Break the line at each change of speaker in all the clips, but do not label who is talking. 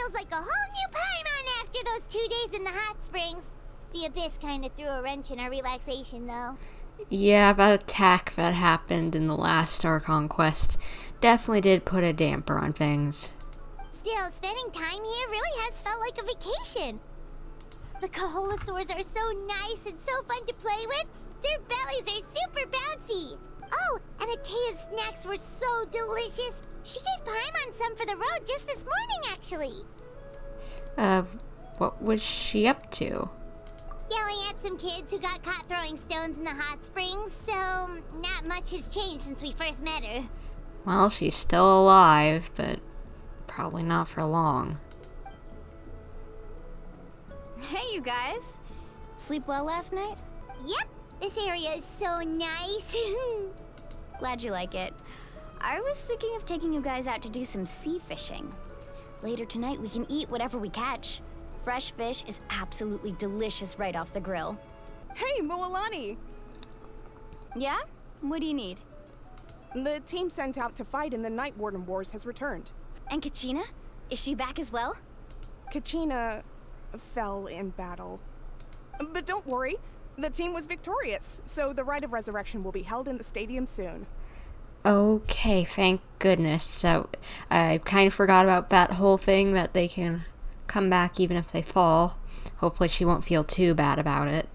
feels like a whole new Paimon after those 2 days in the hot springs. The Abyss kinda threw a wrench in our relaxation, though.
Yeah, that attack that happened in the last Archon quest definitely did put a damper on things.
Still, spending time here really has felt like a vacation. The Kaholosaurs are so nice and so fun to play with. Their bellies are super bouncy. Oh, and Atea's snacks were so delicious. She gave Paimon some for the road just this morning, actually.
What was she up to?
Yelling at some kids who got caught throwing stones in the hot springs, so not much has changed since we first met her.
Well, she's still alive, but probably not for long.
Hey, you guys. Sleep well last night?
Yep, this area is so nice.
Glad you like it. I was thinking of taking you guys out to do some sea fishing. Later tonight, we can eat whatever we catch. Fresh fish is absolutely delicious right off the grill.
Hey, Mualani!
Yeah? What do you need?
The team sent out to fight in the Night Warden Wars has returned.
And Kachina? Is she back as well?
Kachina fell in battle. But don't worry, the team was victorious, so the Rite of Resurrection will be held in the stadium soon.
Okay, thank goodness. So, I kind of forgot about that whole thing, that they can come back even if they fall. Hopefully she won't feel too bad about it.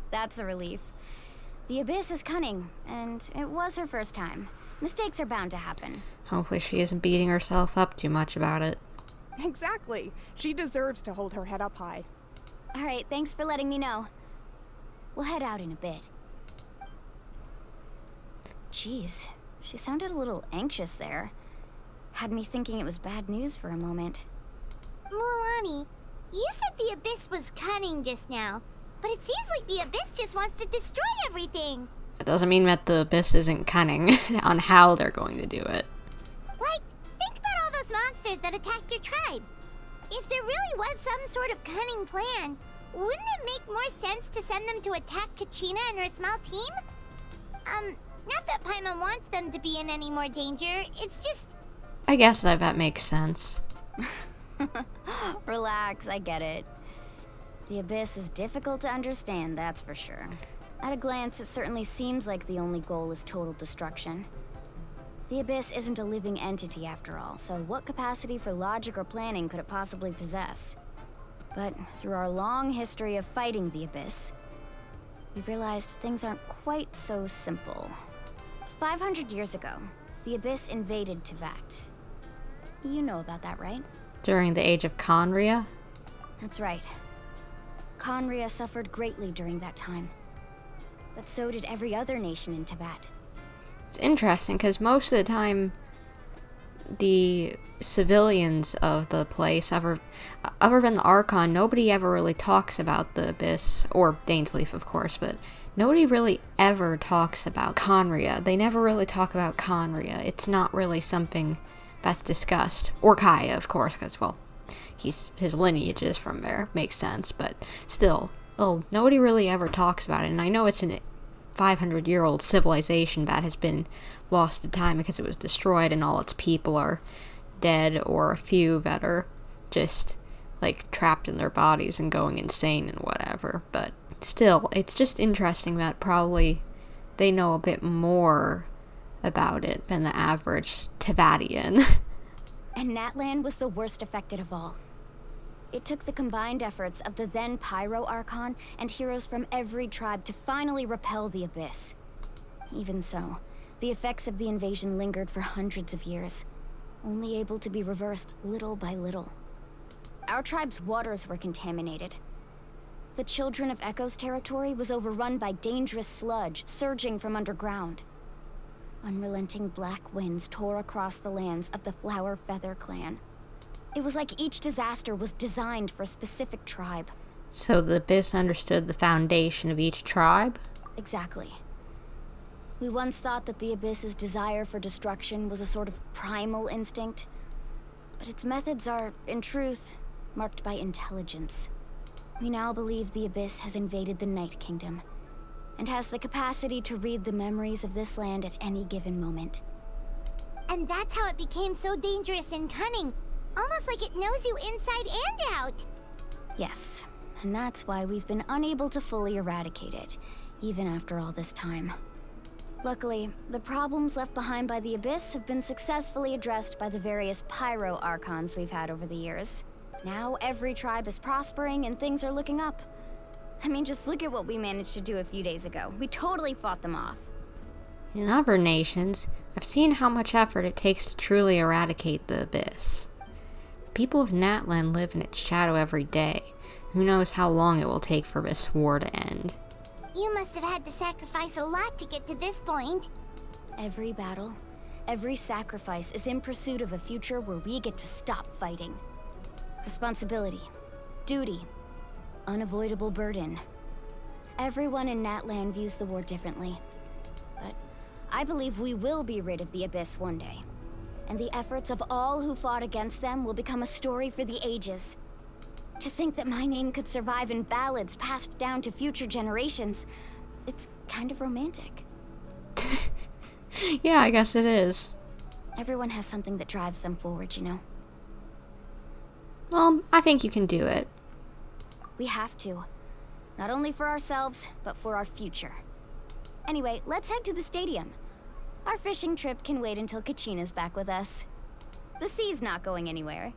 That's a relief. The Abyss is cunning, and it was her first time. Mistakes are bound to happen.
Hopefully she isn't beating herself up too much about it.
Exactly. She deserves to hold her head up high.
Alright, thanks for letting me know. We'll head out in a bit. Jeez, she sounded a little anxious there. Had me thinking it was bad news for a moment.
Mualani, you said the Abyss was cunning just now, but it seems like the Abyss just wants to destroy everything.
It doesn't mean that the Abyss isn't cunning on how they're going to do it.
Like, think about all those monsters that attacked your tribe. If there really was some sort of cunning plan, wouldn't it make more sense to send them to attack Kachina and her small team? Not that Paimon wants them to be in any more danger, it's just...
I guess that makes sense.
Relax, I get it. The Abyss is difficult to understand, that's for sure. At a glance, it certainly seems like the only goal is total destruction. The Abyss isn't a living entity after all, so what capacity for logic or planning could it possibly possess? But through our long history of fighting the Abyss, we've realized things aren't quite so simple. 500 years ago, the Abyss invaded Teyvat. You know about that, right?
During the age of Conria?
That's right. Conria suffered greatly during that time. But so did every other nation in Teyvat.
It's interesting, because most of the time, the civilians of the place, other than the Archon, nobody ever really talks about the Abyss, or Dainsleif, of course, but nobody really ever talks about Conria. They never really talk about Conria. It's not really something that's discussed. Or Kaya, of course, because, well, his lineage is from there. Makes sense, but still, nobody really ever talks about it. And I know it's an 500-year-old civilization that has been lost to time because it was destroyed and all its people are dead, or a few that are just, like, trapped in their bodies and going insane and whatever. But still, it's just interesting that probably they know a bit more about it than the average Teyvatian.
And Natlan was the worst affected of all. It took the combined efforts of the then Pyro Archon and heroes from every tribe to finally repel the Abyss. Even so, the effects of the invasion lingered for hundreds of years, only able to be reversed little by little. Our tribe's waters were contaminated. The Children of Echo's territory was overrun by dangerous sludge surging from underground. Unrelenting black winds tore across the lands of the Flower Feather clan. It was like each disaster was designed for a specific tribe.
So the Abyss understood the foundation of each tribe?
Exactly. We once thought that the Abyss's desire for destruction was a sort of primal instinct, but its methods are, in truth, marked by intelligence. We now believe the Abyss has invaded the Night Kingdom, and has the capacity to read the memories of this land at any given moment.
And that's how it became so dangerous and cunning. Almost like it knows you inside and out.
Yes, and that's why we've been unable to fully eradicate it, even after all this time. Luckily, the problems left behind by the Abyss have been successfully addressed by the various Pyro Archons we've had over the years. Now every tribe is prospering and things are looking up. I mean, just look at what we managed to do a few days ago. We totally fought them off.
In other nations, I've seen how much effort it takes to truly eradicate the Abyss. The people of Natlan live in its shadow every day. Who knows how long it will take for this war to end.
You must have had to sacrifice a lot to get to this point.
Every battle, every sacrifice is in pursuit of a future where we get to stop fighting. Responsibility, duty, unavoidable burden. Everyone in Natlan views the war differently. But I believe we will be rid of the Abyss one day. And the efforts of all who fought against them will become a story for the ages. To think that my name could survive in ballads passed down to future generations, it's kind of romantic.
Yeah, I guess it is.
Everyone has something that drives them forward, you know?
Well, I think you can do it.
We have to. Not only for ourselves, but for our future. Anyway, let's head to the stadium. Our fishing trip can wait until Kachina's back with us. The sea's not going anywhere.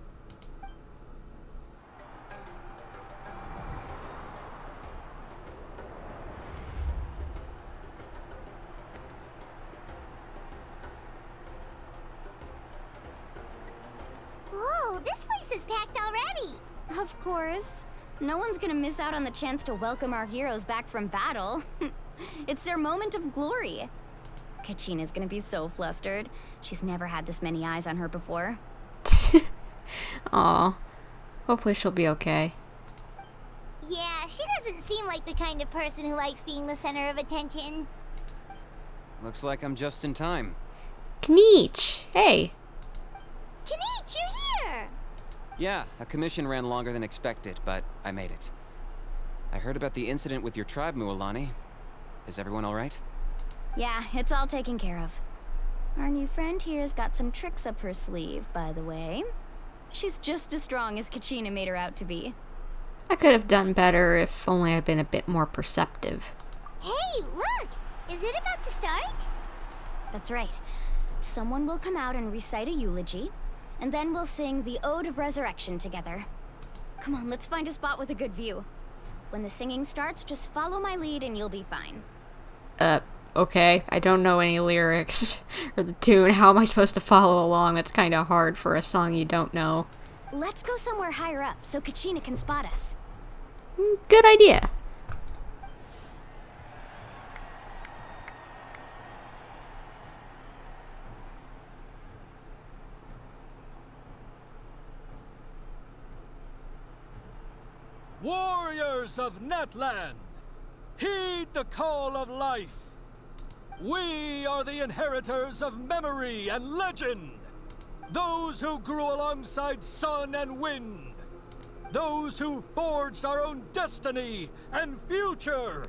Whoa, this place is packed already.
Of course. No one's gonna miss out on the chance to welcome our heroes back from battle. It's their moment of glory. Kachina's gonna be so flustered. She's never had this many eyes on her before.
Aw. Hopefully she'll be okay.
Yeah, she doesn't seem like the kind of person who likes being the center of attention.
Looks like I'm just in time.
Kinich! Hey!
Kinich, you're here!
Yeah, a commission ran longer than expected, but I made it. I heard about the incident with your tribe, Mualani. Is everyone alright?
Yeah, it's all taken care of. Our new friend here's got some tricks up her sleeve, by the way. She's just as strong as Kachina made her out to be.
I could have done better if only I'd been a bit more perceptive.
Hey, look! Is it about to start?
That's right. Someone will come out and recite a eulogy, and then we'll sing the Ode of Resurrection together. Come on, let's find a spot with a good view. When the singing starts, just follow my lead and you'll be fine.
Okay. I don't know any lyrics or the tune. How am I supposed to follow along? That's kind of hard for a song you don't know.
Let's go somewhere higher up so Kachina can spot us.
Good idea.
Warriors of Natlan, heed the call of life. We are the inheritors of memory and legend. Those who grew alongside sun and wind. Those who forged our own destiny and future.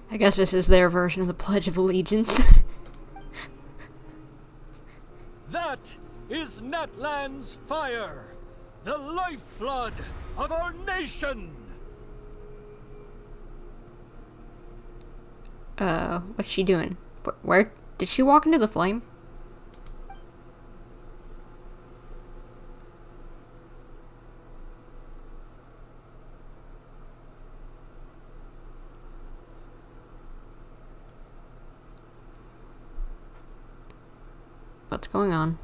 I guess this is their version of the Pledge of Allegiance.
That is Natlan's fire, the lifeblood of our nation.
What's she doing? Where did she walk into the flame? What's going on?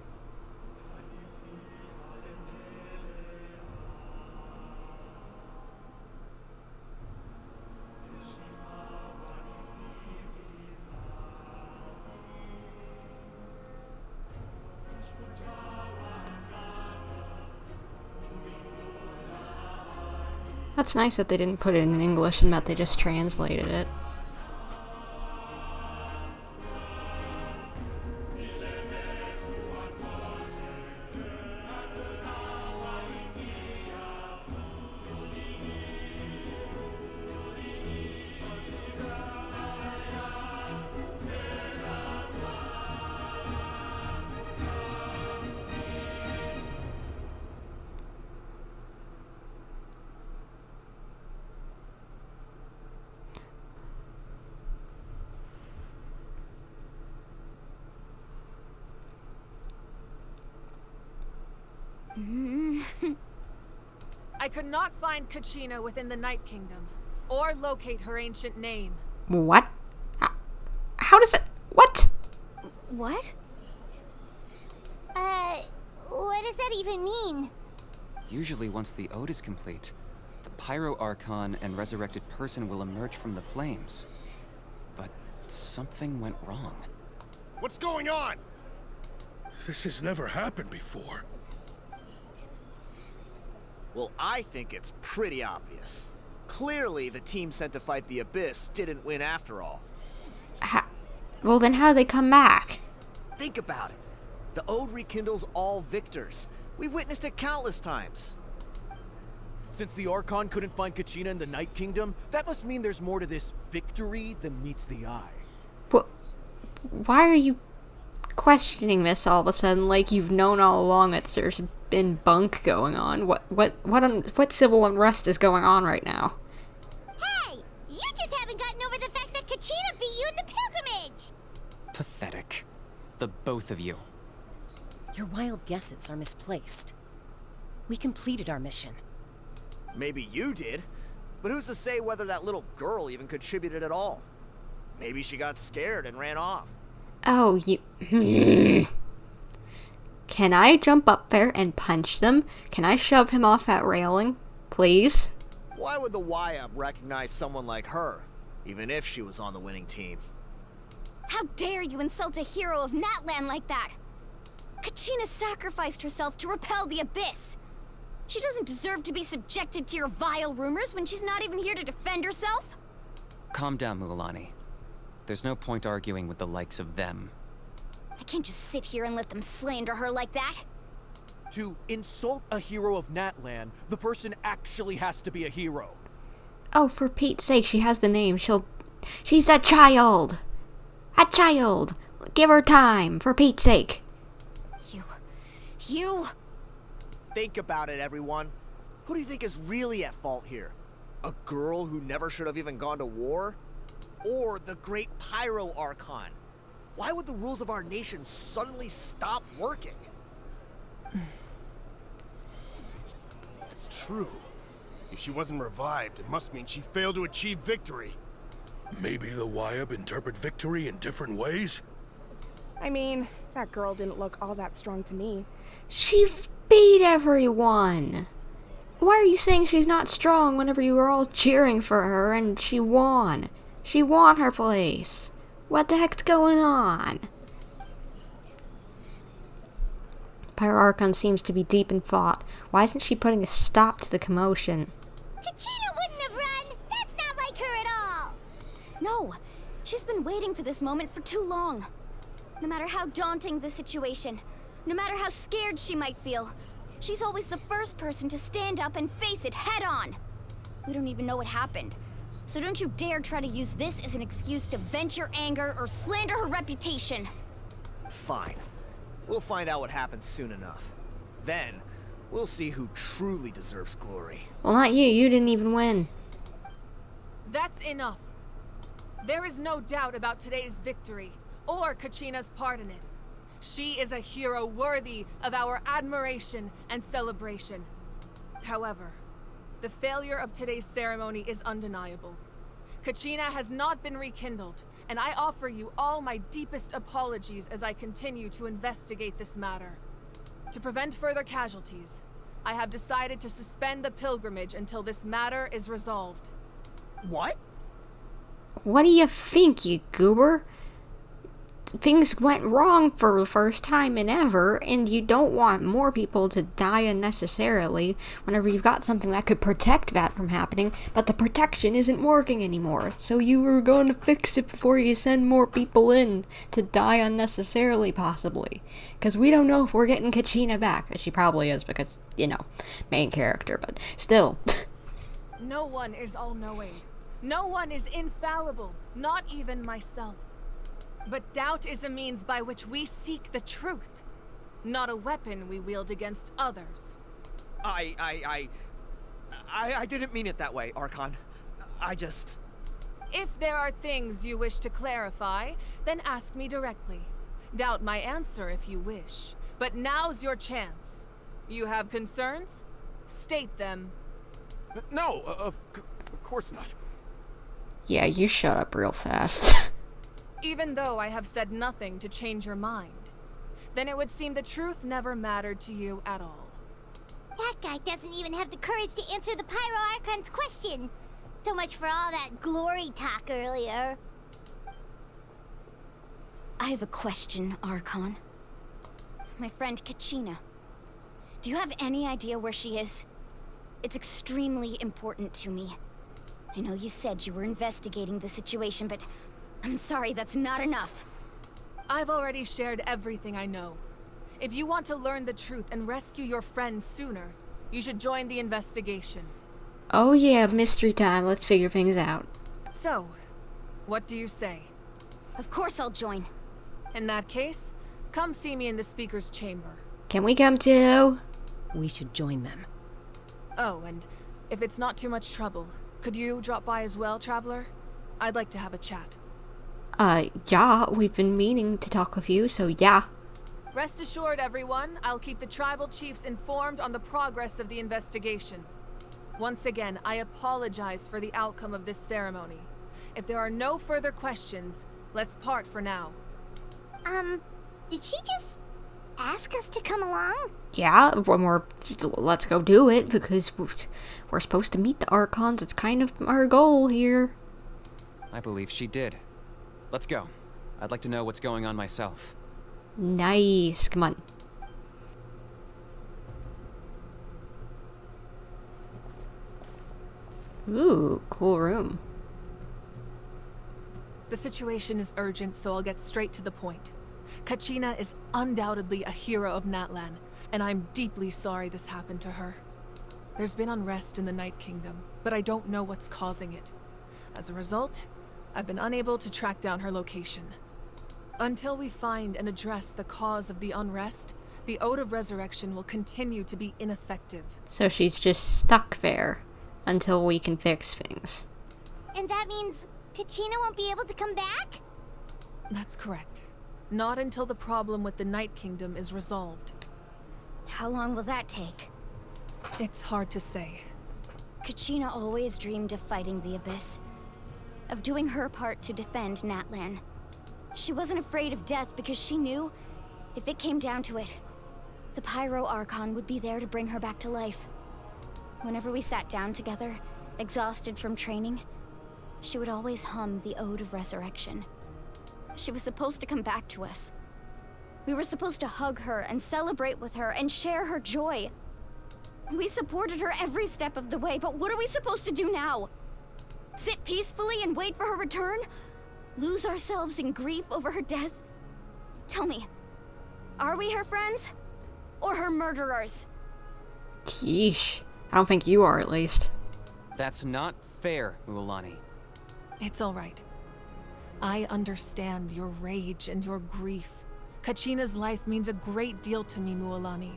That's nice that they didn't put it in English and that they just translated it.
I could not find Kachina within the Night Kingdom, or locate her ancient name.
What? How does it... What?
What?
What does that even mean?
Usually once the ode is complete, the Pyro Archon and resurrected person will emerge from the flames. But something went wrong.
What's going on? This has never happened before.
Well, I think it's pretty obvious. Clearly, the team sent to fight the Abyss didn't win after all.
Well, then how do they come back?
Think about it. The Ode rekindles all victors. We've witnessed it countless times.
Since the Archon couldn't find Kachina in the Night Kingdom, that must mean there's more to this victory than meets the eye.
But why are you questioning this all of a sudden, like you've known all along that there's been bunk going on? What civil unrest is going on right now?
Hey! You just haven't gotten over the fact that Kachina beat you in the pilgrimage!
Pathetic. The both of you.
Your wild guesses are misplaced. We completed our mission.
Maybe you did, but who's to say whether that little girl even contributed at all? Maybe she got scared and ran off.
Oh, you... Can I jump up there and punch them? Can I shove him off that railing? Please?
Why would the YM recognize someone like her, even if she was on the winning team?
How dare you insult a hero of Natlan like that? Kachina sacrificed herself to repel the Abyss. She doesn't deserve to be subjected to your vile rumors when she's not even here to defend herself.
Calm down, Mualani. There's no point arguing with the likes of them.
I can't just sit here and let them slander her like that.
To insult a hero of Natlan, the person actually has to be a hero.
Oh, for Pete's sake, she has the name. She's a child! A child! Give her time, for Pete's sake.
You...
Think about it, everyone. Who do you think is really at fault here? A girl who never should have even gone to war? Or the great Pyro Archon? Why would the rules of our nation suddenly stop working?
That's true. If she wasn't revived, it must mean she failed to achieve victory. Maybe the Wyab interpret victory in different ways?
I mean, that girl didn't look all that strong to me.
She beat everyone! Why are you saying she's not strong whenever you were all cheering for her and she won? She won her place. What the heck's going on? Pyro Archon seems to be deep in thought. Why isn't she putting a stop to the commotion?
Kachina wouldn't have run! That's not like her at all!
No, she's been waiting for this moment for too long. No matter how daunting the situation, no matter how scared she might feel, she's always the first person to stand up and face it head on. We don't even know what happened. So don't you dare try to use this as an excuse to vent your anger or slander her reputation.
Fine. We'll find out what happens soon enough. Then, we'll see who truly deserves glory.
Well, not you. You didn't even win.
That's enough. There is no doubt about today's victory, or Kachina's part in it. She is a hero worthy of our admiration and celebration. However, the failure of today's ceremony is undeniable. Kachina has not been rekindled, and I offer you all my deepest apologies as I continue to investigate this matter. To prevent further casualties, I have decided to suspend the pilgrimage until this matter is resolved.
What?
What do you think, you goober? Things went wrong for the first time in ever, and you don't want more people to die unnecessarily whenever you've got something that could protect that from happening, but the protection isn't working anymore. So you were going to fix it before you send more people in to die unnecessarily, possibly. Because we don't know if we're getting Kachina back. She probably is because, you know, main character, but still.
No one is all-knowing. No one is infallible, not even myself. But doubt is a means by which we seek the truth, not a weapon we wield against others.
I didn't mean it that way, Archon. I just...
If there are things you wish to clarify, then ask me directly. Doubt my answer if you wish, but now's your chance. You have concerns? State them.
No, of course not.
Yeah, you shut up real fast.
Even though I have said nothing to change your mind, then it would seem the truth never mattered to you at all.
That guy doesn't even have the courage to answer the Pyro Archon's question. So much for all that glory talk earlier.
I have a question, Archon. My friend Kachina. Do you have any idea where she is? It's extremely important to me. I know you said you were investigating the situation, but I'm sorry, that's not enough.
I've already shared everything I know. If you want to learn the truth and rescue your friends sooner, you should join the investigation.
Oh yeah, mystery time. Let's figure things out.
So, what do you say?
Of course I'll join.
In that case, come see me in the speaker's chamber.
Can we come too?
We should join them.
Oh, and if it's not too much trouble, could you drop by as well, Traveler? I'd like to have a chat.
Yeah, we've been meaning to talk with you, so yeah.
Rest assured, everyone, I'll keep the tribal chiefs informed on the progress of the investigation. Once again, I apologize for the outcome of this ceremony. If there are no further questions, let's part for now.
Did she just ask us to come along?
Yeah, let's go do it, because we're supposed to meet the Archons. It's kind of our goal here.
I believe she did. Let's go. I'd like to know what's going on myself.
Nice, come on. Ooh, cool room.
The situation is urgent, so I'll get straight to the point. Kachina is undoubtedly a hero of Natlan, and I'm deeply sorry this happened to her. There's been unrest in the Night Kingdom, but I don't know what's causing it. As a result, I've been unable to track down her location. Until we find and address the cause of the unrest, the Ode of Resurrection will continue to be ineffective.
So she's just stuck there until we can fix things.
And that means Kachina won't be able to come back?
That's correct. Not until the problem with the Night Kingdom is resolved.
How long will that take?
It's hard to say.
Kachina always dreamed of fighting the Abyss. Of doing her part to defend Natlan. She wasn't afraid of death because she knew, if it came down to it, the Pyro Archon would be there to bring her back to life. Whenever we sat down together, exhausted from training, she would always hum the Ode of Resurrection. She was supposed to come back to us. We were supposed to hug her and celebrate with her and share her joy. We supported her every step of the way, but what are we supposed to do now? Sit peacefully and wait for her return? Lose ourselves in grief over her death? Tell me, are we her friends? Or her murderers?
Yeesh. I don't think you are, at least.
That's not fair, Mualani.
It's all right. I understand your rage and your grief. Kachina's life means a great deal to me, Mualani.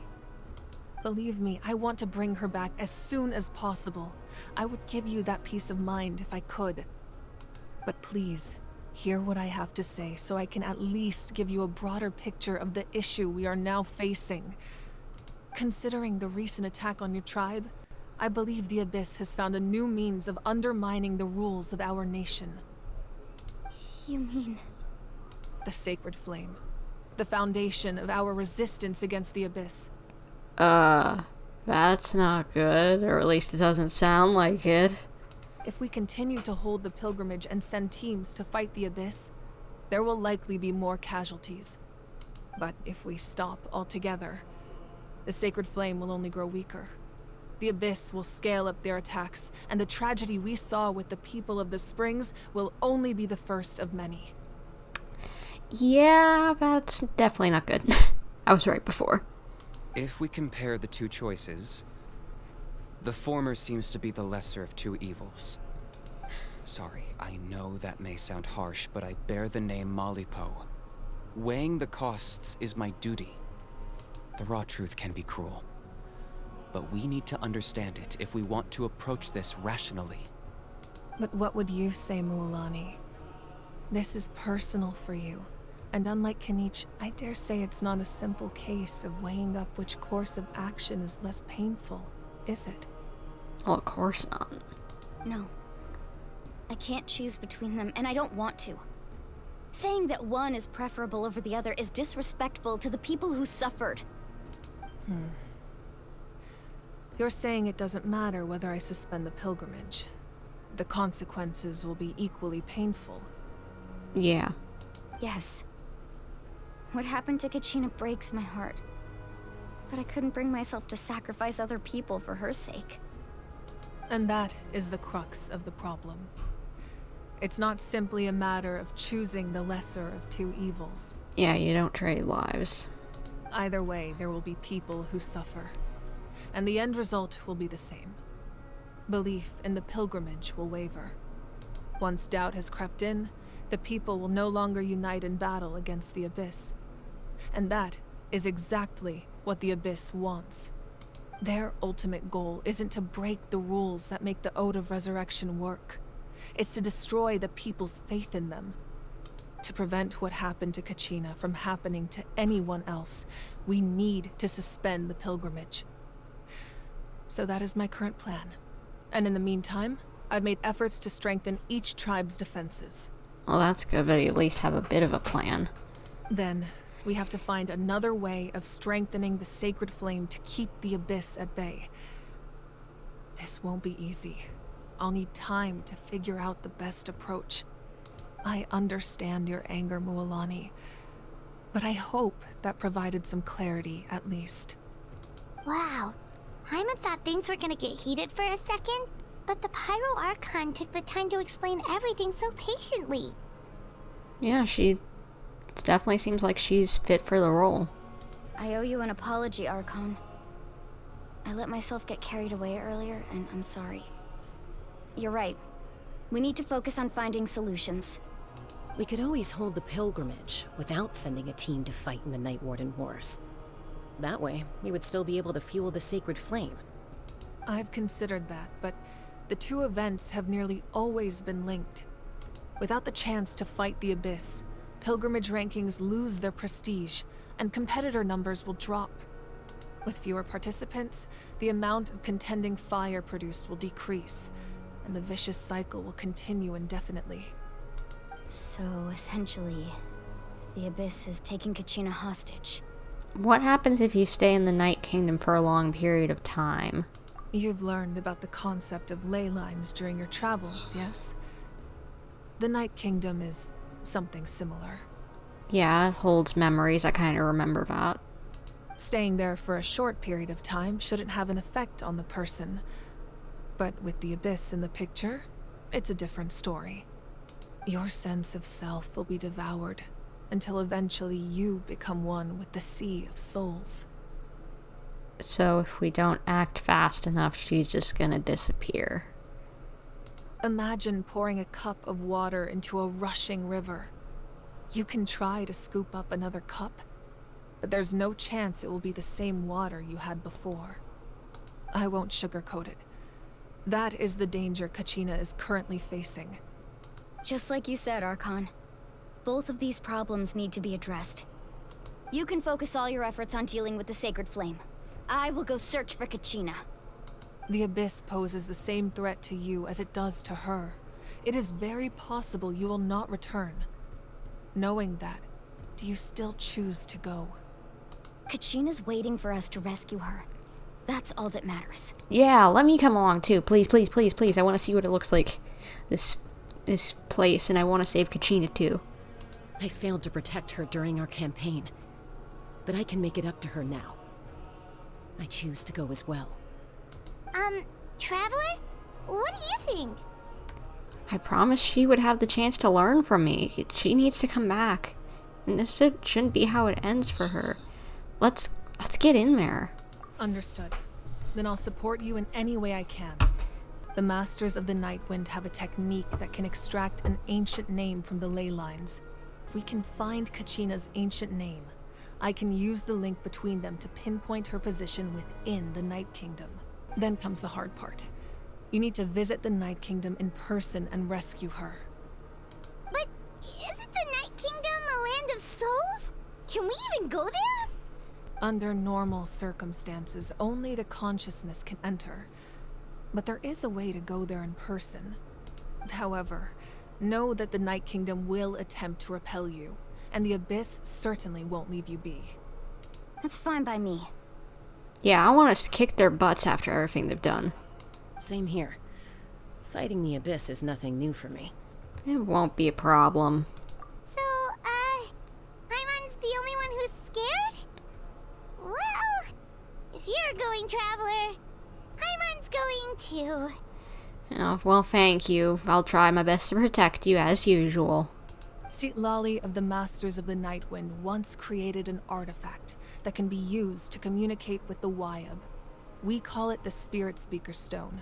Believe me, I want to bring her back as soon as possible. I would give you that peace of mind if I could. But please, hear what I have to say so I can at least give you a broader picture of the issue we are now facing. Considering the recent attack on your tribe, I believe the Abyss has found a new means of undermining the rules of our nation.
You mean...
The Sacred Flame. The foundation of our resistance against the Abyss.
That's not good, or at least it doesn't sound like it.
If we continue to hold the pilgrimage and send teams to fight the Abyss, there will likely be more casualties. But if we stop altogether, the Sacred Flame will only grow weaker. The Abyss will scale up their attacks, and the tragedy we saw with the people of the Springs will only be the first of many.
Yeah, that's definitely not good. I was right before.
If we compare the two choices, the former seems to be the lesser of two evils. Sorry, I know that may sound harsh, but I bear the name Malipo. Weighing the costs is my duty. The raw truth can be cruel. But we need to understand it if we want to approach this rationally.
But what would you say, Mualani? This is personal for you, And unlike Kinich, I dare say it's not a simple case of weighing up which course of action is less painful, is it?
Well, of course not.
No. I can't choose between them, and I don't want to. Saying that one is preferable over the other is disrespectful to the people who suffered.
You're saying it doesn't matter whether I suspend the pilgrimage. The consequences will be equally painful.
Yeah.
Yes. What happened to Kachina breaks my heart. But I couldn't bring myself to sacrifice other people for her sake.
And that is the crux of the problem. It's not simply a matter of choosing the lesser of two evils.
Yeah, you don't trade lives.
Either way, there will be people who suffer. And the end result will be the same. Belief in the pilgrimage will waver. Once doubt has crept in, the people will no longer unite in battle against the Abyss. And that is exactly what the Abyss wants. Their ultimate goal isn't to break the rules that make the Ode of Resurrection work. It's to destroy the people's faith in them. To prevent what happened to Kachina from happening to anyone else, we need to suspend the pilgrimage. So that is my current plan. And in the meantime, I've made efforts to strengthen each tribe's defenses.
Well, that's good, but you at least have a bit of a plan.
Then, we have to find another way of strengthening the sacred flame to keep the Abyss at bay. This won't be easy. I'll need time to figure out the best approach. I understand your anger, Mualani, but I hope that provided some clarity, at least.
Wow. Hyman thought things were gonna get heated for a second, but the Pyro Archon took the time to explain everything so patiently.
Yeah, it definitely seems like she's fit for the role.
I owe you an apology, Archon. I let myself get carried away earlier, and I'm sorry. You're right. We need to focus on finding solutions.
We could always hold the pilgrimage without sending a team to fight in the Night Warden Wars. That way, we would still be able to fuel the sacred flame.
I've considered that, but the two events have nearly always been linked. Without the chance to fight the Abyss, pilgrimage rankings lose their prestige, and competitor numbers will drop. With fewer participants, the amount of contending fire produced will decrease, and the vicious cycle will continue indefinitely.
So, essentially, the Abyss is taking Kachina hostage.
What happens if you stay in the Night Kingdom for a long period of time?
You've learned about the concept of ley lines during your travels, yes? The Night Kingdom is something similar.
Yeah, it holds memories I kind of remember about.
Staying there for a short period of time shouldn't have an effect on the person. But with the Abyss in the picture, it's a different story. Your sense of self will be devoured, until eventually you become one with the Sea of Souls.
So if we don't act fast enough, she's just gonna disappear.
Imagine pouring a cup of water into a rushing river. You can try to scoop up another cup, but there's no chance it will be the same water you had before. I won't sugarcoat it. That is the danger Kachina is currently facing.
Just like you said, Archon. Both of these problems need to be addressed. You can focus all your efforts on dealing with the Sacred Flame. I will go search for Kachina.
The Abyss poses the same threat to you as it does to her. It is very possible you will not return. Knowing that, do you still choose to go?
Kachina's waiting for us to rescue her. That's all that matters.
Yeah, let me come along too. Please, please, please, please. I want to see what it looks like. This place, and I want to save Kachina too.
I failed to protect her during our campaign, but I can make it up to her now. I choose to go as well.
Traveler? What do you think?
I promised she would have the chance to learn from me. She needs to come back. And this shouldn't be how it ends for her. Let's get in there.
Understood. Then I'll support you in any way I can. The Masters of the Nightwind have a technique that can extract an ancient name from the ley lines. If we can find Kachina's ancient name, I can use the link between them to pinpoint her position within the Night Kingdom. Then comes the hard part. You need to visit the Night Kingdom in person and rescue her.
But isn't the Night Kingdom a land of go there?
Under normal circumstances, only the consciousness can enter. But there is a way to go there in person. However, know that the Night Kingdom will attempt to repel you, and the Abyss certainly won't leave you be.
That's fine by me.
Yeah, I want us to kick their butts after everything they've done.
Same here. Fighting the Abyss is nothing new for me.
It won't be a problem.
So, Paimon's the only one who's scared? Well, if you're going, Traveler, Paimon's going too.
Oh, well, thank you. I'll try my best to protect you as usual.
Lali of the Masters of the Nightwind once created an artifact that can be used to communicate with the Wyab. We call it the Spirit Speaker Stone.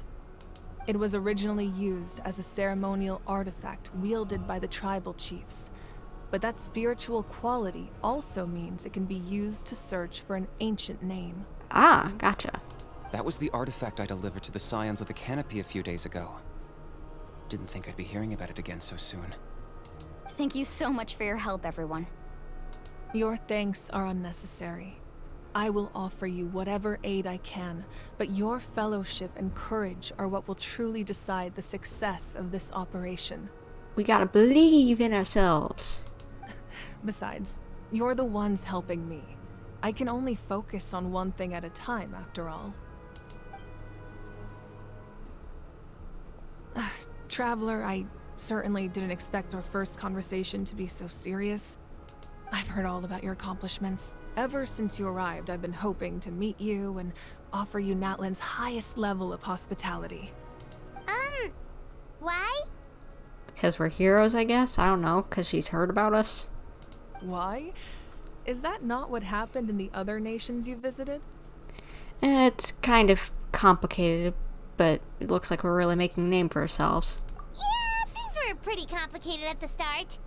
It was originally used as a ceremonial artifact wielded by the tribal chiefs, but that spiritual quality also means it can be used to search for an ancient name.
Ah, gotcha.
That was the artifact I delivered to the Scions of the Canopy a few days ago. Didn't think I'd be hearing about it again so soon.
Thank you so much for your help, everyone.
Your thanks are unnecessary. I will offer you whatever aid I can, but your fellowship and courage are what will truly decide the success of this operation.
We gotta believe in ourselves.
Besides, you're the ones helping me. I can only focus on one thing at a time, after all. Traveler, I certainly didn't expect our first conversation to be so serious. I've heard all about your accomplishments. Ever since you arrived, I've been hoping to meet you and offer you Natlan's highest level of hospitality.
Why?
Because we're heroes, I guess? I don't know, because she's heard about us.
Why? Is that not what happened in the other nations you visited?
It's kind of complicated, but it looks like we're really making a name for ourselves.
Yeah, things were pretty complicated at the start.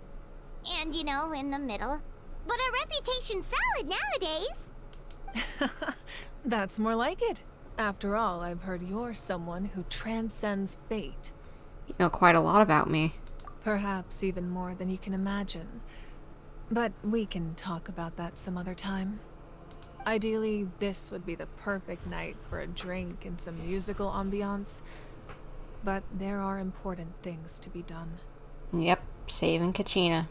And, you know, in the middle. But our reputation's solid nowadays.
That's more like it. After all, I've heard you're someone who transcends fate.
You know quite a lot about me.
Perhaps even more than you can imagine. But we can talk about that some other time. Ideally, this would be the perfect night for a drink and some musical ambiance. But there are important things to be done.
Yep, saving Kachina.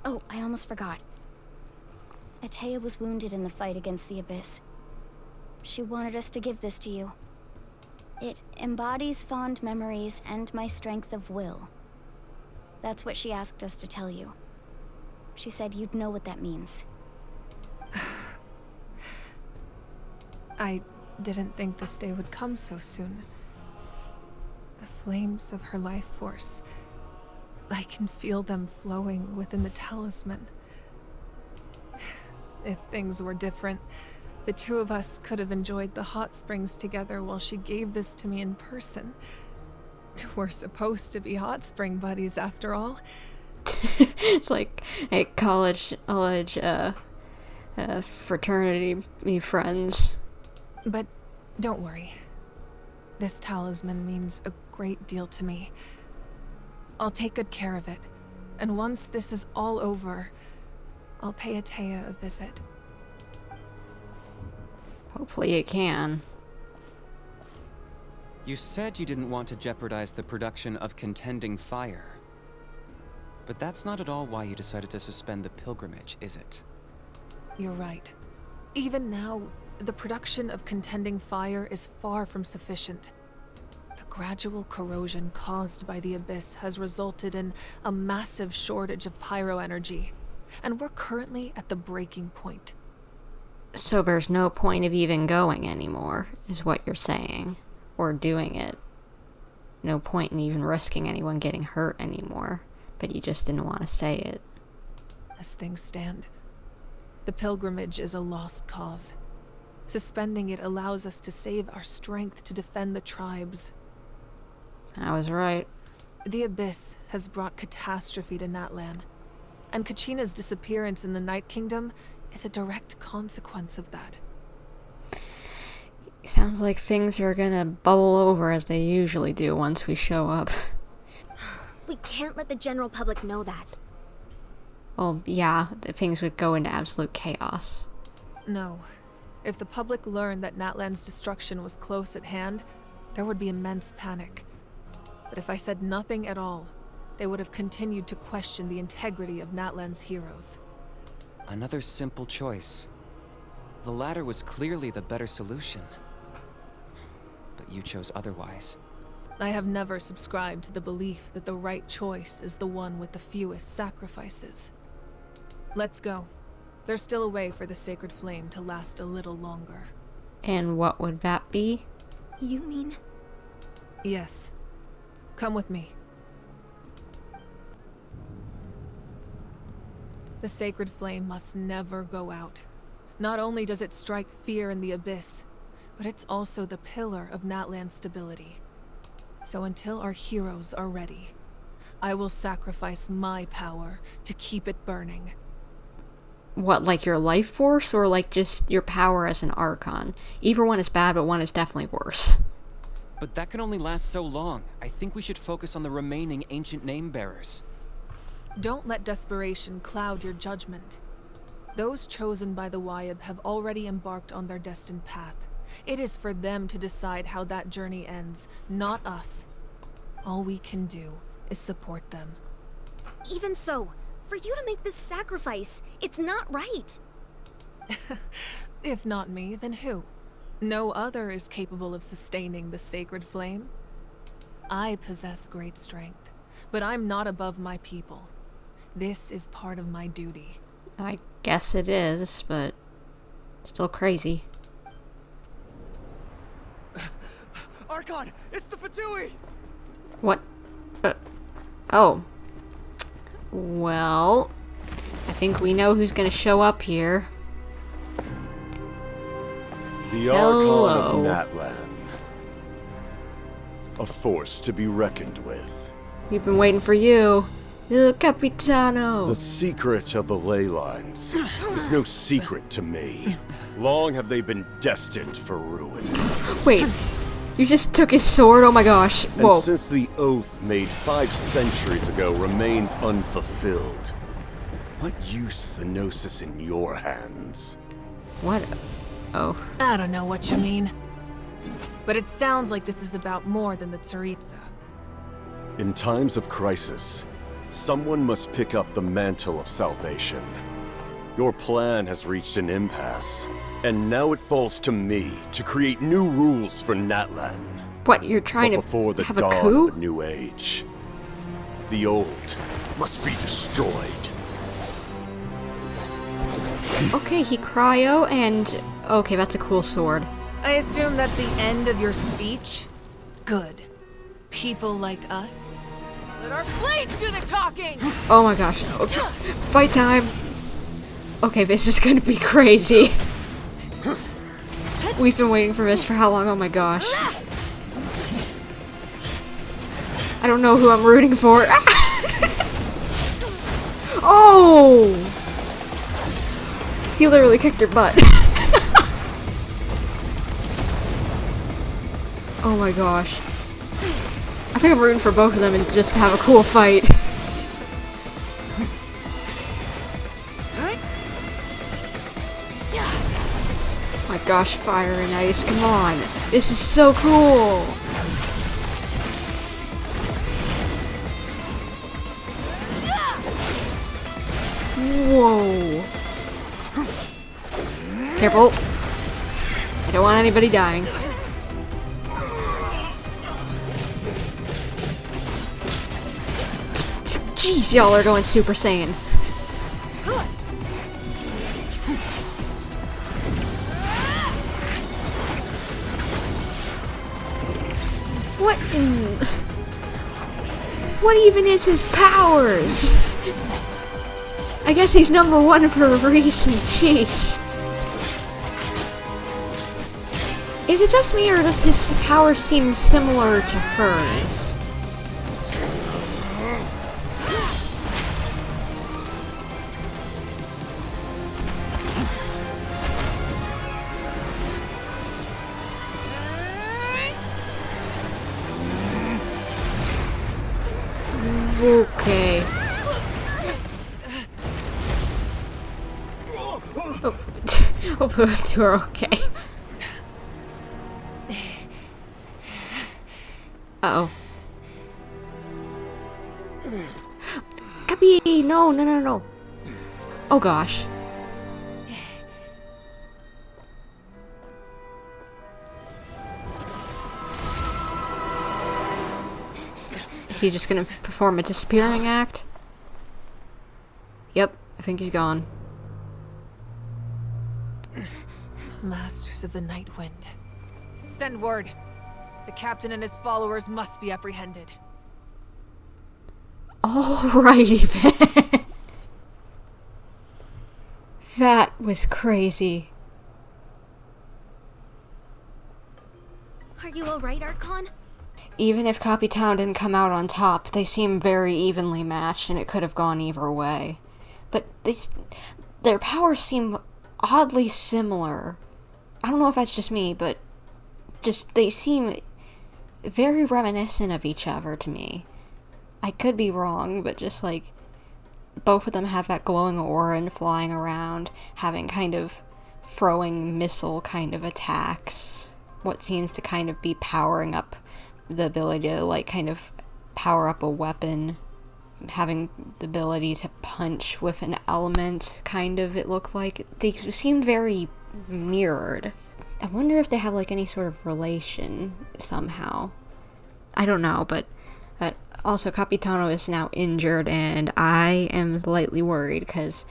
Oh, I almost forgot. Atea was wounded in the fight against the Abyss. She wanted us to give this to you. It embodies fond memories and my strength of will. That's what she asked us to tell you. She said you'd know what that means.
I didn't think this day would come so soon. The flames of her life force. I can feel them flowing within the talisman. If things were different, the two of us could have enjoyed the hot springs together while she gave this to me in person. We're supposed to be hot spring buddies after all.
It's like a college fraternity friends.
But don't worry. This talisman means a great deal to me. I'll take good care of it. And once this is all over, I'll pay Atea a visit.
Hopefully it can.
You said you didn't want to jeopardize the production of Contending Fire. But that's not at all why you decided to suspend the pilgrimage, is it?
You're right. Even now, the production of Contending Fire is far from sufficient. The gradual corrosion caused by the Abyss has resulted in a massive shortage of pyro energy, and we're currently at the breaking point.
So there's no point of even going anymore, is what you're saying. Or doing it. No point in even risking anyone getting hurt anymore. But you just didn't want to say it.
As things stand, the pilgrimage is a lost cause. Suspending it allows us to save our strength to defend the tribes.
I was right.
The Abyss has brought catastrophe to Natlan, and Kachina's disappearance in the Night Kingdom is a direct consequence of that.
Sounds like things are gonna bubble over as they usually do once we show up.
We can't let the general public know that.
Well, yeah, things would go into absolute chaos.
No. If the public learned that Natlan's destruction was close at hand, there would be immense panic. But if I said nothing at all, they would have continued to question the integrity of Natlan's heroes.
Another simple choice. The latter was clearly the better solution. But you chose otherwise.
I have never subscribed to the belief that the right choice is the one with the fewest sacrifices. Let's go. There's still a way for the sacred flame to last a little longer.
And what would that be?
You mean?
Yes. Come with me. The sacred flame must never go out. Not only does it strike fear in the abyss, but it's also the pillar of Natlan's stability. So until our heroes are ready, I will sacrifice my power to keep it burning.
What, like your life force, or like just your power as an Archon? Either one is bad, but one is definitely worse.
But that can only last so long. I think we should focus on the remaining ancient name bearers.
Don't let desperation cloud your judgment. Those chosen by the Wyab have already embarked on their destined path. It is for them to decide how that journey ends, not us. All we can do is support them.
Even so, for you to make this sacrifice, it's not right.
If not me, then who? No other is capable of sustaining the sacred flame. I possess great strength, but I'm not above my people. This is part of my duty.
I guess it is, but still crazy.
Archon, it's the Fatui!
What? Oh. Well, I think we know who's gonna show up here.
The
Hello.
Archon of Natlan. A force to be reckoned with.
We've been waiting for you. Il Capitano.
The secret of the ley lines is no secret to me. Long have they been destined for ruin.
Wait, you just took his sword? Oh my gosh. Whoa.
And since the oath made 5 centuries ago remains unfulfilled, what use is the Gnosis in your hands?
What? Oh.
I don't know what you mean. But it sounds like this is about more than the Tsaritsa.
In times of crisis, someone must pick up the mantle of salvation. Your plan has reached an impasse, and now it falls to me to create new rules for Natlan.
What, you're trying
But
to
before the
have a
dawn
coup?
of the new age, the old must be destroyed.
Okay, he cryo and... Okay, that's a cool sword.
I assume that's the end of your speech? Good. People like us. Let our blades do the talking!
Oh my gosh. Okay. Fight time! Okay, this is gonna be crazy. We've been waiting for this for how long? Oh my gosh. I don't know who I'm rooting for. Oh! He literally kicked her butt. Oh my gosh. I think I'm rooting for both of them and just to have a cool fight. My gosh, fire and ice, come on. This is so cool. Whoa. Careful. I don't want anybody dying. Jeez, y'all are going Super Saiyan. What in... What even is his powers? I guess he's #1 for a reason, sheesh. Is it just me, or does his power seem similar to hers? Okay. Oh. Oh, those two are okay. Uh-oh. Kabi! No, no, no, no. Oh gosh. Is he just gonna perform a disappearing act? Yep, I think he's gone.
Masters of the Night Wind. Send word. The captain and his followers must be apprehended.
Alrighty then. That was crazy.
Are you alright, Archon?
Even if Capitan didn't come out on top, they seem very evenly matched and it could have gone either way. But their powers seem oddly similar. I don't know if that's just me, but just they seem very reminiscent of each other to me. I could be wrong, but just like both of them have that glowing aura and flying around, having kind of throwing missile kind of attacks. What seems to kind of be powering up the ability to like kind of power up a weapon, having the ability to punch with an element, kind of, it looked like. They seemed very mirrored. I wonder if they have like any sort of relation somehow. I don't know, but also Capitano is now injured and I am slightly worried because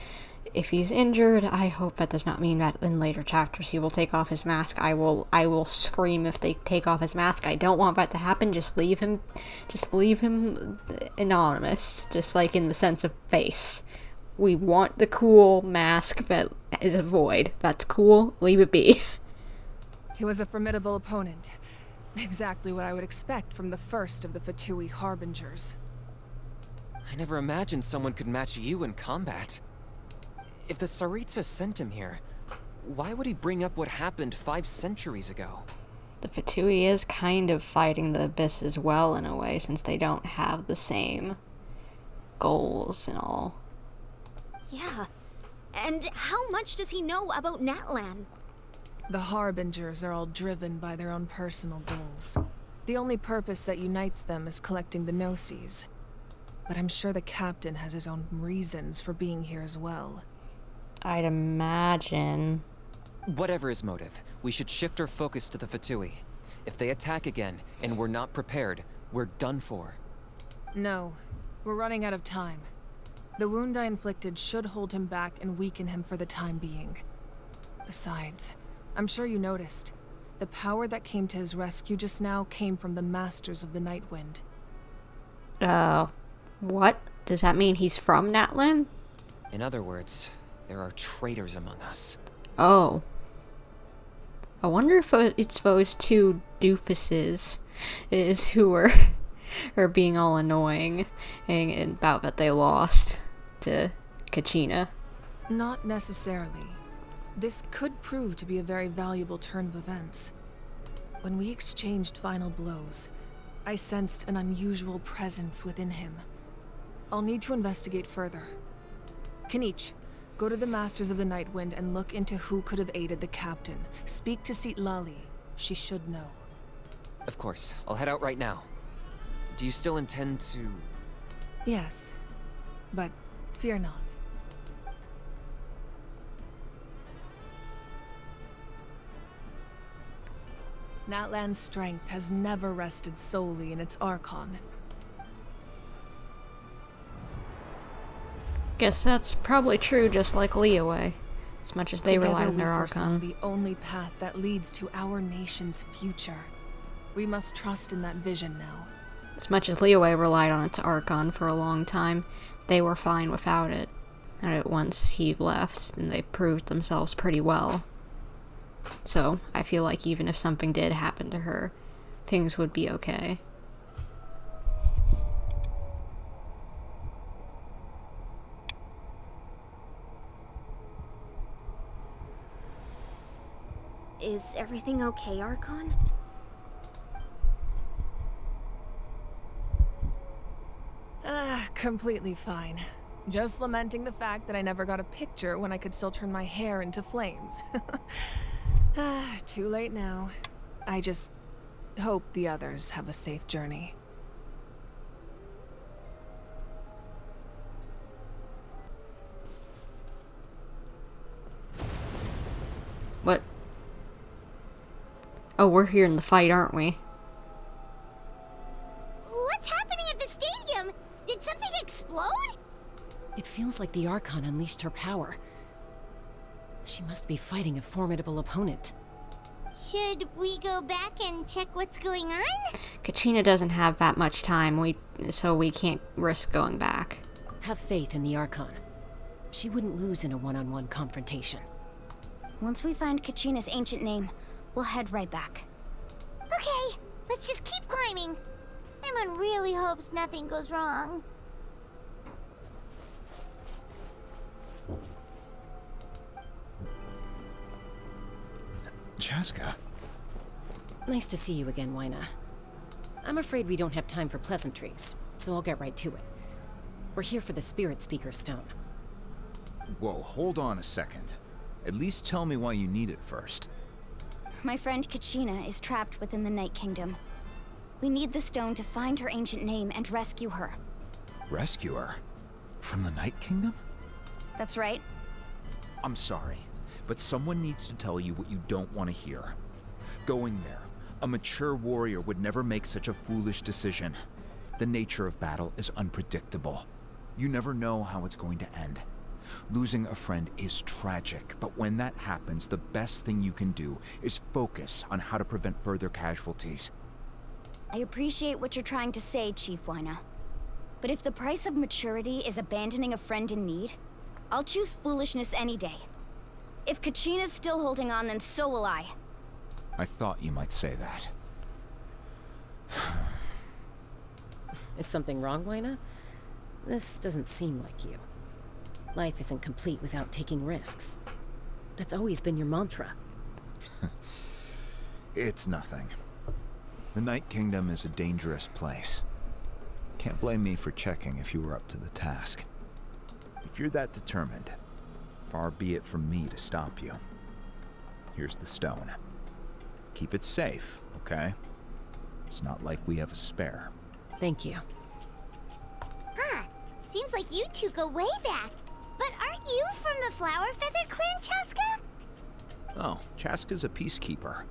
if he's injured, I hope that does not mean that in later chapters he will take off his mask. I will scream if they take off his mask. I don't want that to happen. Just leave him anonymous, just like in the sense of face. We want the cool mask that is a void. That's cool. Leave it be.
He was a formidable opponent. Exactly what I would expect from the first of the Fatui Harbingers.
I never imagined someone could match you in combat. If the Tsaritsa sent him here, why would he bring up what happened 5 centuries ago?
The Fatui is kind of fighting the Abyss as well in a way, since they don't have the same goals and all.
Yeah. And how much does he know about Natlan?
The Harbingers are all driven by their own personal goals. The only purpose that unites them is collecting the Gnosis. But I'm sure the captain has his own reasons for being here as well.
I'd imagine.
Whatever his motive, we should shift our focus to the Fatui. If they attack again, and we're not prepared, we're done for.
No, we're running out of time. The wound I inflicted should hold him back and weaken him for the time being. Besides, I'm sure you noticed. The power that came to his rescue just now came from the Masters of the Night Wind.
What? Does that mean he's from Natlan?
In other words, there are traitors among us.
Oh. I wonder if it's those two doofuses who are being all annoying and about that they lost to Kachina.
Not necessarily. This could prove to be a very valuable turn of events. When we exchanged final blows, I sensed an unusual presence within him. I'll need to investigate further. Kinich, go to the Masters of the Night Wind and look into who could have aided the captain. Speak to Lali. She should know.
Of course. I'll head out right now. Do you still intend to...
Yes, but fear not. Natlan's strength has never rested solely in its Archon.
Guess that's probably true, just like Leeway, as much as they rely on their
we foresaw
Archon.
The only path that leads to our nation's future. We must trust in that vision now.
As much as Leeway relied on its Archon for a long time, they were fine without it. And once he left, then they proved themselves pretty well. So, I feel like even if something did happen to her, things would be okay.
Is everything okay, Archon?
Completely fine. Just lamenting the fact that I never got a picture when I could still turn my hair into flames. Too late now. I just hope the others have a safe journey.
What? Oh, we're here in the fight, aren't we?
What's happening at the stadium? Did something explode?
It feels like the Archon unleashed her power. She must be fighting a formidable opponent.
Should we go back and check what's going on?
Kachina doesn't have that much time, so we can't risk going back.
Have faith in the Archon. She wouldn't lose in a one-on-one confrontation.
Once we find Kachina's ancient name, we'll head right back.
Okay, let's just keep climbing. Everyone really hopes nothing goes wrong.
Chaska.
Nice to see you again, Wyna. I'm afraid we don't have time for pleasantries, so I'll get right to it. We're here for the Spirit Speaker Stone.
Whoa, hold on a second. At least tell me why you need it first.
My friend Kachina is trapped within the Night Kingdom. We need the stone to find her ancient name and rescue her.
Rescue her? From the Night Kingdom?
That's right.
I'm sorry, but someone needs to tell you what you don't want to hear. Going there, a mature warrior would never make such a foolish decision. The nature of battle is unpredictable. You never know how it's going to end. Losing a friend is tragic, but when that happens, the best thing you can do is focus on how to prevent further casualties.
I appreciate what you're trying to say, Chief Wyna. But if the price of maturity is abandoning a friend in need, I'll choose foolishness any day. If Kachina's still holding on, then so will I.
I thought you might say that.
Is something wrong, Wyna? This doesn't seem like you. Life isn't complete without taking risks. That's always been your mantra.
It's nothing. The Night Kingdom is a dangerous place. Can't blame me for checking if you were up to the task. If you're that determined, far be it from me to stop you. Here's the stone. Keep it safe, okay? It's not like we have a spare.
Thank you.
Huh. Seems like you two go way back. But aren't you from the Flower Feather Clan, Chaska?
Oh, Chaska's a peacekeeper,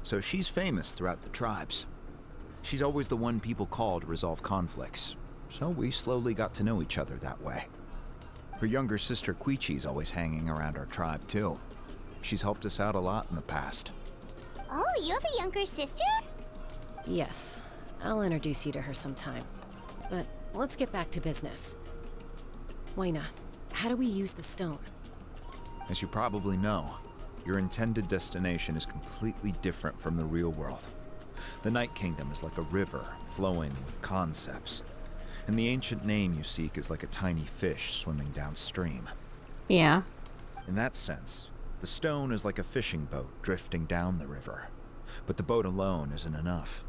so she's famous throughout the tribes. She's always the one people call to resolve conflicts, so we slowly got to know each other that way. Her younger sister Quichi's always hanging around our tribe, too. She's helped us out a lot in the past.
Oh, you have a younger sister?
Yes. I'll introduce you to her sometime. But let's get back to business. Wyna, how do we use the stone?
As you probably know, your intended destination is completely different from the real world. The Night Kingdom is like a river flowing with concepts, and the ancient name you seek is like a tiny fish swimming downstream.
Yeah.
In that sense, the stone is like a fishing boat drifting down the river. But the boat alone isn't enough.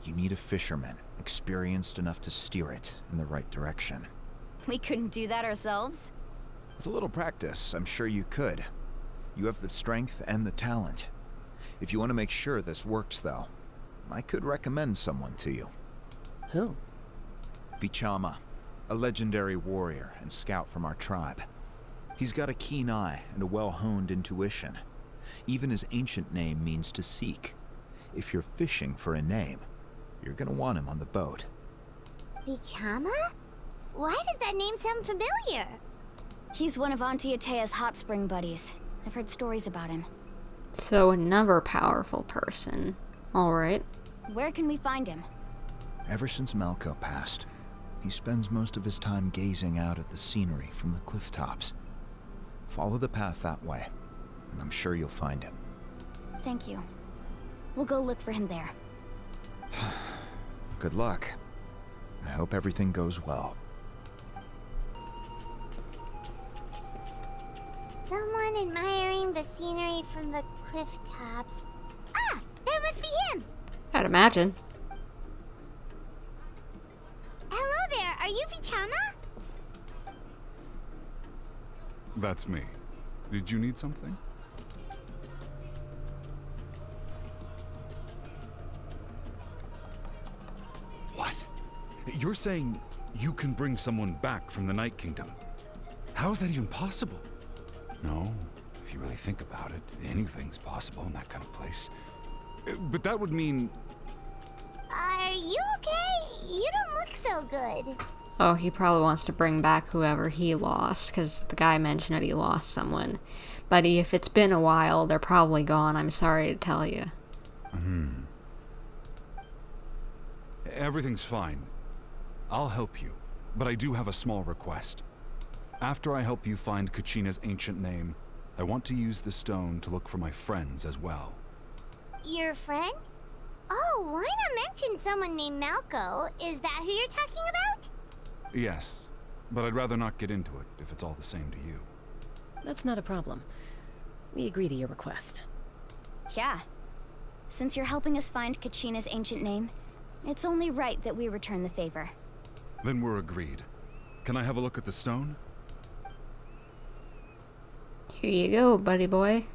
You need a fisherman experienced enough to steer it in the right direction.
We couldn't do that ourselves?
With a little practice, I'm sure you could. You have the strength and the talent. If you want to make sure this works, though, I could recommend someone to you.
Who?
Vichama, a legendary warrior and scout from our tribe. He's got a keen eye and a well-honed intuition. Even his ancient name means to seek. If you're fishing for a name, you're gonna want him on the boat.
Vichama? Why does that name sound familiar?
He's one of Auntie Atea's hot spring buddies. I've heard stories about him.
So another powerful person. Alright.
Where can we find him?
Ever since Malco passed, he spends most of his time gazing out at the scenery from the cliff tops. Follow the path that way, and I'm sure you'll find him.
Thank you. We'll go look for him there.
Good luck. I hope everything goes well.
Someone admiring the scenery from the cliff tops. Ah! That must be him!
I'd imagine.
Hello there, are you Vichama?
That's me. Did you need something? What? You're saying you can bring someone back from the Night Kingdom? How is that even possible? No, if you really think about it, anything's possible in that kind of place. But that would mean...
Are you okay? You don't look so good.
Oh, he probably wants to bring back whoever he lost, because the guy mentioned that he lost someone. But if it's been a while, they're probably gone, I'm sorry to tell you.
Everything's fine. I'll help you, but I do have a small request. After I help you find Kachina's ancient name, I want to use the stone to look for my friends as well.
Your friend? Oh, why not mention someone named Malco? Is that who you're talking about?
Yes, but I'd rather not get into it if it's all the same to you.
That's not a problem. We agree to your request.
Yeah. Since you're helping us find Kachina's ancient name, it's only right that we return the favor.
Then we're agreed. Can I have a look at the stone?
Here you go, buddy boy.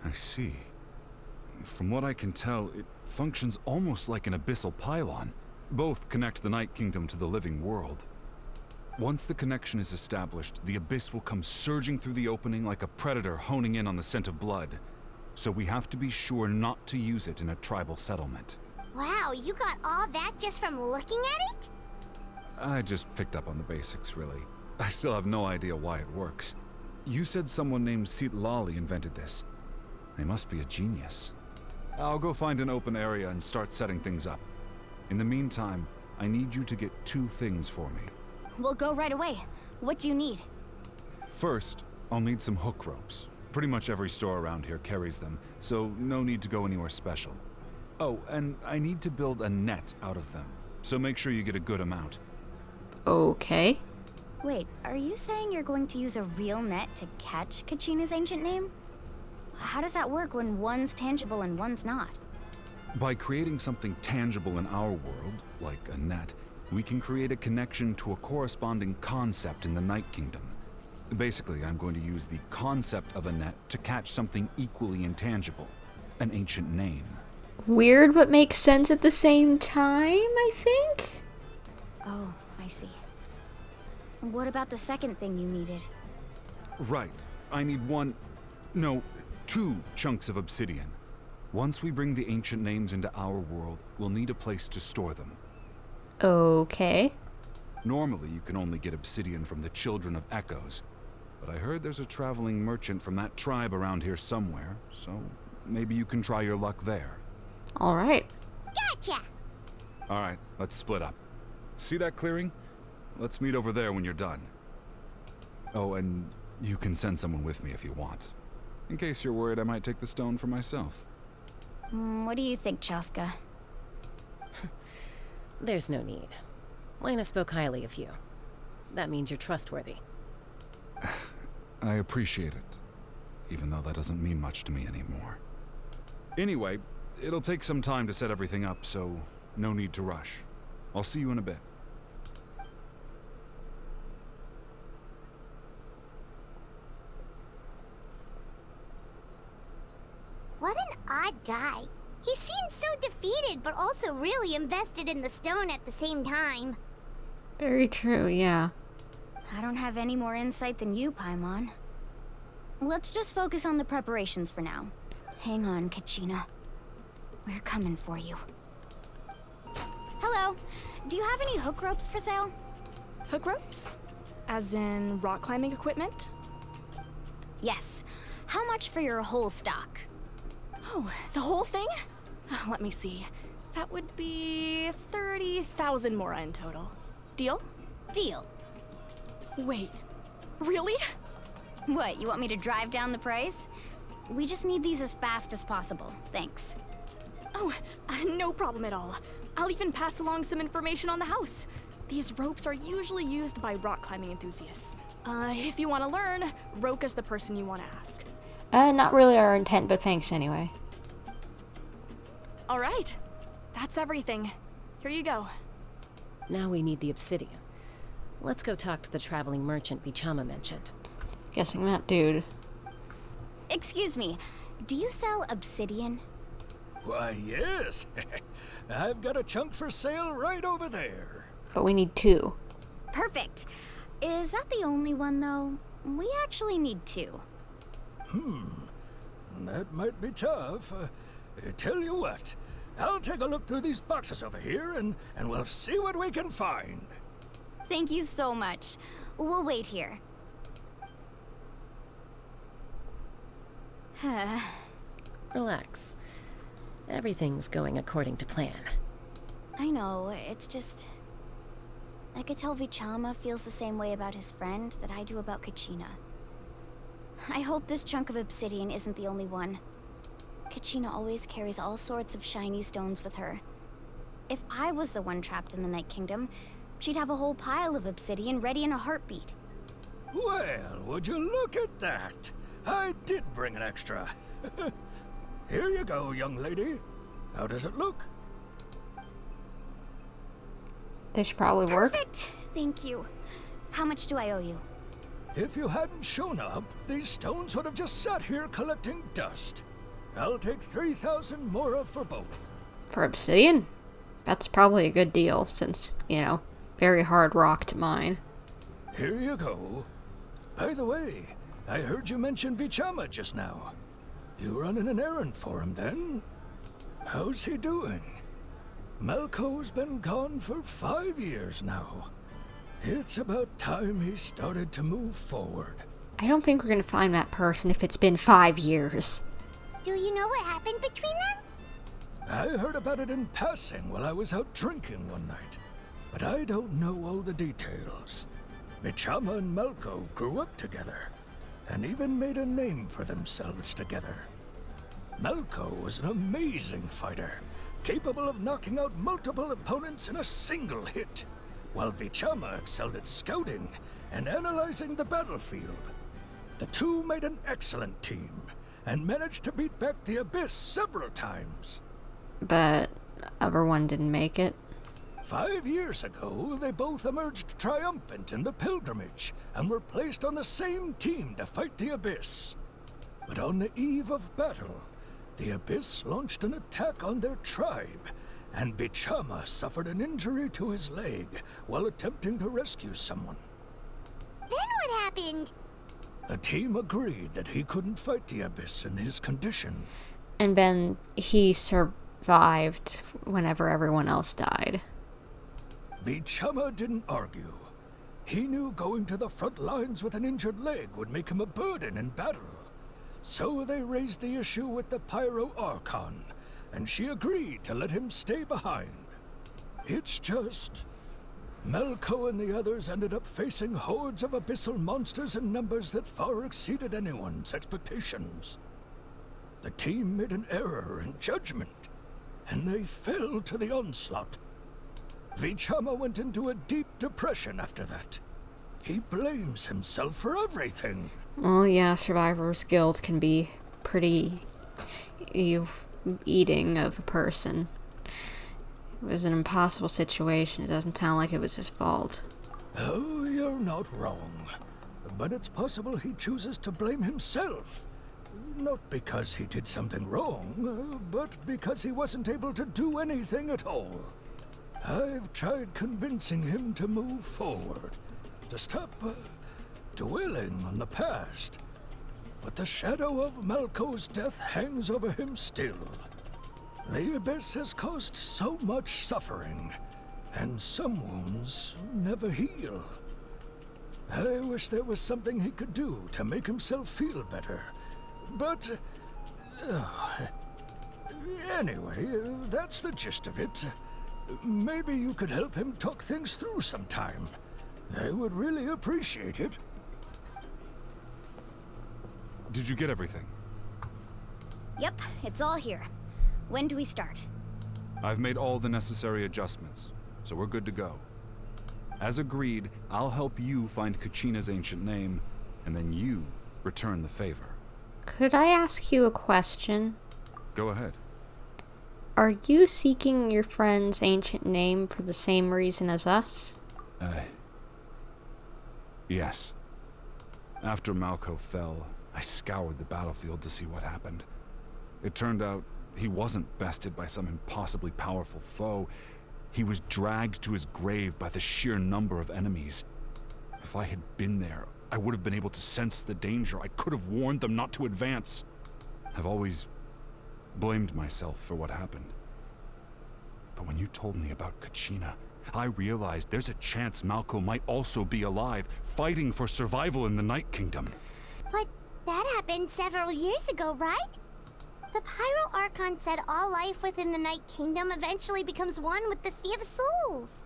I see. From what I can tell, it functions almost like an abyssal pylon. Both connect the Night Kingdom to the living world. Once the connection is established, the abyss will come surging through the opening like a predator honing in on the scent of blood. So we have to be sure not to use it in a tribal settlement.
Wow, you got all that just from looking at it?
I just picked up on the basics, really. I still have no idea why it works. You said someone named Lali invented this. They must be a genius. I'll go find an open area and start setting things up. In the meantime, I need you to get 2 things for me.
We'll go right away. What do you need?
First, I'll need some hook ropes. Pretty much every store around here carries them, so no need to go anywhere special. Oh, and I need to build a net out of them, so make sure you get a good amount.
Okay.
Wait, are you saying you're going to use a real net to catch Kachina's ancient name? How does that work when one's tangible and one's not?
By creating something tangible in our world, like a net, we can create a connection to a corresponding concept in the Night Kingdom. Basically, I'm going to use the concept of a net to catch something equally intangible, an ancient name.
Weird, but makes sense at the same time, I think?
Oh, I see. What about the second thing you needed?
Right. I need 2 chunks of obsidian. Once we bring the ancient names into our world, we'll need a place to store them.
Okay.
Normally, you can only get obsidian from the Children of Echoes, but I heard there's a traveling merchant from that tribe around here somewhere, so maybe you can try your luck there.
Alright.
Gotcha!
Alright, let's split up. See that clearing? Let's meet over there when you're done. Oh, and you can send someone with me if you want. In case you're worried I might take the stone for myself.
What do you think, Chaska?
There's no need. Lena spoke highly of you. That means you're trustworthy.
I appreciate it, even though that doesn't mean much to me anymore. Anyway, it'll take some time to set everything up, so no need to rush. I'll see you in a bit.
What an odd guy. He seems so defeated, but also really invested in the stone at the same time.
Very true, yeah.
I don't have any more insight than you, Paimon. Let's just focus on the preparations for now. Hang on, Kachina. We're coming for you. Hello. Do you have any hook ropes for sale?
Hook ropes? As in rock climbing equipment?
Yes. How much for your whole stock?
Oh, the whole thing? Let me see. That would be 30,000 mora in total. Deal?
Deal.
Wait, really?
What, you want me to drive down the price? We just need these as fast as possible. Thanks.
Oh, no problem at all. I'll even pass along some information on the house. These ropes are usually used by rock climbing enthusiasts.
If you want to learn, Roka's the person you want to ask.
Not really our intent, but thanks anyway.
All right. That's everything. Here you go.
Now we need the obsidian. Let's go talk to the traveling merchant Vichama mentioned.
Guessing that dude.
Excuse me, do you sell obsidian?
Why, yes. I've got a chunk for sale right over there.
But we need 2.
Perfect. Is that the only one, though? We actually need 2.
That might be tough. Tell you what, I'll take a look through these boxes over here, and we'll see what we can find.
Thank you so much. We'll wait here.
Relax. Everything's going according to plan.
I know, it's just... I could tell Vichama feels the same way about his friend that I do about Kachina. I hope this chunk of obsidian isn't the only one. Kachina always carries all sorts of shiny stones with her. If I was the one trapped in the Night Kingdom, she'd have a whole pile of obsidian ready in a heartbeat.
Well, would you look at that? I did bring an extra. Here you go, young lady. How does it look?
This should probably work.
Perfect! Thank you. How much do I owe you?
If you hadn't shown up, these stones would have just sat here collecting dust. I'll take 3,000 mora for both.
For obsidian? That's probably a good deal, since, you know, very hard rock to mine.
Here you go. By the way, I heard you mention Vichama just now. You running an errand for him, then? How's he doing? Malco's been gone for 5 years now. It's about time he started to move forward.
I don't think we're gonna find that person if it's been 5 years.
Do you know what happened between them?
I heard about it in passing while I was out drinking one night, but I don't know all the details. Vichama and Malco grew up together, and even made a name for themselves together. Malco was an amazing fighter, capable of knocking out multiple opponents in a single hit, while Vichama excelled at scouting and analyzing the battlefield. The two made an excellent team, and managed to beat back the Abyss several times.
But everyone didn't make it.
5 years ago, they both emerged triumphant in the pilgrimage, and were placed on the same team to fight the Abyss. But on the eve of battle, the Abyss launched an attack on their tribe, and Vichama suffered an injury to his leg while attempting to rescue someone.
Then what happened?
The team agreed that he couldn't fight the Abyss in his condition.
And then he survived whenever everyone else died.
Vichama didn't argue. He knew going to the front lines with an injured leg would make him a burden in battle. So they raised the issue with the Pyro Archon, and she agreed to let him stay behind. It's just... Malco and the others ended up facing hordes of abyssal monsters in numbers that far exceeded anyone's expectations. The team made an error in judgment, and they fell to the onslaught. Vichama went into a deep depression after that. He blames himself for everything.
Well, yeah, survivor's guilt can be pretty eating of a person. It was an impossible situation. It doesn't sound like it was his fault.
Oh, you're not wrong. But it's possible he chooses to blame himself. Not because he did something wrong, but because he wasn't able to do anything at all. I've tried convincing him to move forward, to stop dwelling on the past. But the shadow of Malco's death hangs over him still. The Abyss has caused so much suffering, and some wounds never heal. I wish there was something he could do to make himself feel better. But... anyway, that's the gist of it. Maybe you could help him talk things through sometime. I would really appreciate it.
Did you get everything?
Yep, it's all here. When do we start?
I've made all the necessary adjustments, so we're good to go. As agreed, I'll help you find Kachina's ancient name, and then you return the favor.
Could I ask you a question?
Go ahead.
Are you seeking your friend's ancient name for the same reason as us?
Yes. After Malko fell, I scoured the battlefield to see what happened. It turned out he wasn't bested by some impossibly powerful foe. He was dragged to his grave by the sheer number of enemies. If I had been there, I would have been able to sense the danger. I could have warned them not to advance. I've always blamed myself for what happened. But when you told me about Kachina, I realized there's a chance Malko might also be alive, fighting for survival in the Night Kingdom.
But that happened several years ago, right? The Pyro Archon said all life within the Night Kingdom eventually becomes one with the Sea of Souls.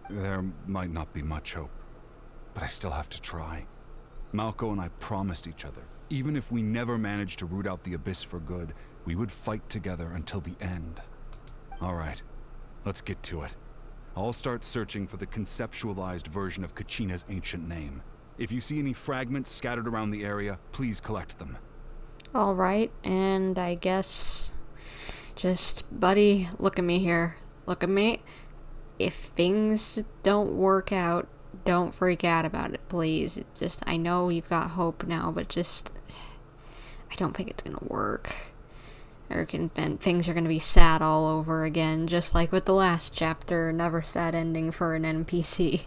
There might not be much hope, but I still have to try. Malko and I promised each other, even if we never managed to root out the Abyss for good, we would fight together until the end. All right, let's get to it. I'll start searching for the conceptualized version of Kachina's ancient name. If you see any fragments scattered around the area, please collect them.
Alright, and I guess... Just, buddy, look at me here. Look at me. If things don't work out, don't freak out about it, please. It just, I know you've got hope now, but just... I don't think it's gonna work. Things are gonna be sad all over again, just like with the last chapter, never sad ending for an NPC.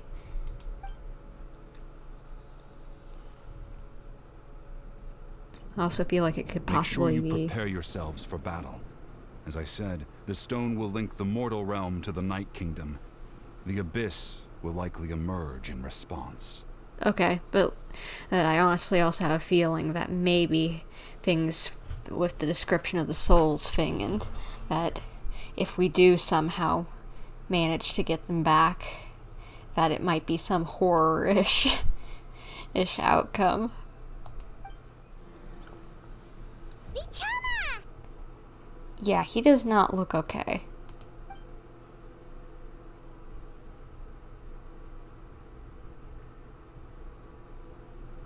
I also feel like it could possibly
Make sure you
be...
prepare yourselves for battle. As I said, the stone will link the mortal realm to the Night Kingdom. The Abyss will likely emerge in response.
Okay, but I honestly also have a feeling that maybe things with the description of the souls thing, and that if we do somehow manage to get them back, that it might be some horror-ish outcome.
Vichama!
Yeah, he does not look okay.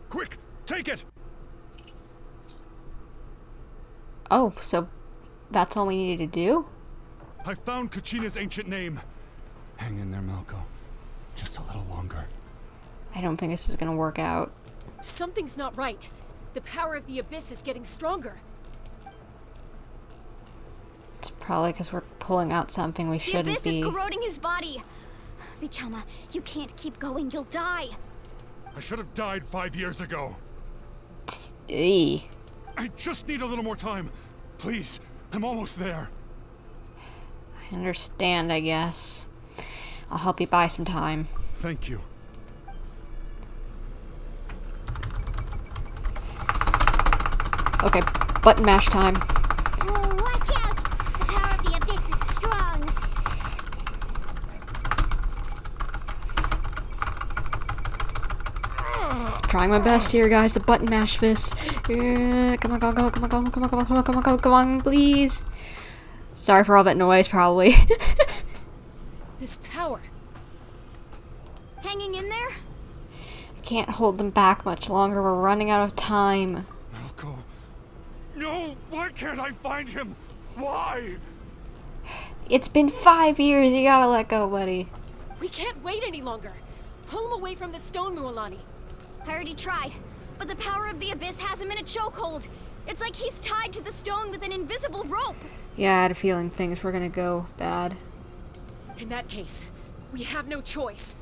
Quick, take it!
Oh, so that's all we needed to do?
I found Kachina's ancient name. Hang in there, Malko. Just a little longer.
I don't think this is gonna work out.
Something's not right. The power of the Abyss is getting stronger.
It's probably because we're pulling out something we shouldn't be.
The Abyss is corroding his body. Vichama, you can't keep going. You'll die.
I should have died 5 years ago.
Eee.
I just need a little more time. Please, I'm almost there.
I understand, I guess. I'll help you buy some time.
Thank you.
Okay, button mash time.
Oh, watch out! The power of the Abyss is strong.
Trying my best here, guys, to button mash this. Come on, come on, please. Sorry for all that noise, probably.
This power.
Hanging in there?
I can't hold them back much longer. We're running out of time.
Malko. No, why can't I find him? Why?
It's been 5 years. You gotta let go, buddy.
We can't wait any longer. Pull him away from the stone, Mualani.
I already tried, but the power of the Abyss has him in a chokehold. It's like he's tied to the stone with an invisible rope.
Yeah, I had a feeling things were gonna go bad.
In that case, we have no choice.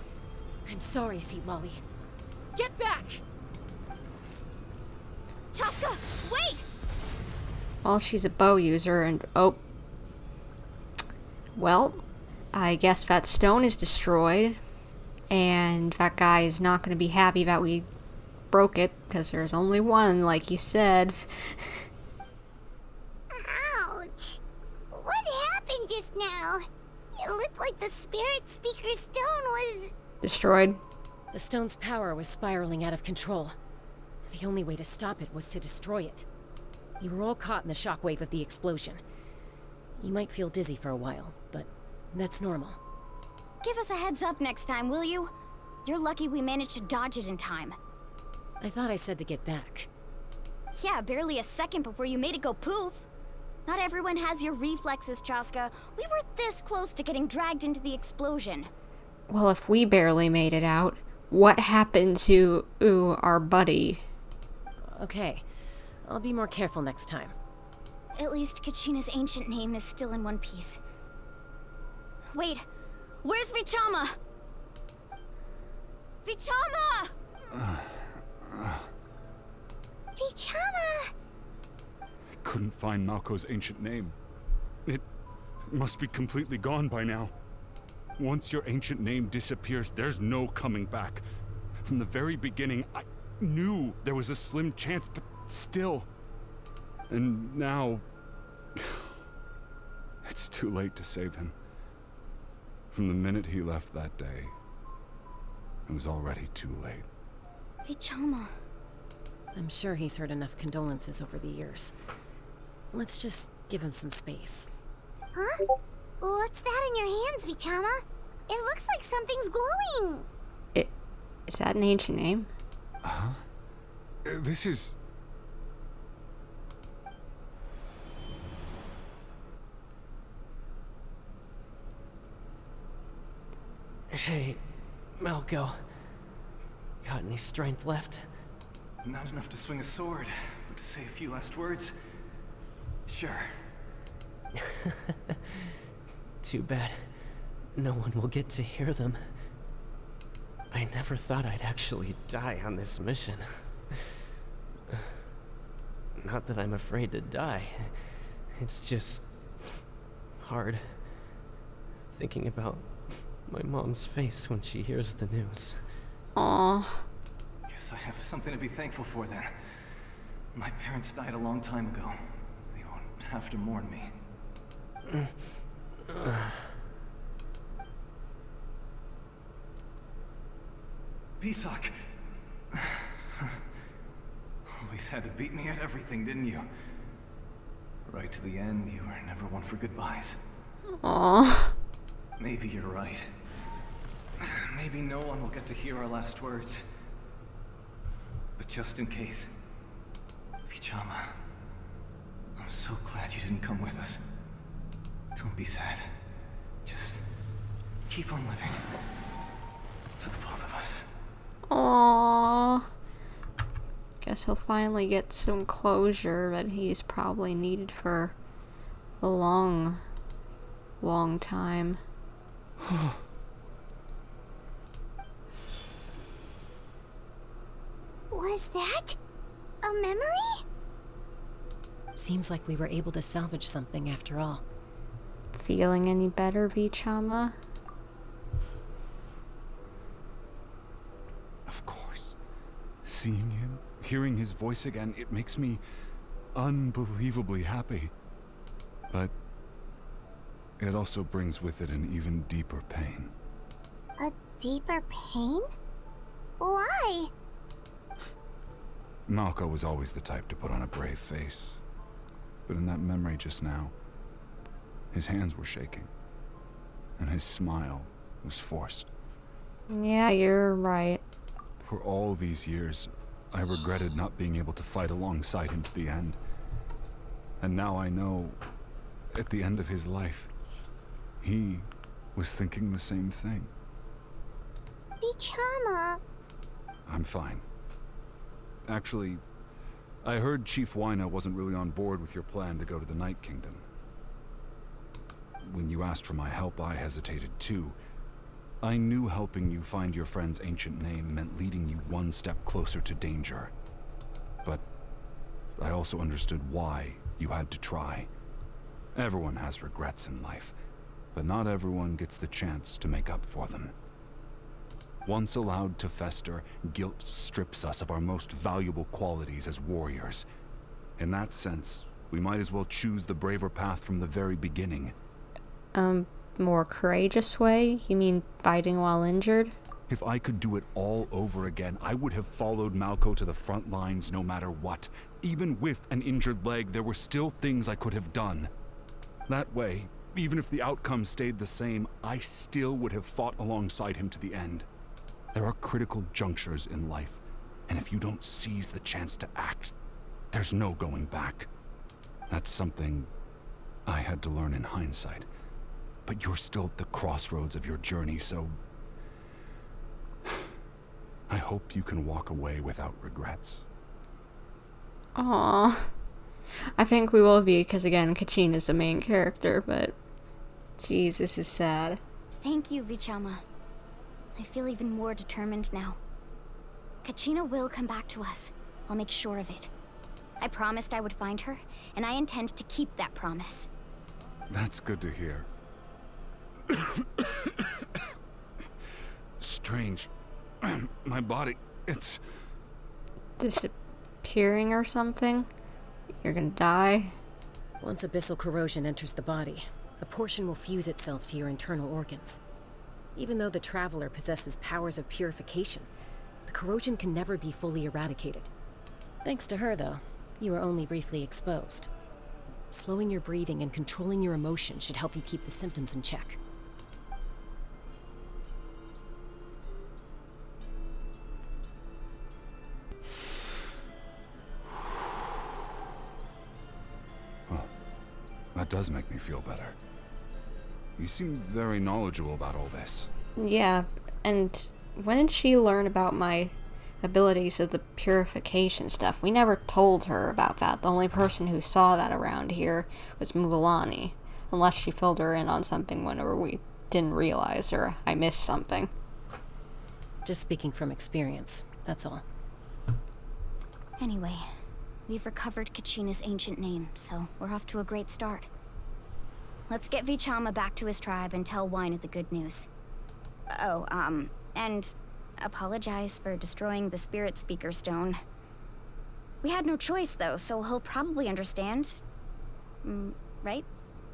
I'm sorry, Seat Molly. Get back!
Chaska, wait!
Well, she's a bow user, and oh. Well, I guess that stone is destroyed, and that guy is not going to be happy that we broke it, because there's only one, like he said.
Ouch! What happened just now? It looked like the Spirit Speaker stone was...
Destroyed?
The stone's power was spiraling out of control. The only way to stop it was to destroy it. You were all caught in the shockwave of the explosion. You might feel dizzy for a while, but that's normal.
Give us a heads up next time, will you?
You're lucky we managed to dodge it in time.
I thought I said to get back.
Yeah, barely a second before you made it go poof. Not everyone has your reflexes, Chaska. We were this close to getting dragged into the explosion.
Well, if we barely made it out, what happened to our buddy?
Okay, I'll be more careful next time.
At least Kachina's ancient name is still in one piece. Wait, where's Vichama? Vichama!
Vichama!
I couldn't find Malko's ancient name. It must be completely gone by now. Once your ancient name disappears, there's no coming back. From the very beginning, I knew there was a slim chance, but still. And now... it's too late to save him. From the minute he left that day, it was already too late.
Vichama.
I'm sure he's heard enough condolences over the years. Let's just give him some space.
Huh? What's that in your hands, Vichama? It looks like something's glowing.
Is that an ancient name?
Huh? This is...
Hey, Malko. Got any strength left?
Not enough to swing a sword, but to say a few last words. Sure.
Too bad. No one will get to hear them. I never thought I'd actually die on this mission. Not that I'm afraid to die. It's just... hard. Thinking about my mom's face when she hears the news.
Aww.
Guess I have something to be thankful for then. My parents died a long time ago. They won't have to mourn me. Pisak! Always had to beat me at everything, didn't you? Right to the end, you were never one for goodbyes.
Aww.
Maybe you're right. Maybe no one will get to hear our last words. But just in case, Vichama, I'm so glad you didn't come with us. Don't be sad. Just keep on living. For the both of us.
Aww. Guess he'll finally get some closure that he's probably needed for a long time.
Was that a memory?
Seems like we were able to salvage something after all.
Feeling any better, Vichama?
Of course. Seeing him, hearing his voice again, it makes me unbelievably happy. But it also brings with it an even deeper pain.
A deeper pain? Why?
Malko was always the type to put on a brave face. But in that memory just now, his hands were shaking. And his smile was forced.
Yeah, you're right.
For all these years, I regretted not being able to fight alongside him to the end. And now I know, at the end of his life, he was thinking the same thing.
Vichama.
I'm fine. Actually, I heard Chief Wyna wasn't really on board with your plan to go to the Night Kingdom. When you asked for my help, I hesitated too. I knew helping you find your friend's ancient name meant leading you one step closer to danger. But I also understood why you had to try. Everyone has regrets in life, but not everyone gets the chance to make up for them. Once allowed to fester, guilt strips us of our most valuable qualities as warriors. In that sense, we might as well choose the braver path from the very beginning.
More courageous way? You mean fighting while injured?
If I could do it all over again, I would have followed Malko to the front lines no matter what. Even with an injured leg, there were still things I could have done. That way, even if the outcome stayed the same, I still would have fought alongside him to the end. There are critical junctures in life, and if you don't seize the chance to act, there's no going back. That's something I had to learn in hindsight. But you're still at the crossroads of your journey, so I hope you can walk away without regrets.
Aww. I think we will be, because again, Kachina's the main character, but jeez, this is sad.
Thank you, Vichama. I feel even more determined now. Kachina will come back to us. I'll make sure of it. I promised I would find her, and I intend to keep that promise.
That's good to hear. Strange. My body, it's
disappearing or something? You're gonna die?
Once abyssal corrosion enters the body, a portion will fuse itself to your internal organs. Even though the Traveler possesses powers of purification, the corrosion can never be fully eradicated. Thanks to her, though, you are only briefly exposed. Slowing your breathing and controlling your emotions should help you keep the symptoms in check.
Well, that does make me feel better. You seem very knowledgeable about all this.
Yeah, and when did she learn about my abilities of the purification stuff? We never told her about that. The only person who saw that around here was Mugalani, unless she filled her in on something whenever we didn't realize or I missed something.
Just speaking from experience, that's all.
Anyway, we've recovered Kachina's ancient name, so we're off to a great start. Let's get Vichama back to his tribe and tell Wina the good news. Oh, and apologize for destroying the Spirit Speaker Stone. We had no choice, though, so he'll probably understand. Right?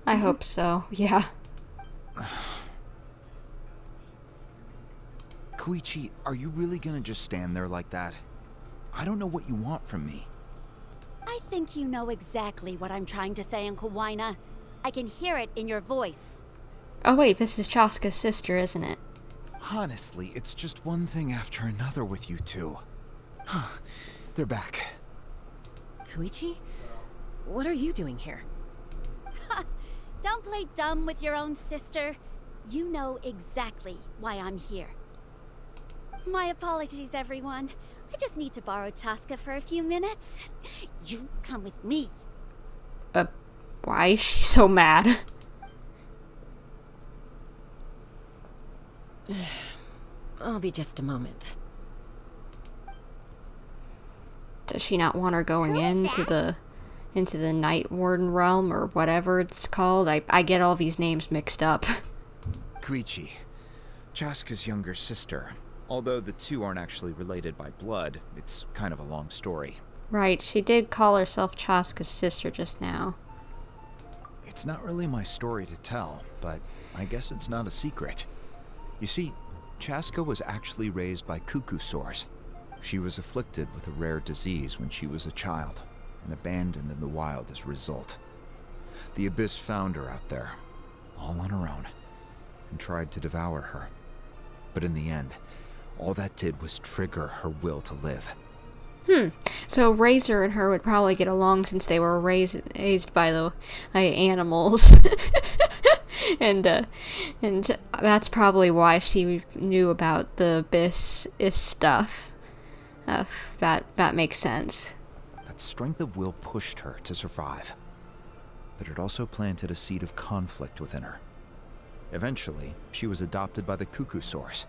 I hope so, yeah.
Koichi, are you really gonna just stand there like that? I don't know what you want from me.
I think you know exactly what I'm trying to say, Uncle Wina. I can hear it in your voice.
Oh wait, this is Chaska's sister, isn't it?
Honestly, it's just one thing after another with you two. They're back.
Koichi? What are you doing here?
Don't play dumb with your own sister. You know exactly why I'm here. My apologies, everyone. I just need to borrow Chaska for a few minutes. You come with me.
Why is she so mad?
I'll be just a moment.
Does she not want her going into the Night Warden realm or whatever it's called? I get all these names mixed up.
Koichi, Chaska's younger sister. Although the two aren't actually related by blood, it's kind of a long story.
Right, she did call herself Chaska's sister just now.
It's not really my story to tell, but I guess it's not a secret. You see, Chaska was actually raised by cuckoo sores. She was afflicted with a rare disease when she was a child, and abandoned in the wild as a result. The Abyss found her out there, all on her own, and tried to devour her. But in the end, all that did was trigger her will to live.
So Razor and her would probably get along since they were raised by the animals. and that's probably why she knew about the Abyss stuff. That makes sense.
That strength of will pushed her to survive. But it also planted a seed of conflict within her. Eventually, she was adopted by the cuckoo sores.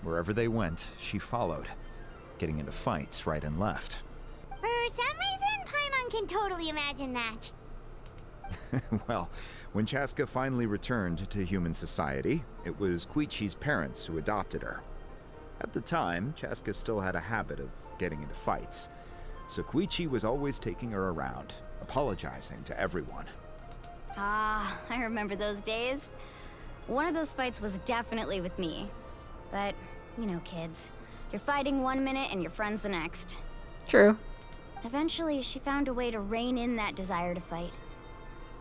Wherever they went, she followed, getting into fights right and left.
For some reason, Paimon can totally imagine that.
Well, when Chaska finally returned to human society, it was Koichi's parents who adopted her. At the time, Chaska still had a habit of getting into fights, so Koichi was always taking her around, apologizing to everyone.
Ah, I remember those days. One of those fights was definitely with me. But, you know, kids. You're fighting one minute and your friend's the next.
True.
Eventually, she found a way to rein in that desire to fight.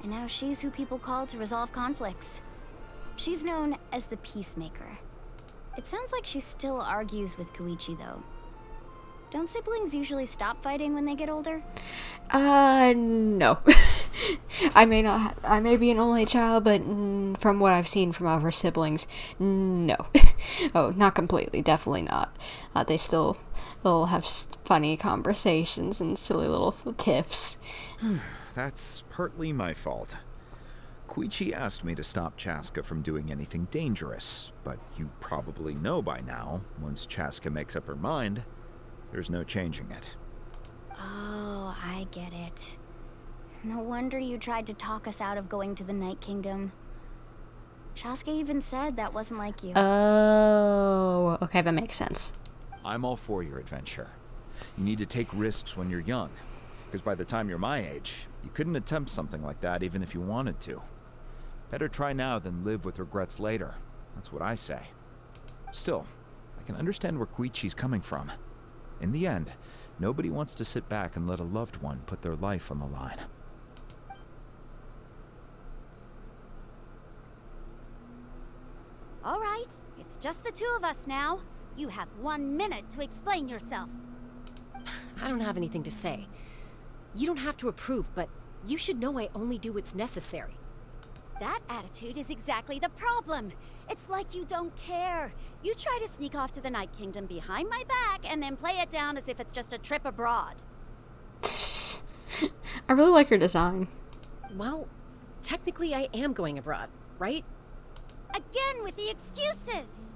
And now she's who people call to resolve conflicts. She's known as the Peacemaker. It sounds like she still argues with Koichi, though. Don't siblings usually stop fighting when they get older?
No. I may be an only child, but from what I've seen from other siblings, no. Oh, not completely, definitely not. They still will have funny conversations and silly little tiffs.
That's partly my fault. Koichi asked me to stop Chaska from doing anything dangerous, but you probably know by now, once Chaska makes up her mind, there's no changing it.
Oh, I get it. No wonder you tried to talk us out of going to the Night Kingdom. Chaska even said that wasn't like you.
Oh, okay, that makes sense.
I'm all for your adventure. You need to take risks when you're young, because by the time you're my age, you couldn't attempt something like that even if you wanted to. Better try now than live with regrets later. That's what I say. Still, I can understand where Koichi's coming from. In the end, nobody wants to sit back and let a loved one put their life on the line.
All right, it's just the two of us now. You have 1 minute to explain yourself.
I don't have anything to say. You don't have to approve, but you should know I only do what's necessary.
That attitude is exactly the problem. It's like you don't care. You try to sneak off to the Night Kingdom behind my back and then play it down as if it's just a trip abroad.
I really like your design.
Well, technically I am going abroad, right?
Again with the excuses!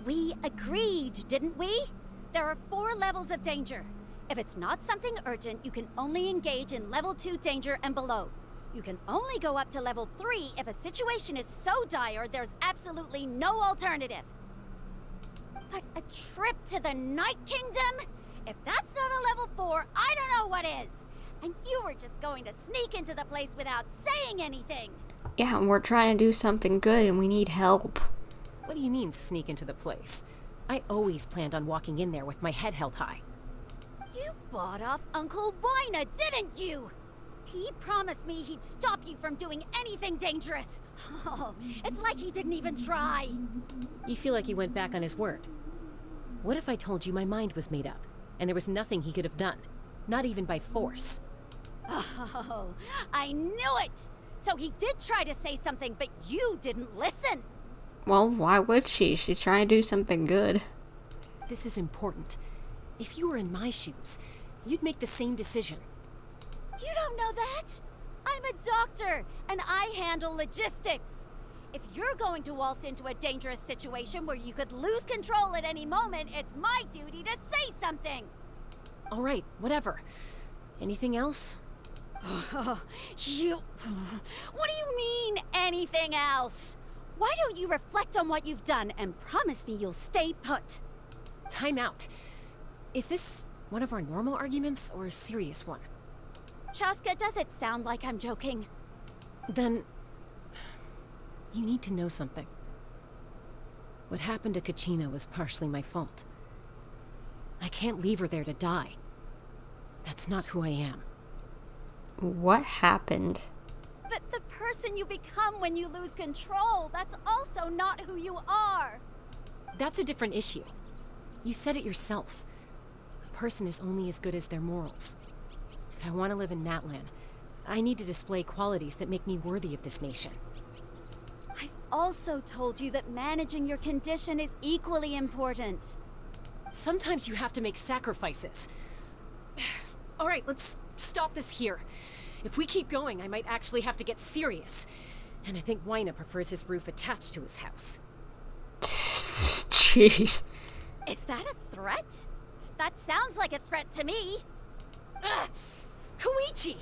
We agreed, didn't we? There are 4 levels of danger. If it's not something urgent, you can only engage in level 2 danger and below. You can only go up to level 3 if a situation is so dire there's absolutely no alternative. But a trip to the Night Kingdom? If that's not a level 4, I don't know what is. And you were just going to sneak into the place without saying anything.
Yeah, and we're trying to do something good and we need help.
What do you mean, sneak into the place? I always planned on walking in there with my head held high.
You bought off Uncle Wina, didn't you? He promised me he'd stop you from doing anything dangerous. Oh, it's like he didn't even try.
You feel like he went back on his word. What if I told you my mind was made up, and there was nothing he could have done? Not even by force.
Oh, I knew it! So he did try to say something, but you didn't listen.
Well, why would she? She's trying to do something good.
This is important. If you were in my shoes, you'd make the same decision.
You don't know that? I'm a doctor, and I handle logistics. If you're going to waltz into a dangerous situation where you could lose control at any moment, it's my duty to say something.
All right, whatever. Anything else?
What do you mean, anything else? Why don't you reflect on what you've done and promise me you'll stay put?
Time out. Is this one of our normal arguments or a serious one?
Chaska, does it sound like I'm joking?
Then you need to know something. What happened to Kachina was partially my fault. I can't leave her there to die. That's not who I am.
What happened?
But the person you become when you lose control, that's also not who you are.
That's a different issue. You said it yourself. A person is only as good as their morals. If I want to live in Natlan, I need to display qualities that make me worthy of this nation.
I've also told you that managing your condition is equally important.
Sometimes you have to make sacrifices. All right, let's stop this here. If we keep going, I might actually have to get serious. And I think Wina prefers his roof attached to his house.
Jeez.
Is that a threat? That sounds like a threat to me.
Koichi!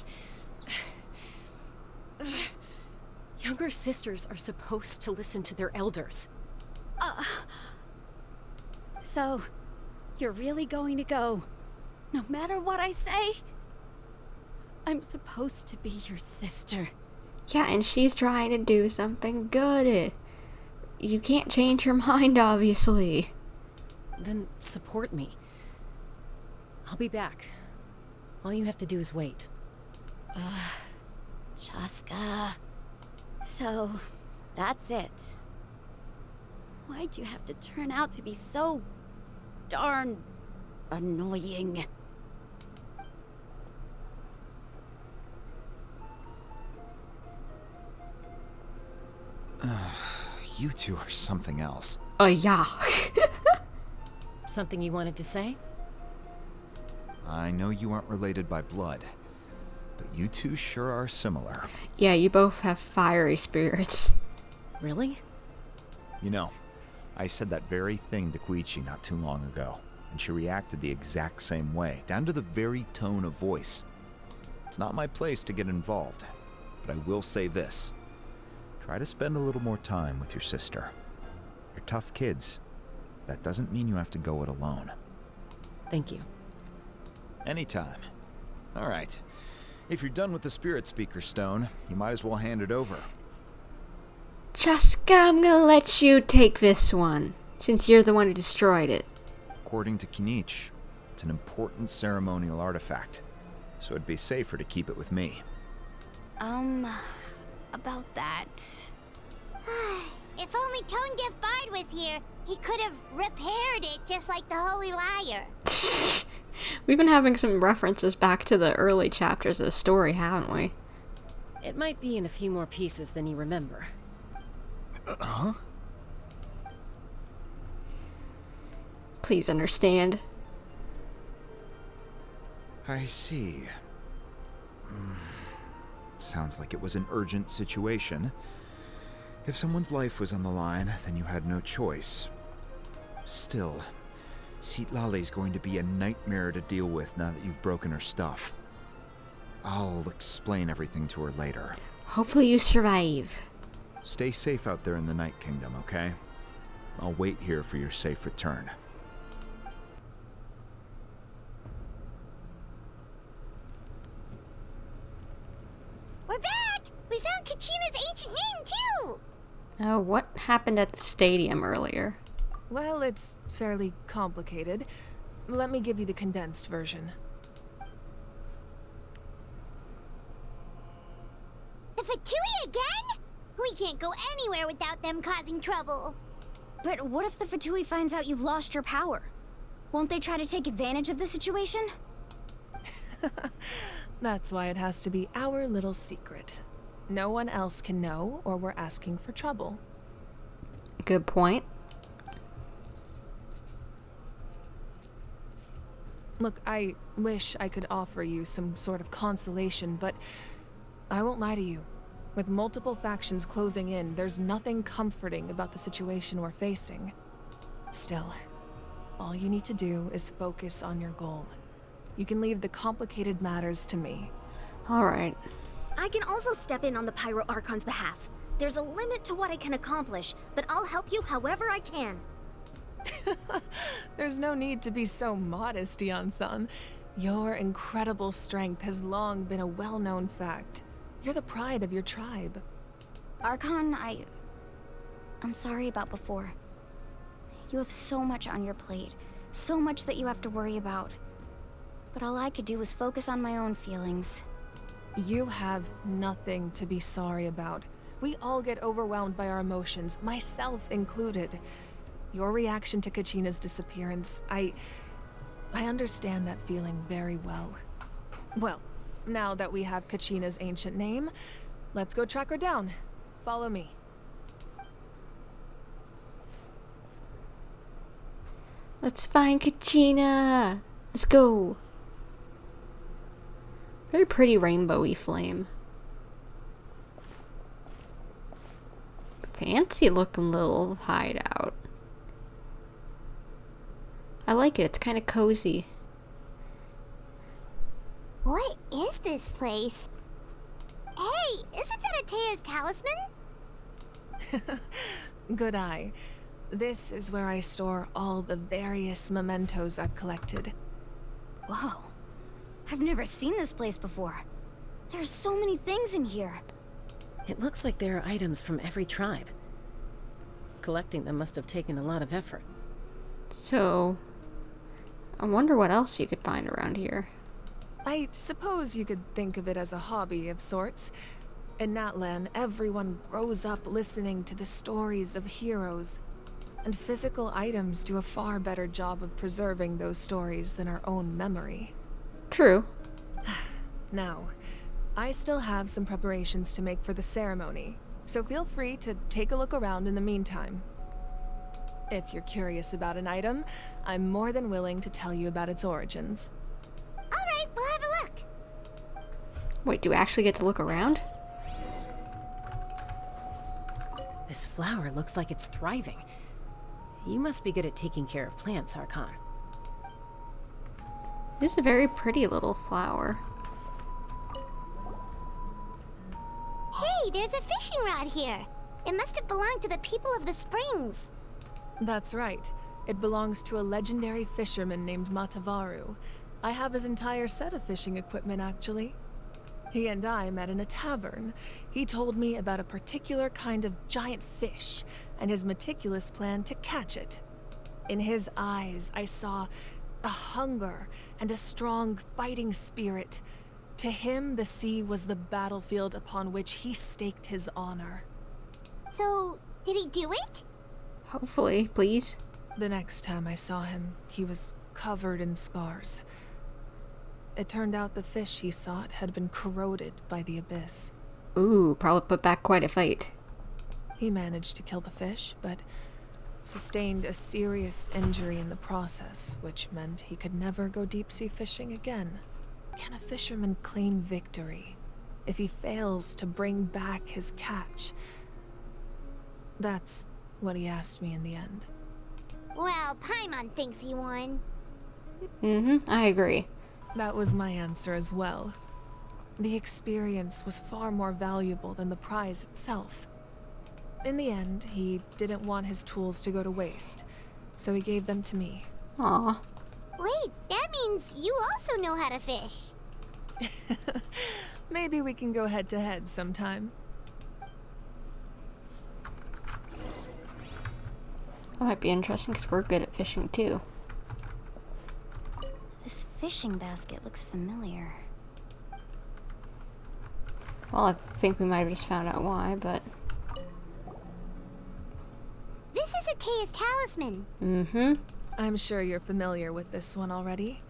Younger sisters are supposed to listen to their elders.
So, you're really going to go, no matter what I say? I'm supposed to be your sister.
Yeah, and she's trying to do something good. You can't change your mind, obviously.
Then support me. I'll be back. All you have to do is wait.
Chaska. So, that's it. Why'd you have to turn out to be so darn annoying?
You two are something else.
Yeah.
Something you wanted to say?
I know you aren't related by blood, but you two sure are similar.
Yeah, you both have fiery spirits.
Really?
You know, I said that very thing to Koichi not too long ago, and she reacted the exact same way, down to the very tone of voice. It's not my place to get involved, but I will say this. Try to spend a little more time with your sister. You're tough kids. That doesn't mean you have to go it alone.
Thank you.
Anytime. All right. If you're done with the Spirit Speaker Stone, you might as well hand it over.
Chaska, I'm gonna let you take this one, since you're the one who destroyed it.
According to Kinich, it's an important ceremonial artifact, so it'd be safer to keep it with me.
About that.
If only Tone-Deaf Bard was here, he could have repaired it just like the Holy Liar.
We've been having some references back to the early chapters of the story, haven't we?
It might be in a few more pieces than you remember.
Huh?
Please understand.
I see. Sounds like it was an urgent situation. If someone's life was on the line, then you had no choice. Still, Citlali's going to be a nightmare to deal with now that you've broken her stuff. I'll explain everything to her later.
Hopefully you survive.
Stay safe out there in the Night Kingdom, okay? I'll wait here for your safe return.
We're back! We found Kachina's ancient name, too!
Oh, what happened at the stadium earlier?
Well, it's fairly complicated. Let me give you the condensed version.
The Fatui again? We can't go anywhere without them causing trouble.
But what if the Fatui finds out you've lost your power? Won't they try to take advantage of the situation?
That's why it has to be our little secret. No one else can know, or we're asking for trouble.
Good point.
Look, I wish I could offer you some sort of consolation, but I won't lie to you. With multiple factions closing in, there's nothing comforting about the situation we're facing. Still, all you need to do is focus on your goal. You can leave the complicated matters to me.
Alright.
I can also step in on the Pyro Archon's behalf. There's a limit to what I can accomplish, but I'll help you however I can.
There's no need to be so modest, Iansan. Your incredible strength has long been a well-known fact. You're the pride of your tribe.
Archon, I'm sorry about before. You have so much on your plate, so much that you have to worry about. But all I could do was focus on my own feelings.
You have nothing to be sorry about. We all get overwhelmed by our emotions, myself included. Your reaction to Kachina's disappearance, I understand that feeling very well. Well, now that we have Kachina's ancient name, let's go track her down. Follow me.
Let's find Kachina! Let's go! Very pretty rainbowy flame. Fancy looking little hideout. I like it, it's kind of cozy.
What is this place? Hey, isn't that Atea's talisman?
Good eye. This is where I store all the various mementos I've collected.
Whoa. I've never seen this place before. There's so many things in here.
It looks like there are items from every tribe. Collecting them must have taken a lot of effort.
So, I wonder what else you could find around here.
I suppose you could think of it as a hobby of sorts. In Natlan, everyone grows up listening to the stories of heroes. And physical items do a far better job of preserving those stories than our own memory.
True.
Now, I still have some preparations to make for the ceremony, so feel free to take a look around in the meantime. If you're curious about an item, I'm more than willing to tell you about its origins.
Alright, we'll have a look.
Wait, do we actually get to look around?
This flower looks like it's thriving. You must be good at taking care of plants, Archon.
This is a very pretty little flower.
Hey, there's a fishing rod here. It must have belonged to the people of the springs.
That's right. It belongs to a legendary fisherman named Matavaru. I have his entire set of fishing equipment, actually. He and I met in a tavern. He told me about a particular kind of giant fish and his meticulous plan to catch it. In his eyes, I saw a hunger and a strong fighting spirit. To him, the sea was the battlefield upon which he staked his honor.
So, did he do it?
Hopefully, please.
The next time I saw him, he was covered in scars. It turned out the fish he sought had been corroded by the abyss.
Ooh, probably put back quite a fight.
He managed to kill the fish, but sustained a serious injury in the process, which meant he could never go deep-sea fishing again. Can a fisherman claim victory if he fails to bring back his catch? That's what he asked me in the end.
Well, Paimon thinks he won.
I agree.
That was my answer as well. The experience was far more valuable than the prize itself. In the end, he didn't want his tools to go to waste, so he gave them to me.
Aw.
Wait, that means you also know how to fish.
Maybe we can go head-to-head sometime.
That might be interesting because we're good at fishing too.
This fishing basket looks familiar.
Well, I think we might have just found out why, but...
This is Atea's talisman.
I'm sure you're familiar with this one already.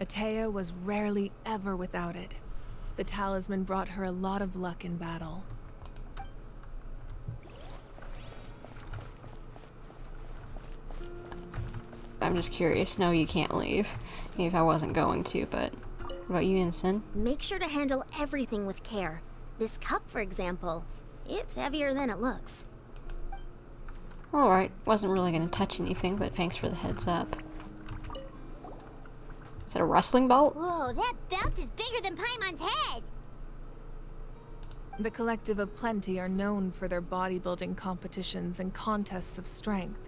Atea was rarely ever without it. The talisman brought her a lot of luck in battle.
I'm just curious. No, you can't leave. Even if I wasn't going to, but... What about you, Iansan?
Make sure to handle everything with care. This cup, for example. It's heavier than it looks.
Alright, wasn't really gonna touch anything, but thanks for the heads up. Is that a wrestling belt?
Whoa, that belt is bigger than Paimon's head!
The Collective of Plenty are known for their bodybuilding competitions and contests of strength.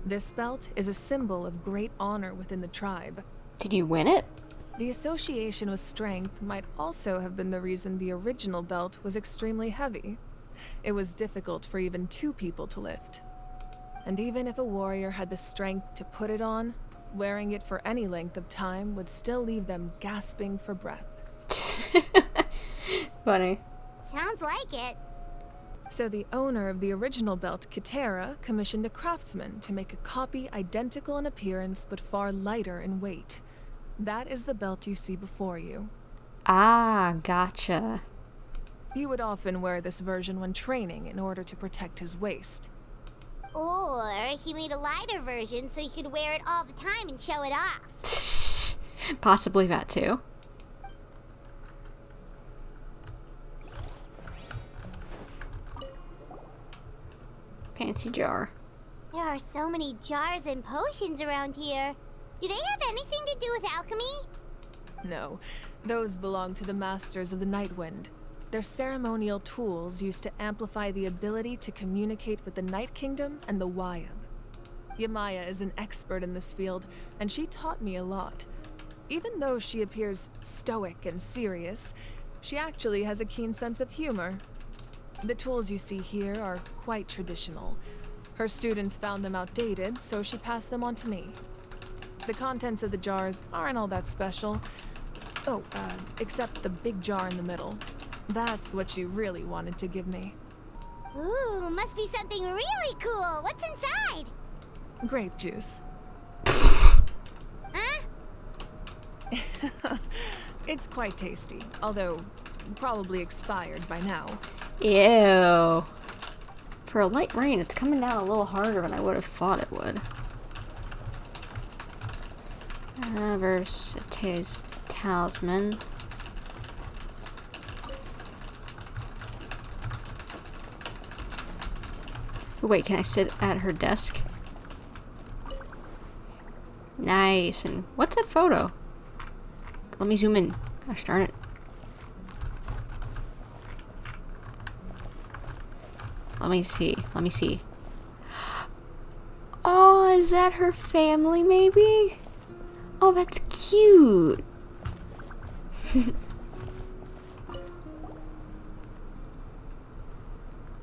This belt is a symbol of great honor within the tribe.
Did you win it?
The association with strength might also have been the reason the original belt was extremely heavy. It was difficult for even 2 people to lift. And even if a warrior had the strength to put it on, wearing it for any length of time would still leave them gasping for breath.
Funny.
Sounds like it.
So the owner of the original belt, Kitera, commissioned a craftsman to make a copy identical in appearance but far lighter in weight. That is the belt you see before you.
Ah, gotcha.
He would often wear this version when training in order to protect his waist.
Or he made a lighter version so he could wear it all the time and show it off.
Possibly that too. Fancy jar.
There are so many jars and potions around here. Do they have anything to do with alchemy?
No, those belong to the Masters of the Nightwind. They're ceremonial tools used to amplify the ability to communicate with the Night Kingdom and the Wyab. Yamaya is an expert in this field, and she taught me a lot. Even though she appears stoic and serious, she actually has a keen sense of humor. The tools you see here are quite traditional. Her students found them outdated, so she passed them on to me. The contents of the jars aren't all that special. Oh, except the big jar in the middle. That's what she really wanted to give me.
Ooh, must be something really cool. What's inside?
Grape juice.
Huh?
It's quite tasty, although probably expired by now.
Ew. For a light rain, it's coming down a little harder than I would have thought it would. Versus talisman. Ooh, wait, can I sit at her desk? Nice. And what's that photo? Let me zoom in. Gosh darn it. Let me see. Let me see. Oh, is that her family, maybe? Oh, that's cute.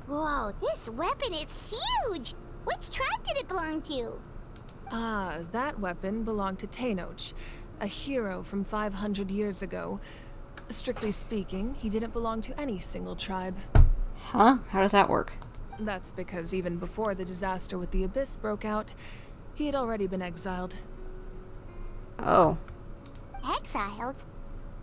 Whoa, this weapon is huge! Which tribe did it belong to?
Ah, that weapon belonged to Tenoch, a hero from 500 years ago. Strictly speaking, he didn't belong to any single tribe.
Huh? How does that work?
That's because even before the disaster with the Abyss broke out, he had already been exiled.
Oh.
Exiled?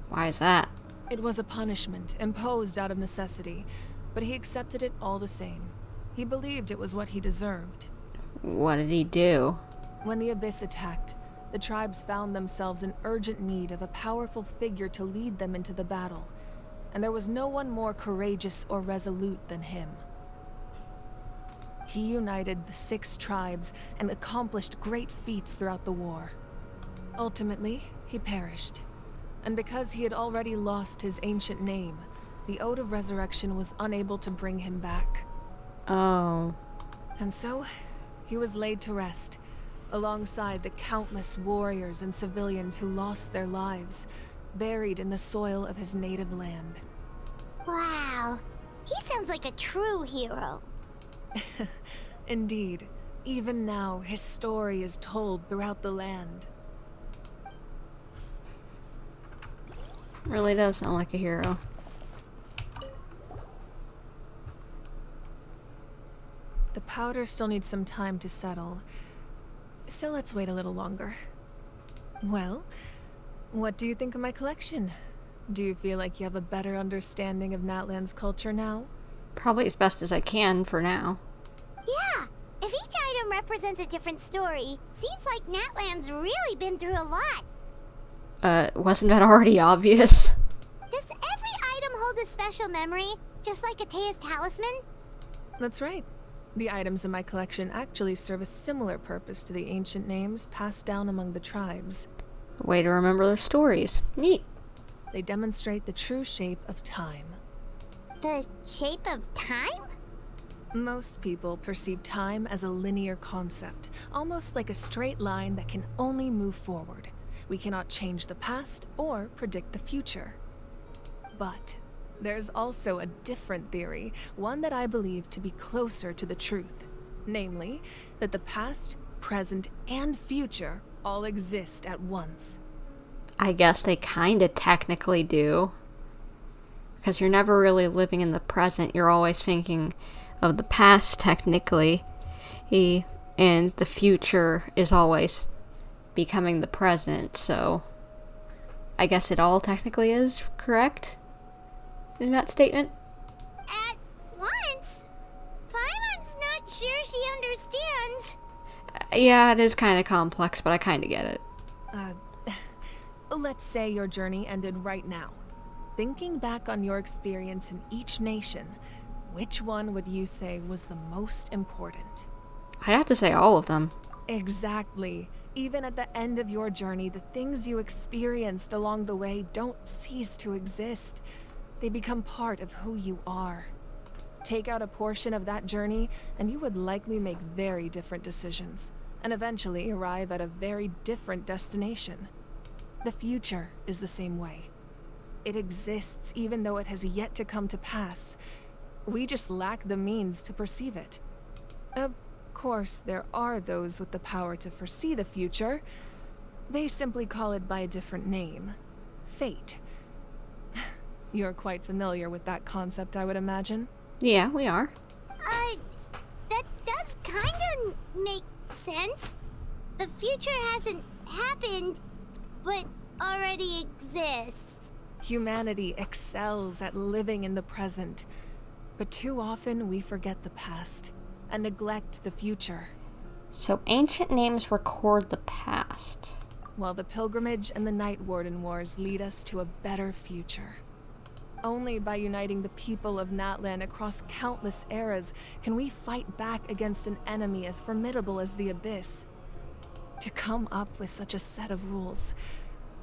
Why is that?
It was a punishment imposed out of necessity, but he accepted it all the same. He believed it was what he deserved.
What did he do?
When the Abyss attacked, the tribes found themselves in urgent need of a powerful figure to lead them into the battle, and there was no one more courageous or resolute than him. He united the 6 tribes and accomplished great feats throughout the war. Ultimately, he perished, and because he had already lost his ancient name, the Ode of Resurrection was unable to bring him back.
Oh.
And so, he was laid to rest, alongside the countless warriors and civilians who lost their lives, buried in the soil of his native land.
Wow, he sounds like a true hero.
Indeed, even now, his story is told throughout the land.
Really does sound like a hero.
The powder still needs some time to settle, so let's wait a little longer. Well, what do you think of my collection? Do you feel like you have a better understanding of Natlan's culture now?
Probably as best as I can for now.
Yeah, if each item represents a different story, seems like Natlan's really been through a lot.
Wasn't that already obvious?
Does every item hold a special memory, just like Atea's talisman?
That's right. The items in my collection actually serve a similar purpose to the ancient names passed down among the tribes.
Way to remember their stories. Neat.
They demonstrate the true shape of time.
The shape of time?
Most people perceive time as a linear concept, almost like a straight line that can only move forward. We cannot change the past or predict the future. But there's also a different theory, one that I believe to be closer to the truth. Namely, that the past, present, and future all exist at once.
I guess they kinda technically do. Because you're never really living in the present, you're always thinking of the past technically. And the future is always becoming the present, so I guess it all technically is correct in that statement.
At once? Paimon's not sure she understands.
Yeah, it is kind of complex, but I kind of get it.
Let's say your journey ended right now. Thinking back on your experience in each nation, which one would you say was the most important?
I'd have to say all of them.
Exactly. Even at the end of your journey, the things you experienced along the way don't cease to exist. They become part of who you are. Take out a portion of that journey, and you would likely make very different decisions, and eventually arrive at a very different destination. The future is the same way. It exists even though it has yet to come to pass. We just lack the means to perceive it. Of course, there are those with the power to foresee the future. They simply call it by a different name. Fate. You're quite familiar with that concept, I would imagine.
Yeah, we are.
That does kinda make sense. future hasn't happened, but already exists.
Humanity excels at living in the present, but too often we forget the past and neglect the future.
So ancient names record the past,
while the pilgrimage and the Night Warden Wars lead us to a better future. Only by uniting the people of Natlan across countless eras can we fight back against an enemy as formidable as the Abyss. To come up with such a set of rules,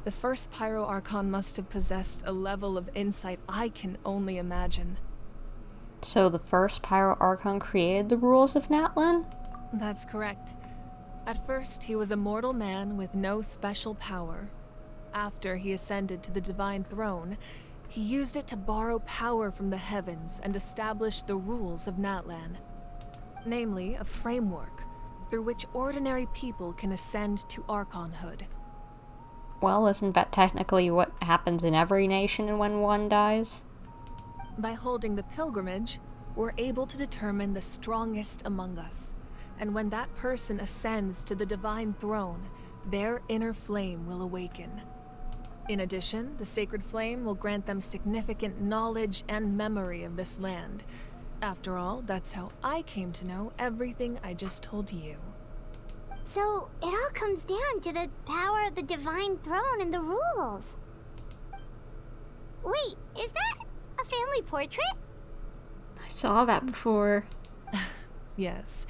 the first Pyro Archon must have possessed a level of insight I can only imagine.
So the first Pyro Archon created the rules of Natlan?
That's correct. At first, he was a mortal man with no special power. After he ascended to the Divine Throne, he used it to borrow power from the heavens and establish the rules of Natlan. Namely, a framework through which ordinary people can ascend to Archonhood.
Well, isn't that technically what happens in every nation when one dies?
By holding the pilgrimage, we're able to determine the strongest among us. And when that person ascends to the Divine Throne, their inner flame will awaken. In addition, the sacred flame will grant them significant knowledge and memory of this land. After all, that's how I came to know everything I just told you.
So, it all comes down to the power of the Divine Throne and the rules. Wait, is that a family portrait?
I saw that before.
Yes.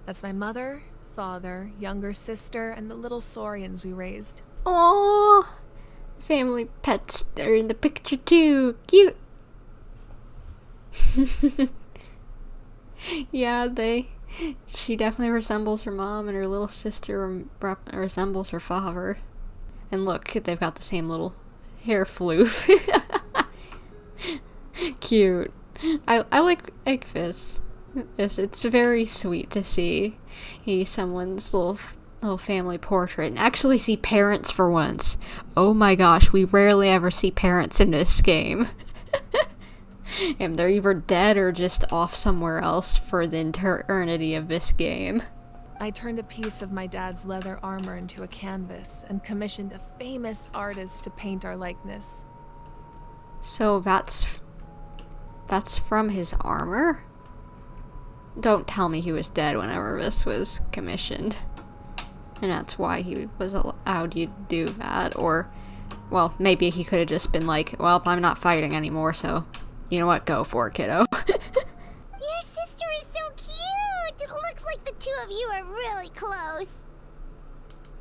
That's my mother, father, younger sister, and the little saurians we raised.
Aww! Family pets are in the picture too. Cute! Yeah, she definitely resembles her mom, and her little sister resembles her father. And look, they've got the same little hair floof. Cute. I like this. It's very sweet to see someone's little family portrait and actually see parents for once. Oh my gosh, we rarely ever see parents in this game. And they're either dead or just off somewhere else for the eternity of this game.
I turned a piece of my dad's leather armor into a canvas and commissioned a famous artist to paint our likeness.
So that's from his armor? Don't tell me he was dead whenever this was commissioned. And that's why he was allowed you to do that. Or, well, maybe he could have just been like, well, I'm not fighting anymore, so you know what? Go for it, kiddo.
Your sister is so cute! It looks like the two of you are really close.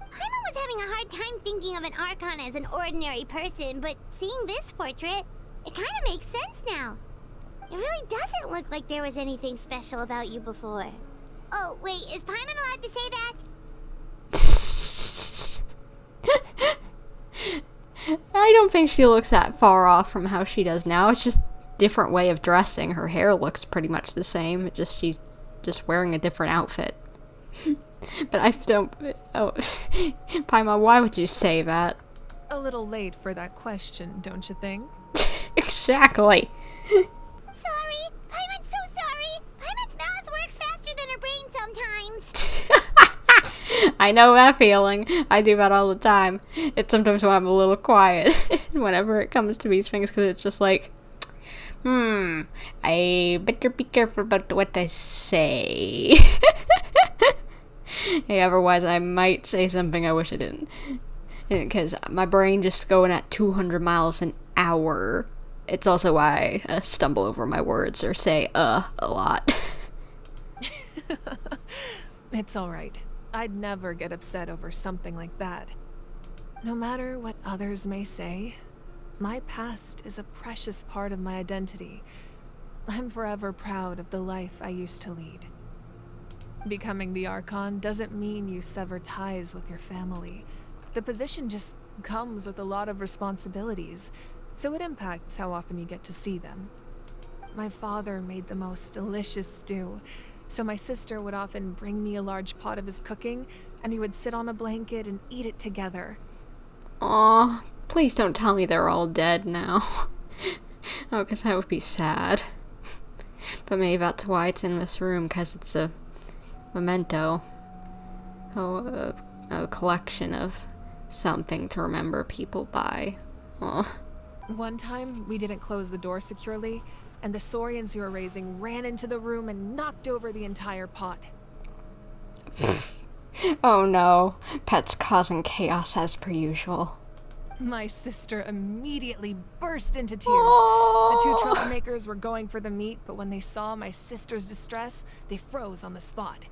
Paimon was having a hard time thinking of an Archon as an ordinary person, but seeing this portrait, it kind of makes sense now. It really doesn't look like there was anything special about you before. Oh, wait, is Paimon allowed to say that?
I don't think she looks that far off from how she does now. It's just a different way of dressing. Her hair looks pretty much the same. She's just wearing a different outfit. But I don't... Oh, Paimon, why would you say that?
A little late for that question, don't you think?
Exactly.
Sorry! Paimon's so sorry! Paimon's mouth works faster than her brain sometimes!
I know that feeling. I do that all the time. It's sometimes why I'm a little quiet whenever it comes to these things, because it's just like, I better be careful about what I say. Hey, otherwise I might say something I wish I didn't. Because my brain just going at 200 miles an hour. It's also why I stumble over my words or say a lot.
It's alright. I'd never get upset over something like that. No matter what others may say, my past is a precious part of my identity. I'm forever proud of the life I used to lead. Becoming the Archon doesn't mean you sever ties with your family. The position just comes with a lot of responsibilities, so it impacts how often you get to see them. My father made the most delicious stew, so my sister would often bring me a large pot of his cooking, and we would sit on a blanket and eat it together.
Aw, please don't tell me they're all dead now. Oh, because that would be sad. But maybe that's why it's in this room, because it's a memento. Oh, a collection of something to remember people by. Aw.
One time, we didn't close the door securely, and the saurians you were raising ran into the room and knocked over the entire pot.
Oh no, pets causing chaos as per usual.
My sister immediately burst into tears.
Oh.
The two troublemakers were going for the meat, but when they saw my sister's distress, they froze on the spot.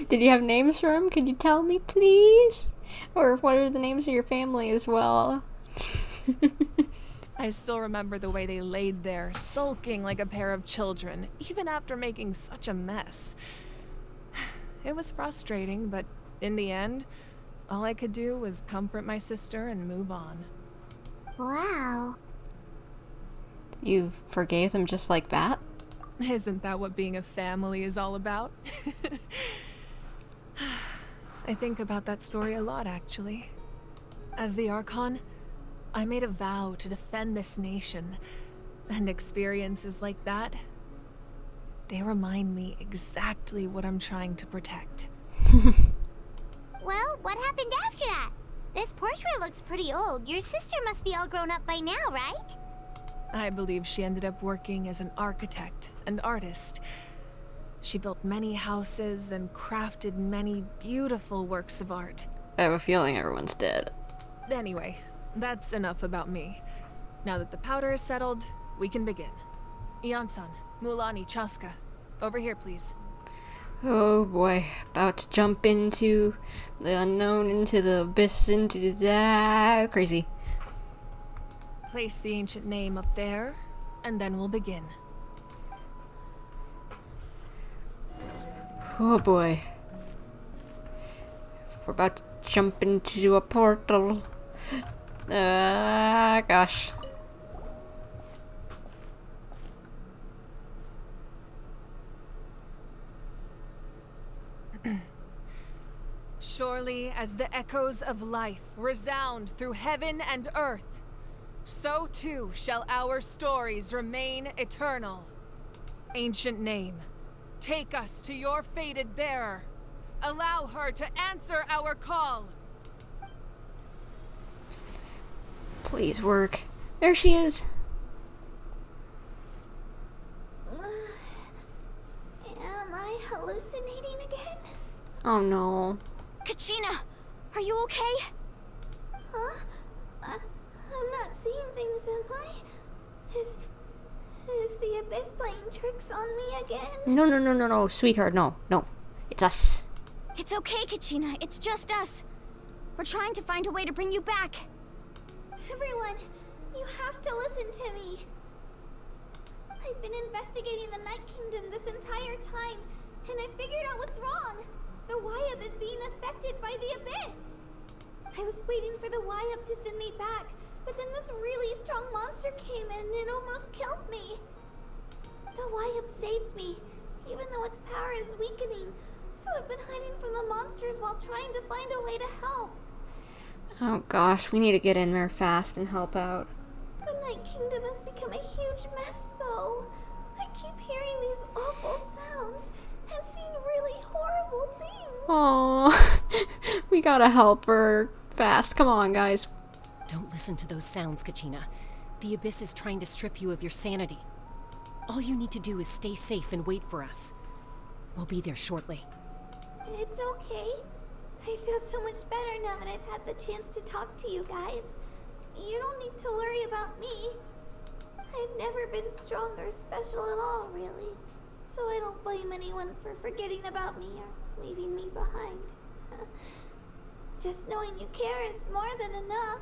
Did you have names for them? Could you tell me, please? Or what are the names of your family as well?
I still remember the way they laid there, sulking like a pair of children, even after making such a mess. It was frustrating, but in the end, all I could do was comfort my sister and move on.
Wow.
You forgave them just like that?
Isn't that what being a family is all about? I think about that story a lot, actually. As the Archon, I made a vow to defend this nation, and experiences like that, they remind me exactly what I'm trying to protect.
Well, what happened after that? This portrait looks pretty old. Your sister must be all grown up by now, right?
I believe she ended up working as an architect and artist. She built many houses and crafted many beautiful works of art.
I have a feeling everyone's dead.
Anyway, that's enough about me. Now that the powder is settled, we can begin. Iansan, Mulani, Chaska, over here, please.
Oh boy, about to jump into the unknown, into the abyss, into that crazy.
Place the ancient name up there, and then we'll begin.
Oh boy. We're about to jump into a portal. Gosh.
Surely as the echoes of life resound through heaven and earth, so too shall our stories remain eternal. Ancient name, take us to your fated bearer. Allow her to answer our call.
Please work. There she is.
Am I hallucinating again?
Oh no.
Kachina, are you okay? Huh? I'm not seeing things, am I? Is the Abyss playing tricks on me again?
No, sweetheart, no. It's us.
It's okay, Kachina. It's just us. We're trying to find a way to bring you back. Everyone, you have to listen to me. I've been investigating the Night Kingdom this entire time, and I figured out what's wrong. The Wyab is being affected by the Abyss. I was waiting for the Wyab to send me back, but then this really strong monster came in and it almost killed me. The Wyab saved me, even though its power is weakening. So I've been hiding from the monsters while trying to find a way to help.
Oh gosh, we need to get in there fast and help out.
The Night Kingdom has become a huge mess, though. I keep hearing these awful sounds and seeing really horrible things.
Oh, we gotta help her fast. Come on, guys.
Don't listen to those sounds, Kachina. The Abyss is trying to strip you of your sanity. All you need to do is stay safe and wait for us. We'll be there shortly.
It's okay. I feel so much better now that I've had the chance to talk to you guys. You don't need to worry about me. I've never been strong or special at all, really. So I don't blame anyone for forgetting about me or leaving me behind. Just knowing you care is more than enough.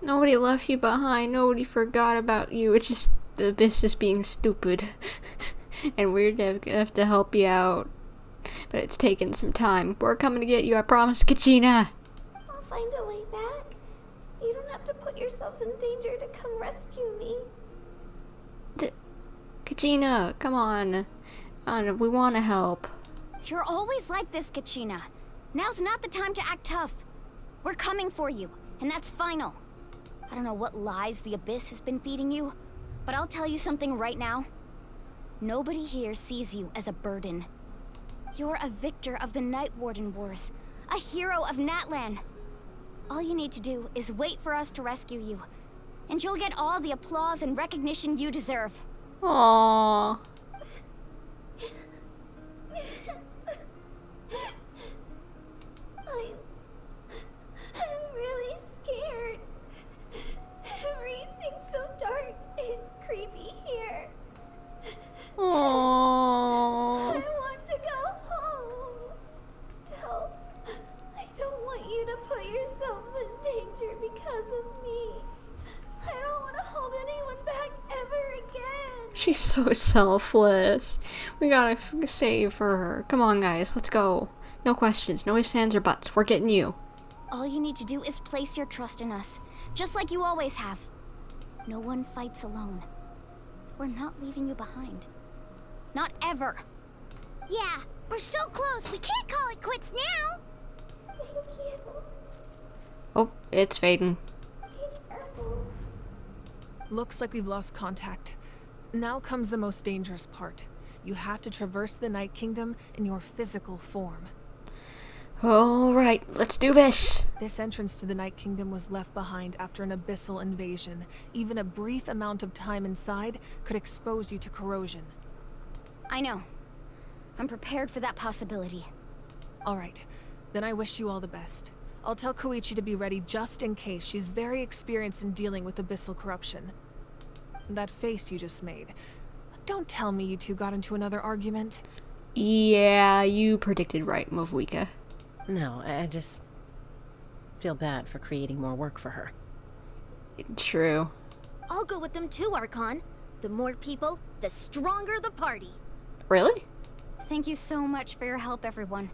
Nobody left you behind. Nobody forgot about you. It's just the Abyss is being stupid. And we're gonna have to help you out. But it's taken some time. We're coming to get you, I promise, Kachina.
I'll find a way back. You don't have to put yourselves in danger to come rescue me.
Kachina, come on. We want to help.
You're always like this, Kachina. Now's not the time to act tough. We're coming for you, and that's final. I don't know what lies the Abyss has been feeding you, but I'll tell you something right now. Nobody here sees you as a burden. You're a victor of the Night Warden Wars, a hero of Natlan. All you need to do is wait for us to rescue you, and you'll get all the applause and recognition you deserve.
Aww.
I'm really scared. Everything's so dark and creepy here.
Aww.
I want to go home. Del, I don't want you to put yourselves in danger because of me. I don't want to hold anyone back ever again.
She's so selfless. We gotta save her. Come on, guys, let's go. No questions, no ifs, ands, or buts. We're getting you.
All you need to do is place your trust in us, just like you always have. No one fights alone. We're not leaving you behind. Not ever.
Yeah, we're so close. We can't call it quits now.
Thank you.
Oh, it's fading.
Be careful.
Looks like we've lost contact. Now comes the most dangerous part. You have to traverse the Night Kingdom in your physical form.
Alright, let's do this.
This entrance to the Night Kingdom was left behind after an abyssal invasion. Even a brief amount of time inside could expose you to corrosion.
I know. I'm prepared for that possibility.
Alright, then I wish you all the best. I'll tell Koichi to be ready just in case. She's very experienced in dealing with abyssal corruption. That face you just made. Don't tell me you two got into another argument.
Yeah, you predicted right, mavuika.
No, I just feel bad for creating more work for her.
True.
I'll go with them too, Archon. The more people, the stronger the party.
Really?
Thank you so much for your help, everyone.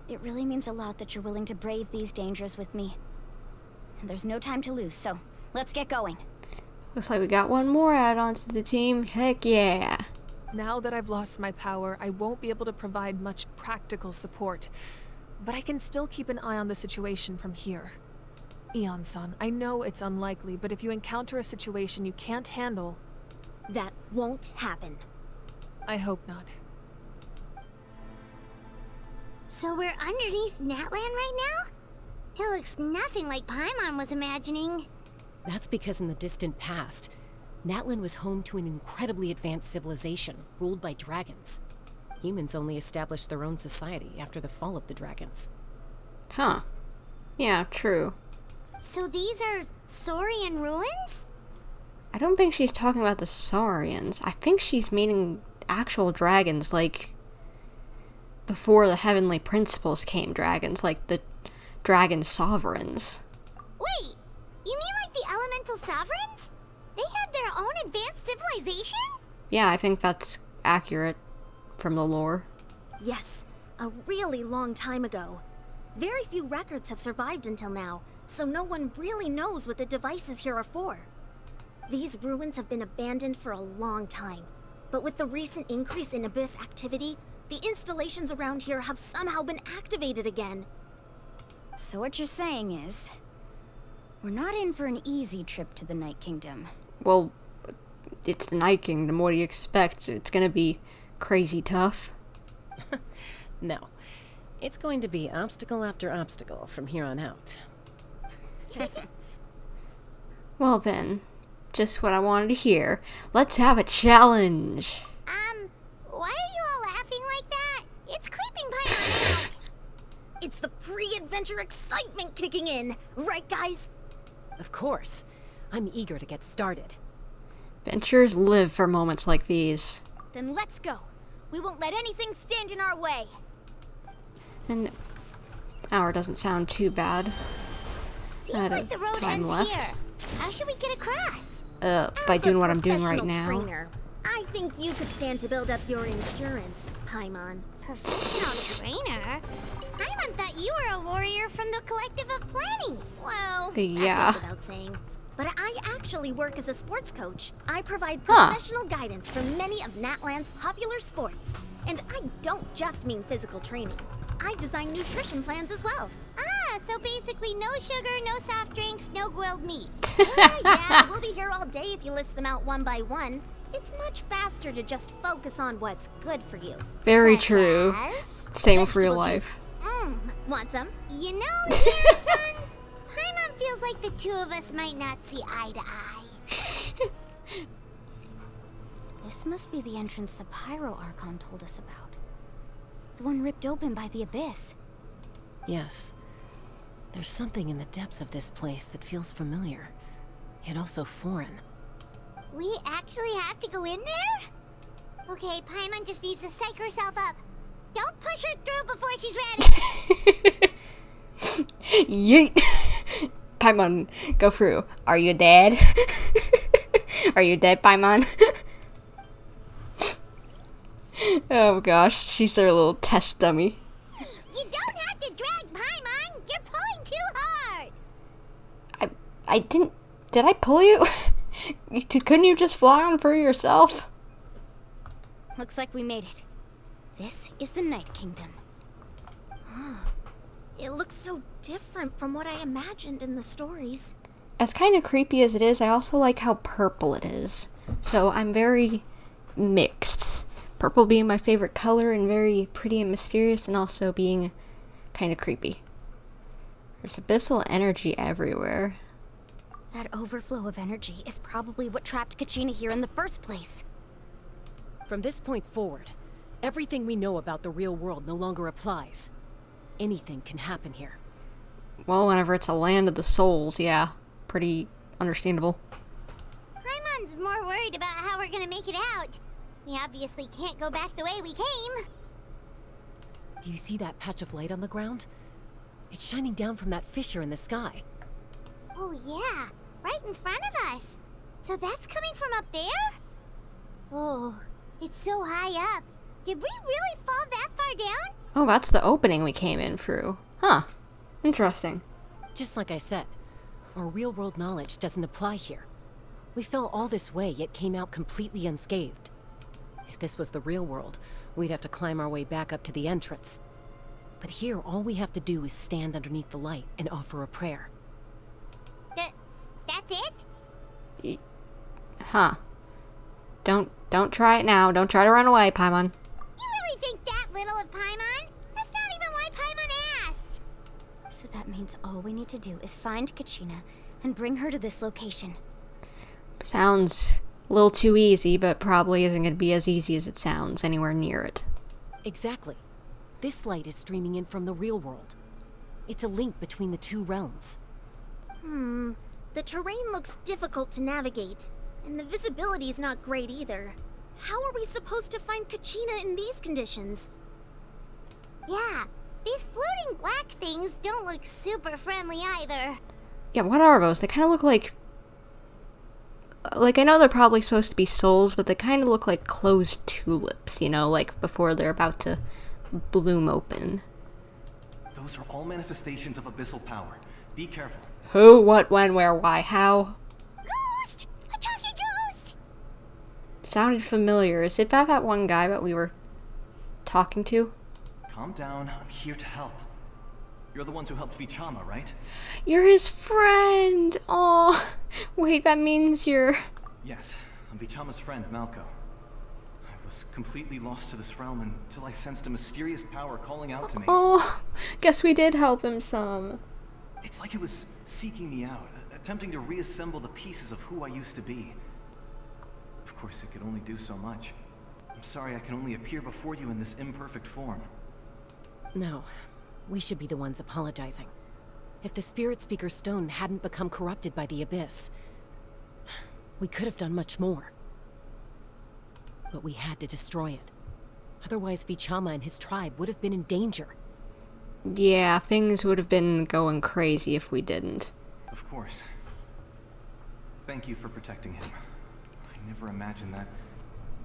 It really means a lot that you're willing to brave these dangers with me. And there's no time to lose, so let's get going.
Looks like we got one more add-on to the team. Heck yeah.
Now that I've lost my power, I won't be able to provide much practical support. But I can still keep an eye on the situation from here. Iansan, I know it's unlikely, but if you encounter a situation you can't handle...
That won't happen.
I hope not.
So we're underneath Natlan right now? It looks nothing like Paimon was imagining.
That's because in the distant past, Natlan was home to an incredibly advanced civilization ruled by dragons. Humans only established their own society after the fall of the dragons.
Huh. Yeah, true.
So these are Saurian ruins?
I don't think she's talking about the Saurians. I think she's meaning actual dragons, like before the Heavenly Principles came dragons, like the dragon sovereigns.
Wait, you mean like the elemental sovereigns? They had their own advanced civilization?
Yeah, I think that's accurate from the lore.
Yes, a really long time ago. Very few records have survived until now, so no one really knows what the devices here are for. These ruins have been abandoned for a long time, but with the recent increase in Abyss activity, the installations around here have somehow been activated again.
So what you're saying is, we're not in for an easy trip to the Night Kingdom.
Well, it's the Night Kingdom. What do you expect? It's gonna be crazy tough.
No. It's going to be obstacle after obstacle from here on out.
Well then, just what I wanted to hear. Let's have a challenge.
Why are you all laughing like that? It's creeping Paimon out.
It's the pre-adventure excitement kicking in, right guys?
Of course. I'm eager to get started.
Adventures live for moments like these.
Then let's go. We won't let anything stand in our way.
An hour doesn't sound too bad.
Seems like the road
time
ends
left.
here. How should we get across?
By doing what I'm doing right now.
Trainer, I think you could stand to build up your endurance, Paimon.
Professional trainer? Paimon thought you were a warrior from the Collective of Planning.
Well,
yeah.
that goes without saying. But I actually work as a sports coach. I provide professional guidance for many of Natlan's popular sports. And I don't just mean physical training. I design nutrition plans as well.
Ah, so basically no sugar, no soft drinks, no grilled meat.
Yeah, we'll be here all day if you list them out one by one.
It's much faster to just focus on what's good for you.
Very
Such
true.
as
Same with real
vegetable juice.
life.
Want some?
You know, Iansan, Paimon feels like the two of us might not see eye to eye.
This must be the entrance the Pyro Archon told us about. The one ripped open by the Abyss.
Yes. There's something in the depths of this place that feels familiar, yet also foreign.
We actually have to go in there? Okay, Paimon just needs to psych herself up. Don't push her through before she's ready.
Yeet! Paimon, go through. Are you dead? Are you dead, Paimon? Oh gosh, she's their little test dummy.
You don't have to drag Paimon. You're pulling too hard.
I didn't... Did I pull you? Couldn't you just fly on through yourself?
Looks like we made it. This is the Night Kingdom.
It looks so different from what I imagined in the stories.
As kind of creepy as it is, I also like how purple it is. So I'm very mixed. Purple being my favorite color and very pretty and mysterious, and also being kind of creepy. There's abyssal energy everywhere.
That overflow of energy is probably what trapped Kachina here in the first place.
From this point forward, everything we know about the real world no longer applies. Anything can happen here.
Well, whenever it's a land of the souls, yeah. Pretty understandable.
Paimon's more worried about how we're gonna make it out. We obviously can't go back the way we came.
Do you see that patch of light on the ground? It's shining down from that fissure in the sky.
Oh yeah, right in front of us. So that's coming from up there? Oh, it's so high up. Did we really fall that far down?
Oh, that's the opening we came in through. Huh. Interesting.
Just like I said, our real-world knowledge doesn't apply here. We fell all this way, yet came out completely unscathed. If this was the real world, we'd have to climb our way back up to the entrance. But here, all we have to do is stand underneath the light and offer a prayer.
That's it?
Huh. Don't try it now. Don't try to run away, Paimon.
You really think that little of Paimon? That's not even why Paimon asked.
So that means all we need to do is find Kachina and bring her to this location.
Sounds a little too easy, but probably isn't going to be as easy as it sounds anywhere near it.
Exactly. This light is streaming in from the real world. It's a link between the two realms.
The terrain looks difficult to navigate, and the visibility's not great either. How are we supposed to find Kachina in these conditions?
Yeah, these floating black things don't look super friendly either.
Yeah, what are those? They kind of look like... I know they're probably supposed to be souls, but they kind of look like closed tulips, you know, like before they're about to bloom open.
Those are all manifestations of abyssal power. Be careful.
Who, what, when, where, why, how?
Ghost! A talking ghost!
Sounded familiar. Is it that one guy that we were talking to?
Calm down. I'm here to help. You're the ones who helped Vichama, right?
You're his friend! Oh, wait, that means you're...
Yes, I'm Vichama's friend, Malco. I was completely lost to this realm until I sensed a mysterious power calling out to me.
Oh, guess we did help him some.
It's like it was seeking me out, attempting to reassemble the pieces of who I used to be. Of course, it could only do so much. I'm sorry I can only appear before you in this imperfect form.
No, we should be the ones apologizing. If the Spirit Speaker Stone hadn't become corrupted by the Abyss, we could have done much more. But we had to destroy it. Otherwise, Vichama and his tribe would have been in danger.
Yeah, things would have been going crazy if we didn't.
Of course. Thank you for protecting him. I never imagined that,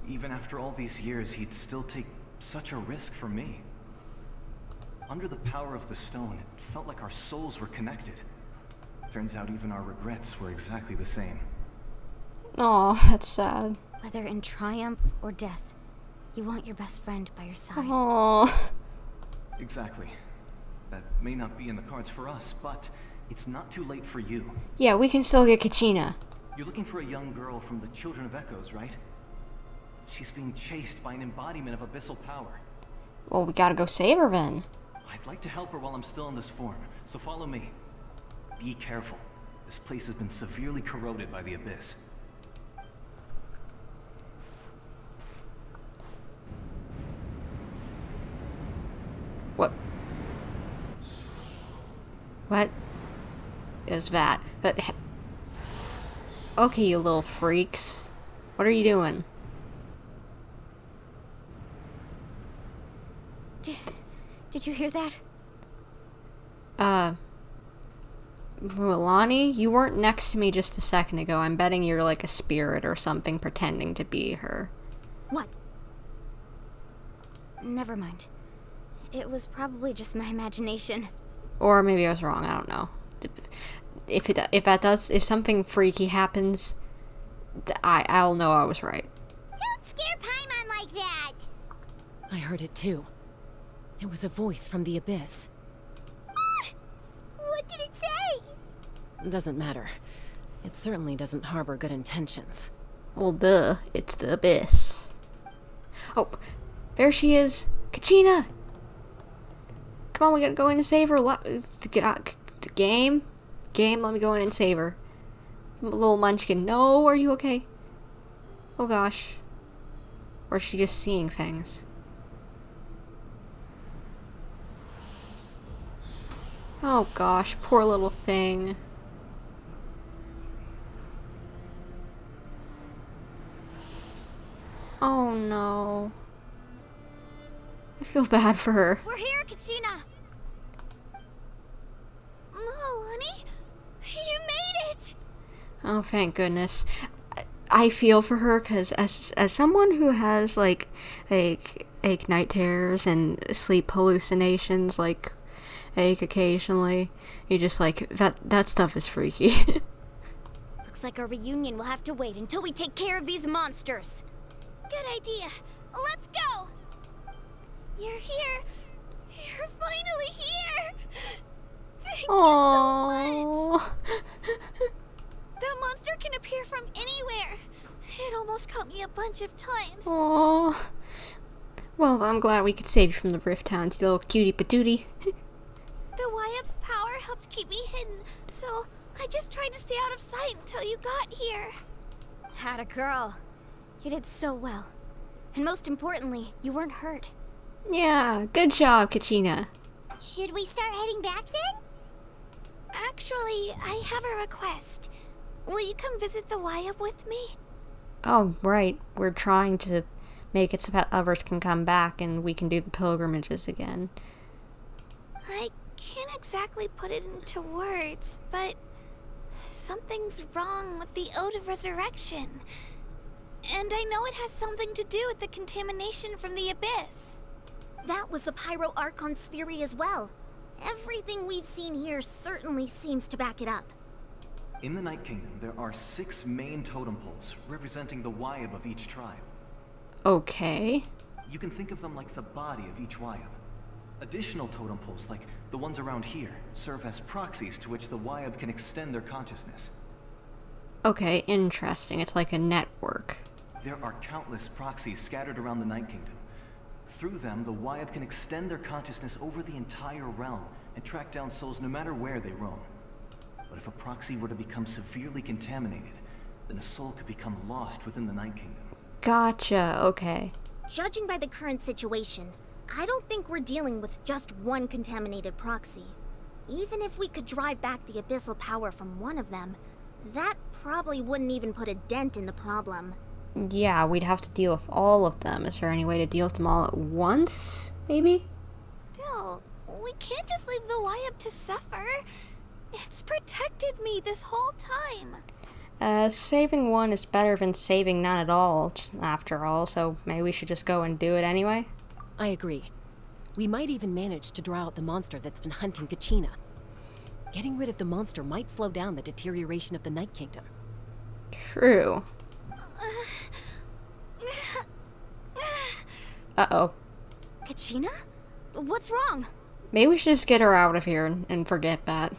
even after all these years, he'd still take such a risk for me. Under the power of the stone, it felt like our souls were connected. Turns out even our regrets were exactly the same.
Aw, that's sad.
Whether in triumph or death, you want your best friend by your side.
Aw.
Exactly. That may not be in the cards for us, but it's not too late for you.
Yeah, we can still get Kachina.
You're looking for a young girl from the Children of Echoes, right? She's being chased by an embodiment of abyssal power.
Well, we gotta go save her then.
I'd like to help her while I'm still in this form, so follow me. Be careful. This place has been severely corroded by the abyss.
What? What is that? Okay, you little freaks. What are you doing?
Did you hear that?
Mulani, you weren't next to me just a second ago. I'm betting you're like a spirit or something pretending to be her.
What? Never mind. It was probably just my imagination.
Or maybe I was wrong, I don't know. If something freaky happens, I'll know I was right.
Don't scare Paimon like that!
I heard it too. It was a voice from the abyss.
What did it say?
Doesn't matter. It certainly doesn't harbor good intentions.
Well, duh. It's the abyss. Oh, there she is. Kachina! Come on, we gotta go in and save her. Game, let me go in and save her. Little munchkin. No, are you okay? Oh gosh. Or is she just seeing things? Oh gosh, poor little thing. Oh no. I feel bad for her.
We're here, Kachina. Milani, you made it.
Oh, thank goodness. I feel for her because as someone who has like night terrors and sleep hallucinations, like occasionally, you just like that stuff is freaky.
Looks like our reunion will have to wait until we take care of these monsters. Good idea. Let's go. You're here. You're finally here. Thank you so much. That monster can appear from anywhere. It almost caught me a bunch of times.
Aww. Well, I'm glad we could save you from the Rift Hounds, you little cutie patootie.
The Wyap's power helped keep me hidden, so I just tried to stay out of sight until you got here.
Had a girl. You did so well. And most importantly, you weren't hurt.
Yeah, good job, Kachina.
Should we start heading back then?
Actually, I have a request. Will you come visit the Wyap with me?
Oh, right. We're trying to make it so that others can come back and we can do the pilgrimages again.
I can't exactly put it into words, but something's wrong with the Ode of Resurrection. And I know it has something to do with the contamination from the Abyss.
That was the Pyro Archon's theory as well. Everything we've seen here certainly seems to back it up.
In the Night Kingdom, there are 6 main totem poles representing the Wyap of each tribe.
Okay.
You can think of them like the body of each Wyap. Additional totem poles, like the ones around here, serve as proxies to which the Wyap can extend their consciousness.
Okay, interesting. It's like a network.
There are countless proxies scattered around the Night Kingdom. Through them, the Wyap can extend their consciousness over the entire realm and track down souls no matter where they roam. But if a proxy were to become severely contaminated, then a soul could become lost within the Night Kingdom.
Gotcha, okay.
Judging by the current situation, I don't think we're dealing with just one contaminated proxy. Even if we could drive back the abyssal power from one of them, that probably wouldn't even put a dent in the problem.
Yeah, we'd have to deal with all of them. Is there any way to deal with them all at once, maybe?
Still, we can't just leave the Wyap to suffer. It's protected me this whole time.
Saving one is better than saving none at all, after all, so maybe we should just go and do it anyway?
I agree. We might even manage to draw out the monster that's been hunting Kachina. Getting rid of the monster might slow down the deterioration of the Night Kingdom.
True. Uh-oh.
Kachina? What's wrong?
Maybe we should just get her out of here and forget that.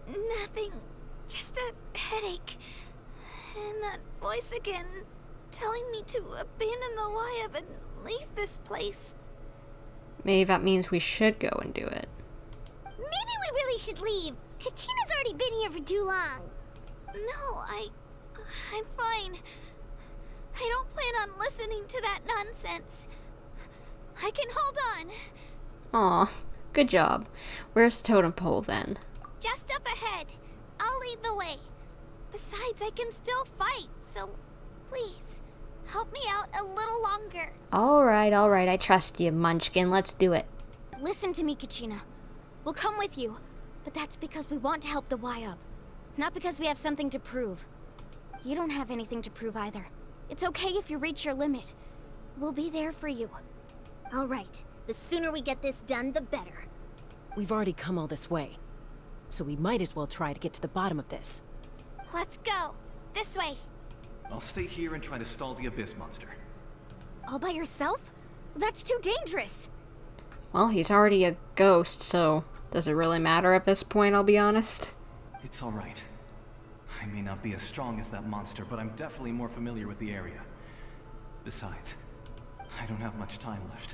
Nothing. Just a headache. And that voice again. telling me to abandon the Wayab and leave this place.
Maybe that means we should go and do it.
Maybe we really should leave. Kachina's already been here for too long.
No, I'm fine. I don't plan on listening to that nonsense. I can hold on.
Aw, good job. Where's the totem pole then?
Just up ahead. I'll lead the way. Besides, I can still fight, so please, help me out a little longer.
Alright, I trust you, Munchkin. Let's do it.
Listen to me, Kachina. We'll come with you, but that's because we want to help the Wayab, not because we have something to prove. You don't have anything to prove either. It's okay if you reach your limit. We'll be there for you.
All right. The sooner we get this done, the better.
We've already come all this way, so we might as well try to get to the bottom of this.
Let's go. This way.
I'll stay here and try to stall the Abyss monster.
All by yourself? That's too dangerous.
Well, he's already a ghost, so does it really matter at this point, I'll be honest?
It's alright. I may not be as strong as that monster, but I'm definitely more familiar with the area. Besides, I don't have much time left.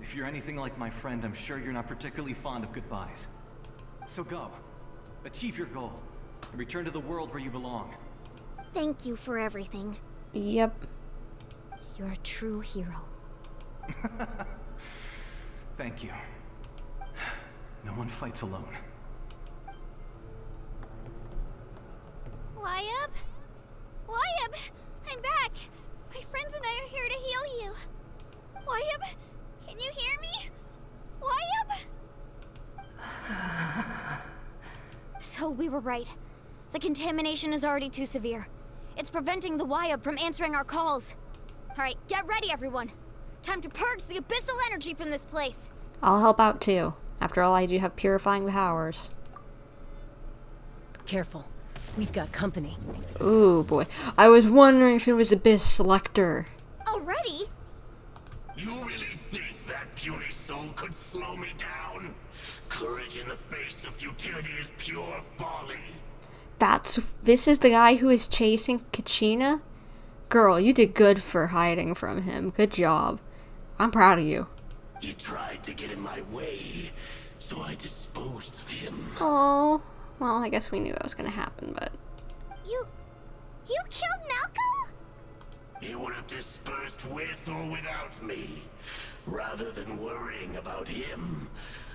If you're anything like my friend, I'm sure you're not particularly fond of goodbyes. So go. Achieve your goal. And return to the world where you belong.
Thank you for everything.
Yep.
You're a true hero.
Thank you. No one fights alone.
Wayab? Wayab! I'm back! My friends and I are here to heal you. Wayab, can you hear me? Wayab?
So we were right. The contamination is already too severe. It's preventing the Wayab from answering our calls. Alright, get ready everyone. Time to purge the abyssal energy from this place.
I'll help out too. After all, I do have purifying powers.
Careful. We've got company.
Ooh, boy. I was wondering if it was Abyss Selector.
Already?
You really think that puny soul could slow me down? Courage in the face of futility is pure folly.
This is the guy who is chasing Kachina? Girl, you did good for hiding from him. Good job. I'm proud of you.
He tried to get in my way, so I disposed of him.
Oh, well, I guess we knew that was gonna happen, but...
You killed Malcolm?
He would have dispersed with or without me. Rather than worrying about him,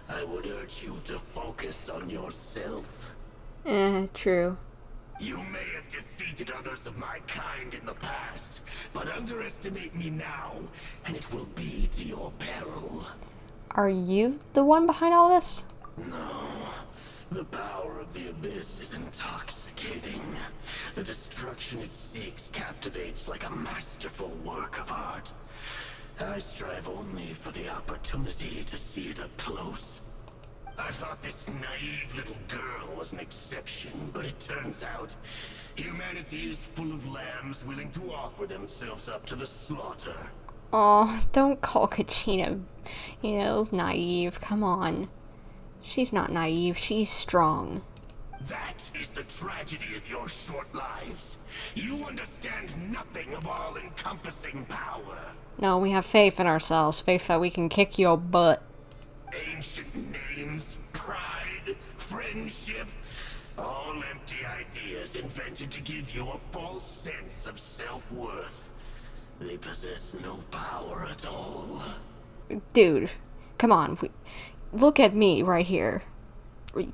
I would urge you to focus on yourself.
True.
You may have defeated others of my kind in the past, but underestimate me now, and it will be to your peril.
Are you the one behind all this?
No. The power of the Abyss is intoxicating. The destruction it seeks captivates like a masterful work of art. I strive only for the opportunity to see it up close. I thought this naive little girl was an exception, but it turns out humanity is full of lambs willing to offer themselves up to the slaughter.
Oh, don't call Kachina, naive. Come on. She's not naive, she's strong.
That is the tragedy of your short lives. You understand nothing of all-encompassing power.
No, we have faith in ourselves. Faith that we can kick your butt.
Ancient names, pride, friendship, all empty ideas invented to give you a false sense of self-worth. They possess no power at all.
Dude, come on. Look at me right here.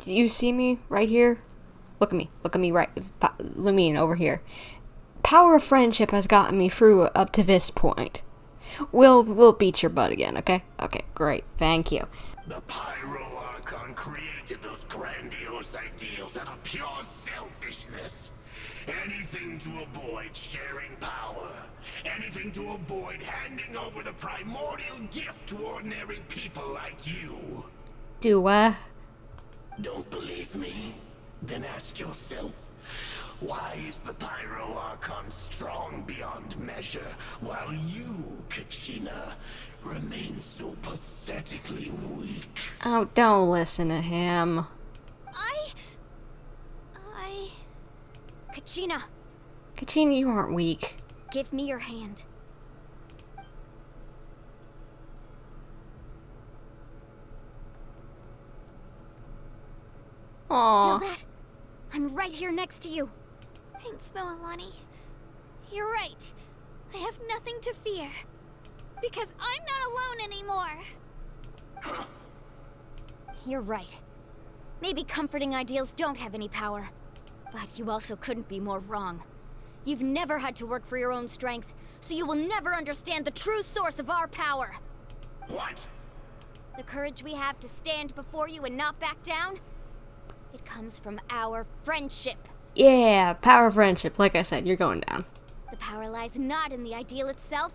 You see me right here? Look at me right. Look me over here. Power of friendship has gotten me through up to this point. We'll beat your butt again, okay? Okay, great. Thank you.
The Pyro Archon created those grandiose ideals out of pure selfishness. Anything to avoid sharing power. Anything to avoid handing over the primordial gift to ordinary people like you.
Do what?
Don't believe me? Then ask yourself, why is the Pyro Archon strong beyond measure, while you, Kachina, remain so pathetically weak?
Oh, don't listen to him.
Kachina.
Kachina, you aren't weak.
Give me your hand.
Aww.
Feel that? I'm right here next to you.
Thanks, Moalani. You're right. I have nothing to fear. Because I'm not alone anymore.
You're right. Maybe comforting ideals don't have any power. But you also couldn't be more wrong. You've never had to work for your own strength, so you will never understand the true source of our power.
What?
The courage we have to stand before you and not back down, it comes from our friendship.
Yeah, power of friendship. Like I said, you're going down.
The power lies not in the ideal itself,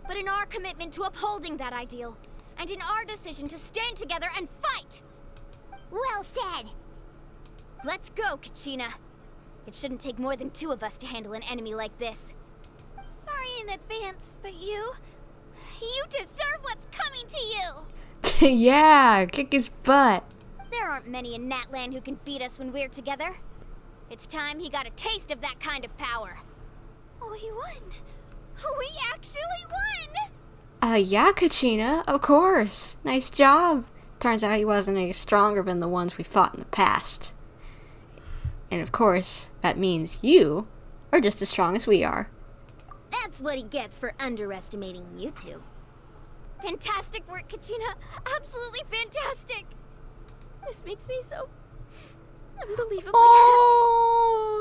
but in our commitment to upholding that ideal, and in our decision to stand together and fight!
Well said!
Let's go, Kachina. It shouldn't take more than 2 of us to handle an enemy like this.
Sorry in advance, but you deserve what's coming to you!
Yeah, kick his butt.
There aren't many in Natlan who can beat us when we're together. It's time he got a taste of that kind of power.
We won! We actually won!
Yeah, Kachina, of course. Nice job. Turns out he wasn't any stronger than the ones we fought in the past. And of course, that means you are just as strong as we are.
That's what he gets for underestimating you two.
Fantastic work, Kachina! Absolutely fantastic! This makes me so unbelievably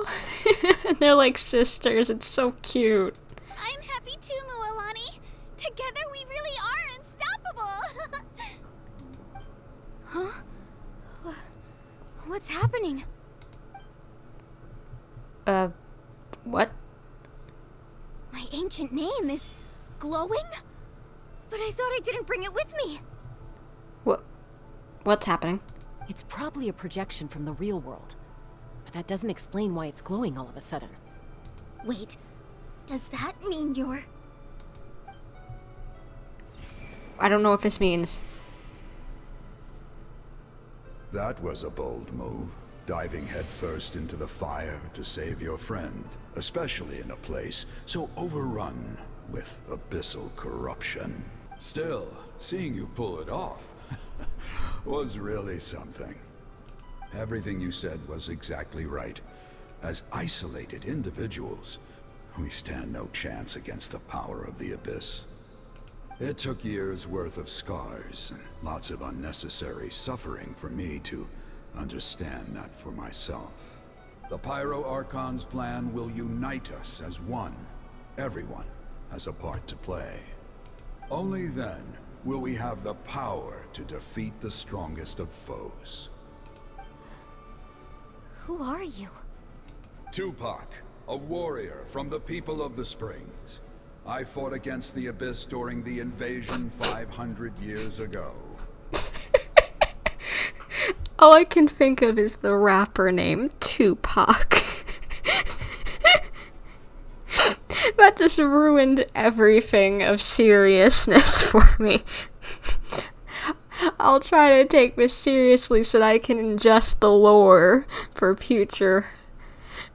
happy. They're like sisters. It's so cute.
I'm happy too, Moalani. Together we really are unstoppable.
Huh? What's happening?
What?
My ancient name is glowing? But I thought I didn't bring it with me.
What's happening?
It's probably a projection from the real world. But that doesn't explain why it's glowing all of a sudden.
Wait, does that mean you're...
I don't know what this means.
That was a bold move, diving headfirst into the fire to save your friend, especially in a place so overrun with abyssal corruption. Still, seeing you pull it off was really something. Everything you said was exactly right. As isolated individuals, we stand no chance against the power of the Abyss. It took years' worth of scars and lots of unnecessary suffering for me to understand that for myself. The Pyro Archon's plan will unite us as one. Everyone has a part to play. Only then will we have the power to defeat the strongest of foes.
Who are you?
Tupac, a warrior from the people of the Springs. I fought against the Abyss during the invasion 500 years ago.
All I can think of is the rapper name Tupac. That just ruined everything of seriousness for me. I'll try to take this seriously so that I can ingest the lore for future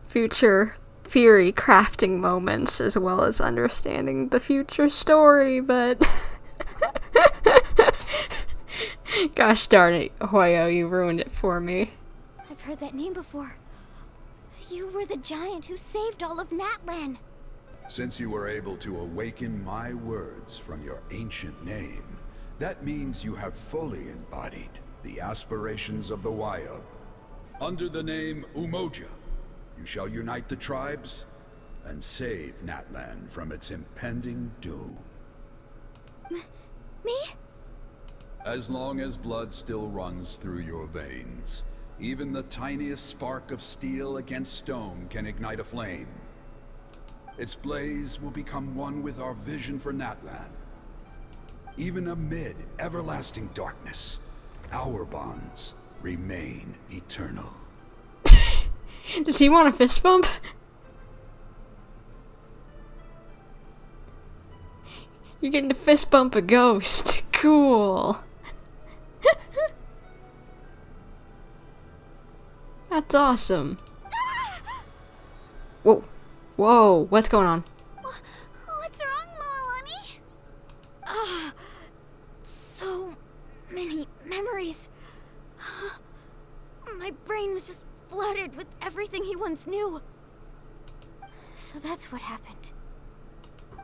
theory crafting moments, as well as understanding the future story, but... Gosh darn it, Hoyo, you ruined it for me.
I've heard that name before. You were the giant who saved all of Natlan.
Since you were able to awaken my words from your ancient name, that means you have fully embodied the aspirations of the Wayub. Under the name Umoja, you shall unite the tribes and save Natlan from its impending doom.
Me?
As long as blood still runs through your veins, even the tiniest spark of steel against stone can ignite a flame. Its blaze will become one with our vision for Natlan. Even amid everlasting darkness, our bonds remain eternal.
Does he want a fist bump? You're getting to fist bump a ghost. Cool. That's awesome. Whoa. Whoa, what's going on?
So many memories. My brain was just flooded with everything he once knew. So that's what happened.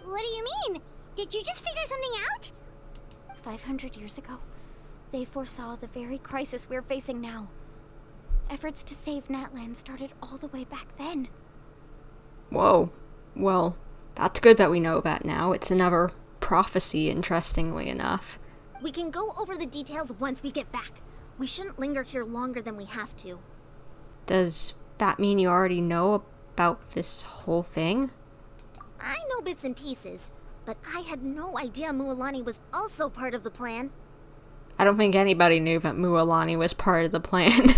What do you mean? Did you just figure something out?
500 years ago, they foresaw the very crisis we're facing now. Efforts to save Natlan started all the way back then.
Whoa. Well, that's good that we know that now. It's another prophecy, interestingly enough.
We can go over the details once we get back. We shouldn't linger here longer than we have to.
Does that mean you already know about this whole thing?
I know bits and pieces, but I had no idea Mualani was also part of the plan.
I don't think anybody knew that Mualani was part of the plan.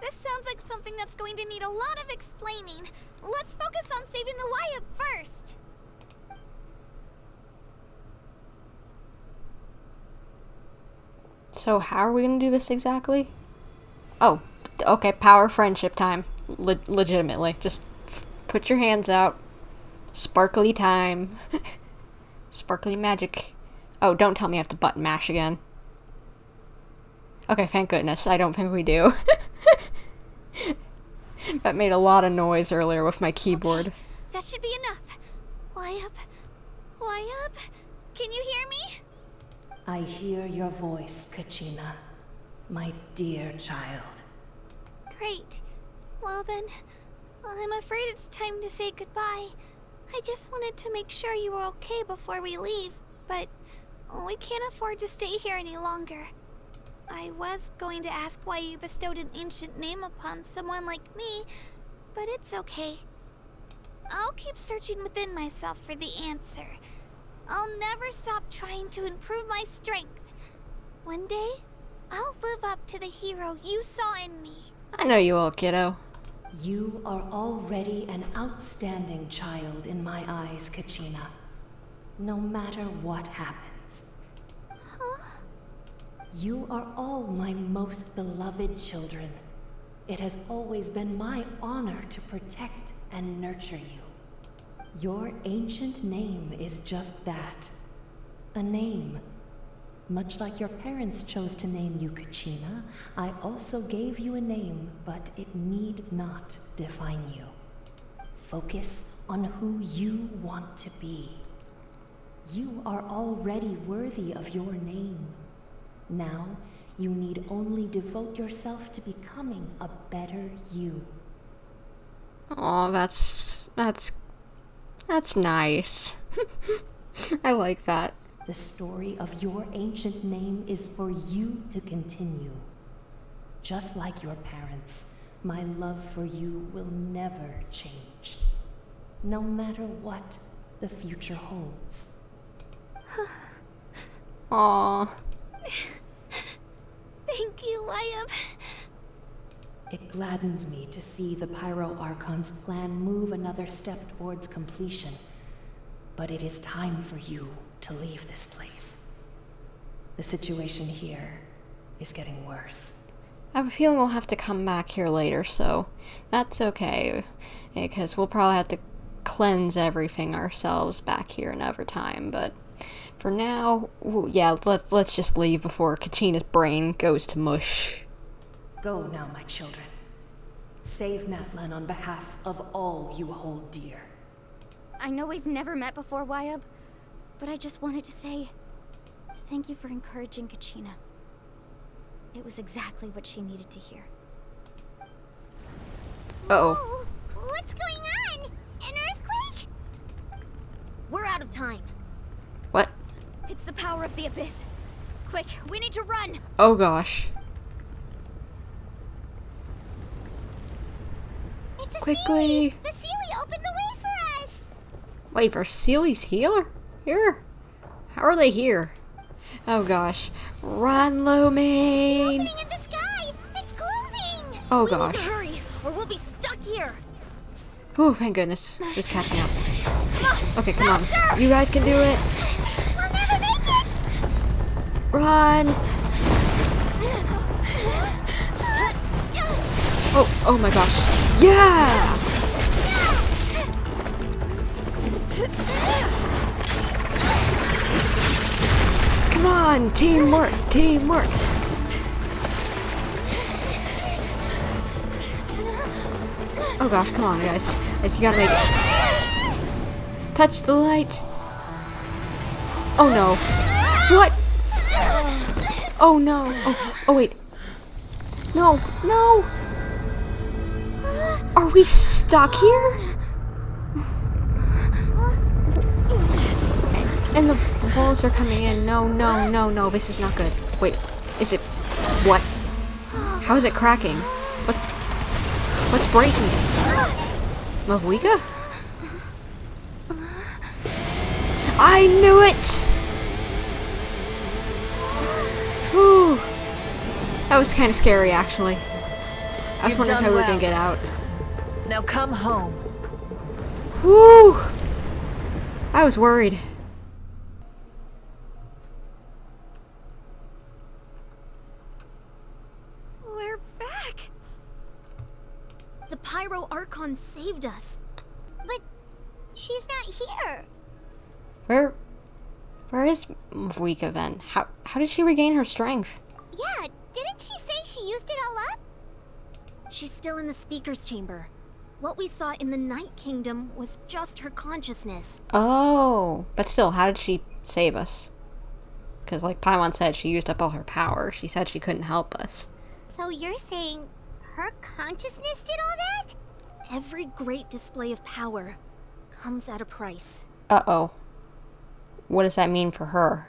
This sounds like something that's going to need a lot of explaining. Let's focus on saving the Wyatt first.
So how are we gonna do this exactly? Oh, okay, power friendship time. Legitimately. Just put your hands out. Sparkly time. Sparkly magic. Oh, don't tell me I have to button mash again. Okay, thank goodness. I don't think we do. That made a lot of noise earlier with my keyboard.
Okay, that should be enough. Wyatt? Can you hear me?
I hear your voice, Kachina. My dear child.
Great. Well then, I'm afraid it's time to say goodbye. I just wanted to make sure you were okay before we leave, but we can't afford to stay here any longer. I was going to ask why you bestowed an ancient name upon someone like me, but it's okay. I'll keep searching within myself for the answer. I'll never stop trying to improve my strength. One day, I'll live up to the hero you saw in me.
I know you will, kiddo.
You are already an outstanding child in my eyes, Kachina. No matter what happens.
Huh?
You are all my most beloved children. It has always been my honor to protect and nurture you. Your ancient name is just that. A name. Much like your parents chose to name you Kachina, I also gave you a name, but it need not define you. Focus on who you want to be. You are already worthy of your name. Now, you need only devote yourself to becoming a better you.
Aw, that's nice. I like that.
The story of your ancient name is for you to continue. Just like your parents, my love for you will never change. No matter what the future holds.
Aww.
Thank you, Wyatt.
It gladdens me to see the Pyro Archon's plan move another step towards completion. But it is time for you to leave this place. The situation here is getting worse.
I have a feeling we'll have to come back here later, so that's okay. Because we'll probably have to cleanse everything ourselves back here another time, but for now, yeah, let's just leave before Kachina's brain goes to mush.
Go now, my children. Save Natlan on behalf of all you hold dear.
I know we've never met before, Wyatt, but I just wanted to say thank you for encouraging Kachina. It was exactly what she needed to hear.
Uh-oh.
What's going on? An earthquake?
We're out of time.
What?
It's the power of the Abyss. Quick, we need to run!
Oh gosh.
It's a
Quickly!
Sealy. The Sealy opened the way for us!
Wait, for Sealy's here? How are they here? Oh gosh. Run, Lumine!
Opening in the sky! It's closing!
Oh
We
gosh.
need to hurry, or we'll be stuck here!
Oh, thank goodness. Just catching up.
Come on!
Okay, come
faster!
on. You guys can do it!
We'll never make it!
Run! Oh my gosh. Yeah! on, teamwork, teamwork. Oh gosh, come on, guys. You gotta make it. Touch the light. Oh no. What? Oh no. Oh wait. No, no. Are we stuck here? And the balls are coming in. No, no, no, no. This is not good. Wait, is it... What? How is it cracking? What's breaking it? Mavuika? I knew it! Whew. That was kind of scary, actually. I was wondering how we were gonna get out.
Now come home.
Whew! I was worried.
We're back! The Pyro Archon saved us.
But she's not here.
Where is Mavuika then? How did she regain her strength?
Yeah, didn't she say she used it all up?
She's still in the speaker's chamber. What we saw in the Night Kingdom was just her consciousness.
Oh, but still, how did she save us? Because like Paimon said, she used up all her power. She said she couldn't help us.
So you're saying her consciousness did all that?
Every great display of power comes at a price.
Uh-oh. What does that mean for her?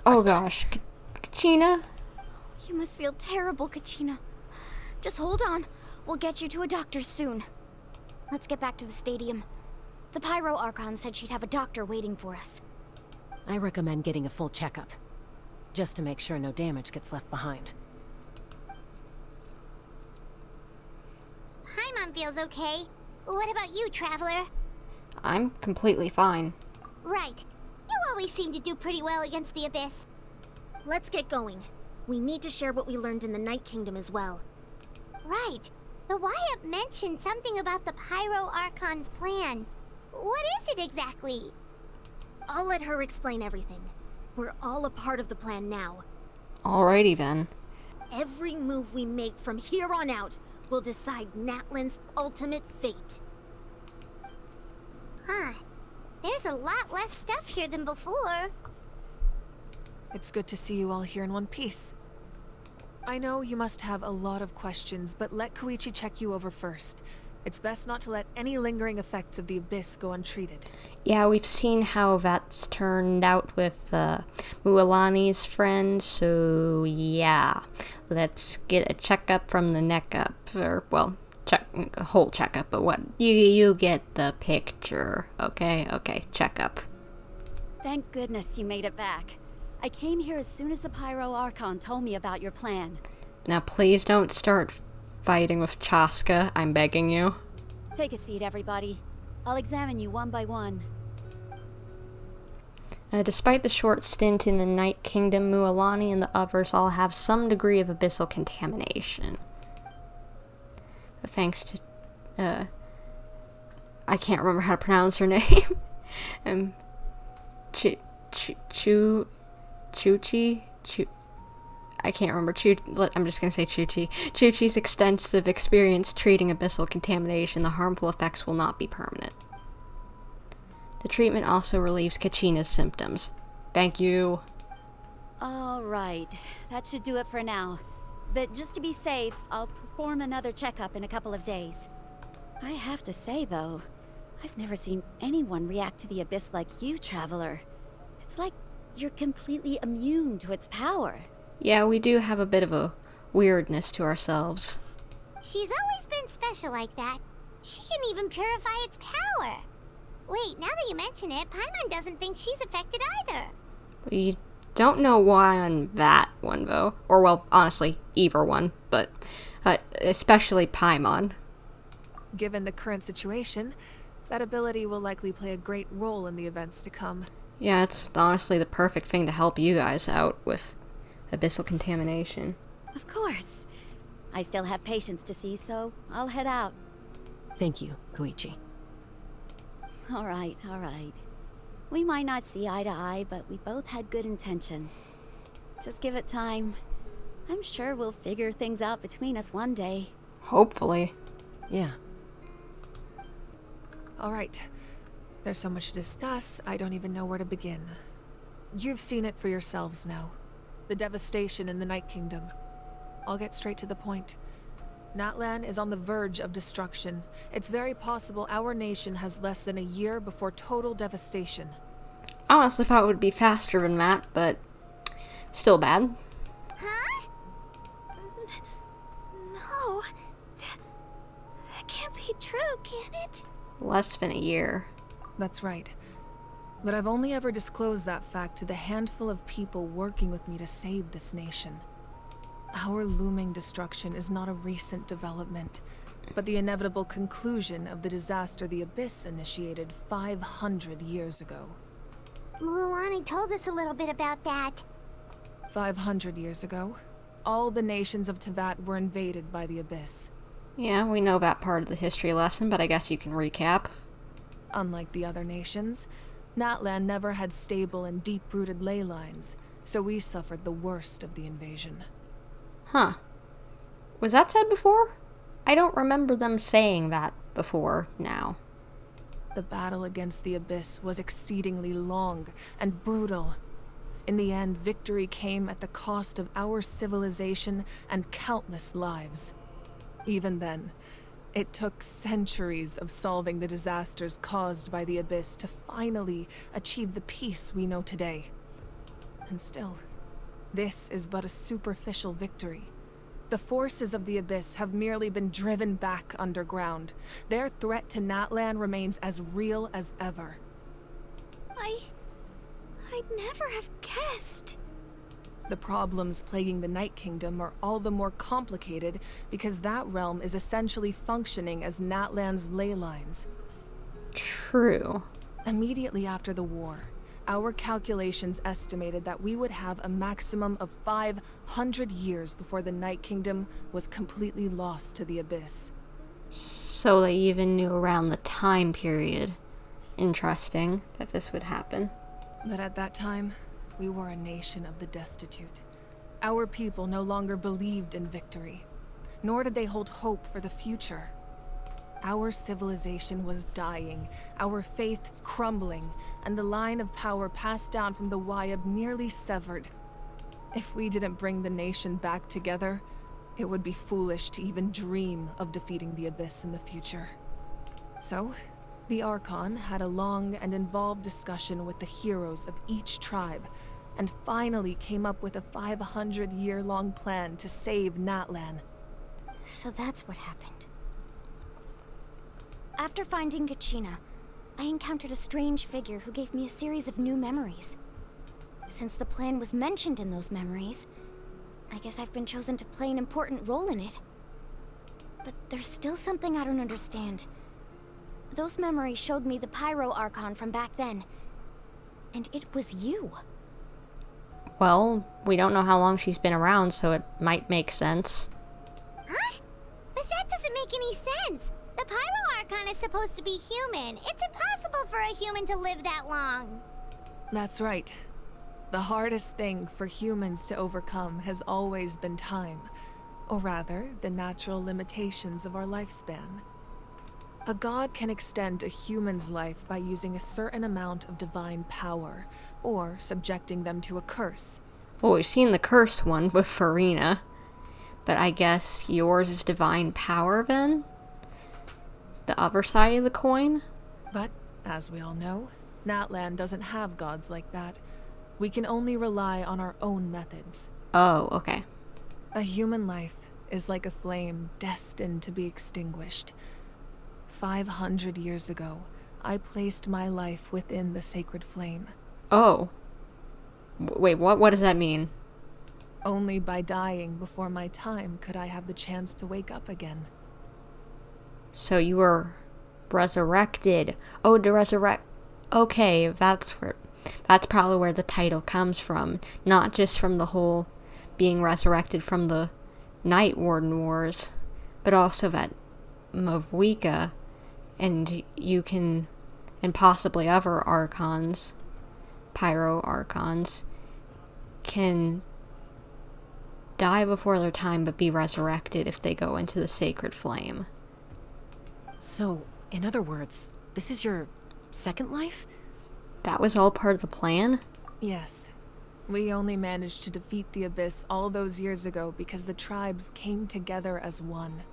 Oh gosh. Kachina?
You must feel terrible, Kachina. Just hold on. We'll get you to a doctor soon. Let's get back to the stadium. The Pyro Archon said she'd have a doctor waiting for us.
I recommend getting a full checkup, just to make sure no damage gets left behind.
Paimon feels okay. What about you, Traveler?
I'm completely fine.
Right. You always seem to do pretty well against the Abyss.
Let's get going. We need to share what we learned in the Night Kingdom as well.
Right. The Wyatt mentioned something about the Pyro Archon's plan. What is it exactly?
I'll let her explain everything. We're all a part of the plan now.
Alrighty then.
Every move we make from here on out will decide Natlan's ultimate fate.
Huh. There's a lot less stuff here than before.
It's good to see you all here in one piece. I know you must have a lot of questions, but let Koichi check you over first. It's best not to let any lingering effects of the Abyss go untreated.
Yeah, we've seen how that's turned out with Mualani's friend, so yeah. Let's get a checkup from the neck up, or, well, a whole checkup, but what? You get the picture, okay? Okay, checkup.
Thank goodness you made it back. I came here as soon as the Pyro Archon told me about your plan.
Now please don't start fighting with Chaska, I'm begging you.
Take a seat, everybody. I'll examine you one by one.
Despite the short stint in the Night Kingdom, Mualani and the others all have some degree of abyssal contamination. But thanks to, I can't remember how to pronounce her name. I can't remember. I'm just gonna say Chuchi. Chuchi's extensive experience treating abyssal contamination, the harmful effects will not be permanent. The treatment also relieves Kachina's symptoms. Thank you.
All right, that should do it for now. But just to be safe, I'll perform another checkup in a couple of days. I have to say, though, I've never seen anyone react to the Abyss like you, Traveler. It's like you're completely immune to its power.
Yeah, we do have a bit of a weirdness to ourselves.
She's always been special like that. She can even purify its power. Wait, now that you mention it, Paimon doesn't think she's affected either.
We don't know why on that one, though. Or, well, honestly, either one. But, especially Paimon.
Given the current situation, that ability will likely play a great role in the events to come.
Yeah, it's honestly the perfect thing to help you guys out with abyssal contamination.
Of course. I still have patients to see, so I'll head out.
Thank you, Koichi.
All right, all right. We might not see eye to eye, but we both had good intentions. Just give it time. I'm sure we'll figure things out between us one day.
Hopefully.
Yeah.
Alright. There's so much to discuss, I don't even know where to begin. You've seen it for yourselves now. The devastation in the Night Kingdom. I'll get straight to the point. Natlan is on the verge of destruction. It's very possible our nation has less than a year before total devastation.
I honestly thought it would be faster than that, but still bad.
Huh? No. That can't be true, can it?
Less than a year.
That's right. But I've only ever disclosed that fact to the handful of people working with me to save this nation. Our looming destruction is not a recent development, but the inevitable conclusion of the disaster the Abyss initiated 500 years ago.
Mualani told us a little bit about that.
500 years ago, all the nations of Teyvat were invaded by the Abyss.
Yeah, we know that part of the history lesson, but I guess you can recap.
Unlike the other nations, Natlan never had stable and deep-rooted ley lines, so we suffered the worst of the invasion.
Huh. Was that said before? I don't remember them saying that before now.
The battle against the Abyss was exceedingly long and brutal. In the end, victory came at the cost of our civilization and countless lives. Even then, it took centuries of solving the disasters caused by the Abyss to finally achieve the peace we know today. And still, this is but a superficial victory. The forces of the Abyss have merely been driven back underground. Their threat to Natlan remains as real as ever.
I'd never have guessed.
The problems plaguing the Night Kingdom are all the more complicated because that realm is essentially functioning as Natlan's ley lines.
True.
Immediately after the war, our calculations estimated that we would have a maximum of 500 years before the Night Kingdom was completely lost to the Abyss.
So they even knew around the time period. Interesting that this would happen.
But at that time, we were a nation of the destitute. Our people no longer believed in victory, nor did they hold hope for the future. Our civilization was dying, our faith crumbling, and the line of power passed down from the Wayab nearly severed. If we didn't bring the nation back together, it would be foolish to even dream of defeating the Abyss in the future. So, the Archon had a long and involved discussion with the heroes of each tribe, and finally came up with a 500-year-long plan to save Natlan.
So that's what happened. After finding Kachina, I encountered a strange figure who gave me a series of new memories. Since the plan was mentioned in those memories, I guess I've been chosen to play an important role in it. But there's still something I don't understand. Those memories showed me the Pyro Archon from back then. And it was you.
Well, we don't know how long she's been around, so it might make sense.
Huh? But that doesn't make any sense. The Pyro Archon is supposed to be human. It's impossible for a human to live that long.
That's right. The hardest thing for humans to overcome has always been time. Or rather, the natural limitations of our lifespan. A god can extend a human's life by using a certain amount of divine power, or subjecting them to a curse.
Well, we've seen the curse one with Farina, but I guess yours is divine power then? The other side of the coin?
But, as we all know, Natlan doesn't have gods like that. We can only rely on our own methods.
Oh, okay.
A human life is like a flame destined to be extinguished. 500 years ago, I placed my life within the sacred flame.
Oh. Wait, what does that mean?
Only by dying before my time could I have the chance to wake up again.
So you were resurrected. Oh, to resurrect. Okay, that's probably where the title comes from. Not just from the whole being resurrected from the Night Warden Wars, but also that mavuika, and you can and possibly other archons, pyro archons, can die before their time but be resurrected if they go into the sacred flame.
So, in other words, this is your second life?
That was all part of the plan?
Yes. We only managed to defeat the Abyss all those years ago because the tribes came together as one.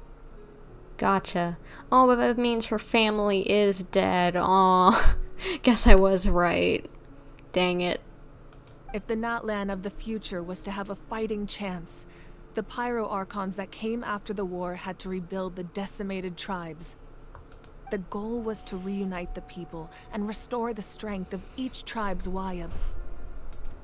Gotcha. Oh, but that means her family is dead. Aw. Guess I was right. Dang it.
If the Natlan of the future was to have a fighting chance, the Pyro Archons that came after the war had to rebuild the decimated tribes. The goal was to reunite the people and restore the strength of each tribe's Wayab.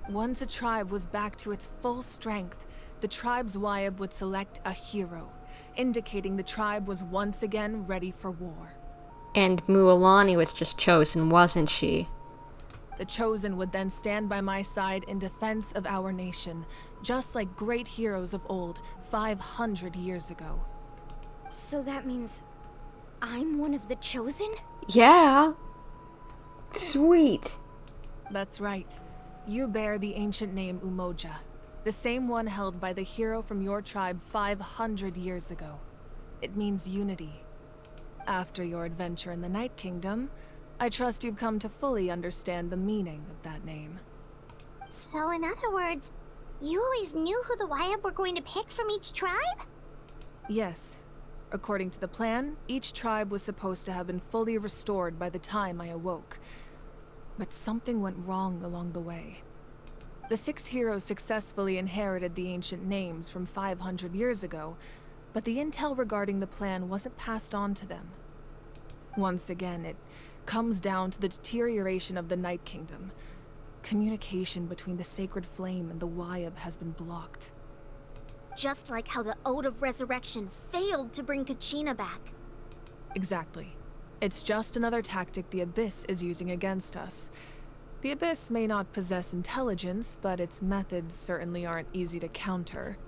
Once a tribe was back to its full strength, the tribe's Wayab would select a hero, indicating the tribe was once again ready for war.
And Mualani was just chosen, wasn't she?
The Chosen would then stand by my side in defense of our nation, just like great heroes of old, 500 years ago.
So that means I'm one of the Chosen?
Yeah. Sweet.
That's right. You bear the ancient name Umoja, the same one held by the hero from your tribe 500 years ago. It means unity. After your adventure in the Night Kingdom, I trust you've come to fully understand the meaning of that name.
So in other words, you always knew who the Wayab were going to pick from each tribe?
Yes. According to the plan, each tribe was supposed to have been fully restored by the time I awoke. But something went wrong along the way. The 6 heroes successfully inherited the ancient names from 500 years ago, but the intel regarding the plan wasn't passed on to them. Once again, it comes down to the deterioration of the Night Kingdom. Communication between the Sacred Flame and the Wayab has been blocked.
Just like how the Ode of Resurrection failed to bring Kachina back.
Exactly. It's just another tactic the Abyss is using against us. The Abyss may not possess intelligence, but its methods certainly aren't easy to counter.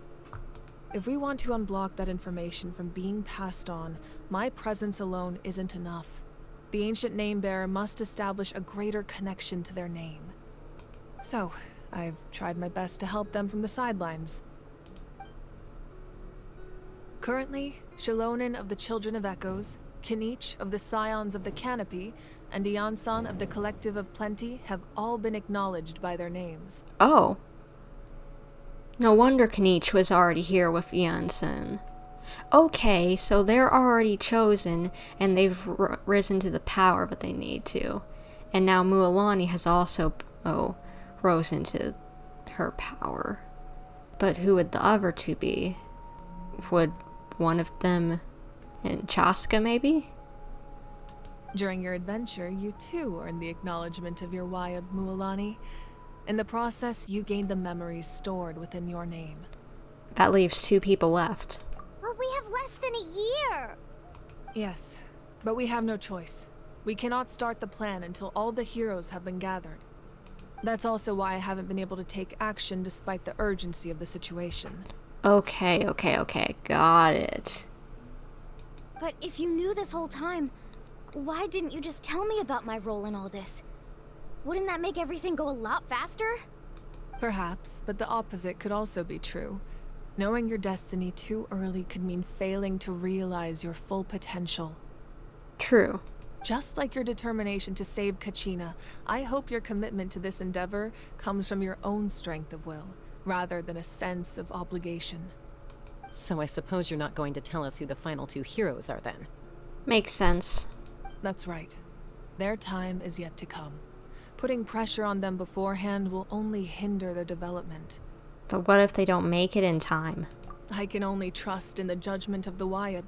If we want to unblock that information from being passed on, my presence alone isn't enough. The ancient name-bearer must establish a greater connection to their name. So, I've tried my best to help them from the sidelines. Currently, Shalonin of the Children of Echoes, Kinich of the Scions of the Canopy, and Iansan of the Collective of Plenty have all been acknowledged by their names.
Oh. No wonder Kinich was already here with Iansan. Okay, so they're already chosen, and they've risen to the power that they need to. And now Mualani has also, rose into her power. But who would the other two be? Would one of them in Chaska, maybe?
During your adventure, you too earned the acknowledgement of your Wayab, Mualani. In the process, you gained the memories stored within your name.
That leaves 2 people left.
But we have less than a year!
Yes, but we have no choice. We cannot start the plan until all the heroes have been gathered. That's also why I haven't been able to take action despite the urgency of the situation.
Okay, got it.
But if you knew this whole time, why didn't you just tell me about my role in all this? Wouldn't that make everything go a lot faster?
Perhaps, but the opposite could also be true. Knowing your destiny too early could mean failing to realize your full potential.
True.
Just like your determination to save Kachina, I hope your commitment to this endeavor comes from your own strength of will, rather than a sense of obligation.
So I suppose you're not going to tell us who the final 2 heroes are then?
Makes sense.
That's right. Their time is yet to come. Putting pressure on them beforehand will only hinder their development.
But what if they don't make it in time?
I can only trust in the judgment of the Wayab.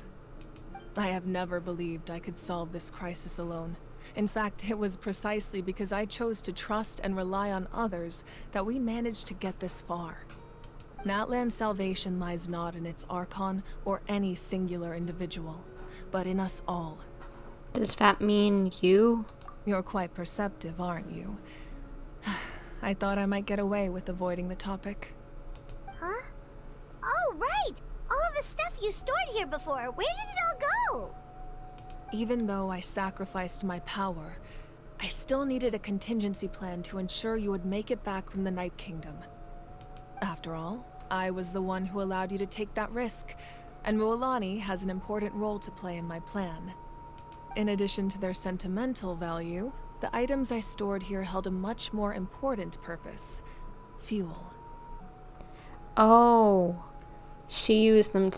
I have never believed I could solve this crisis alone. In fact, it was precisely because I chose to trust and rely on others that we managed to get this far. Natlan's salvation lies not in its Archon or any singular individual, but in us all.
Does that mean you?
You're quite perceptive, aren't you? I thought I might get away with avoiding the topic.
Huh? Oh, right! All of the stuff you stored here before, where did it all go?
Even though I sacrificed my power, I still needed a contingency plan to ensure you would make it back from the Night Kingdom. After all, I was the one who allowed you to take that risk, and Mualani has an important role to play in my plan. In addition to their sentimental value, the items I stored here held a much more important purpose: fuel.
Oh, she used them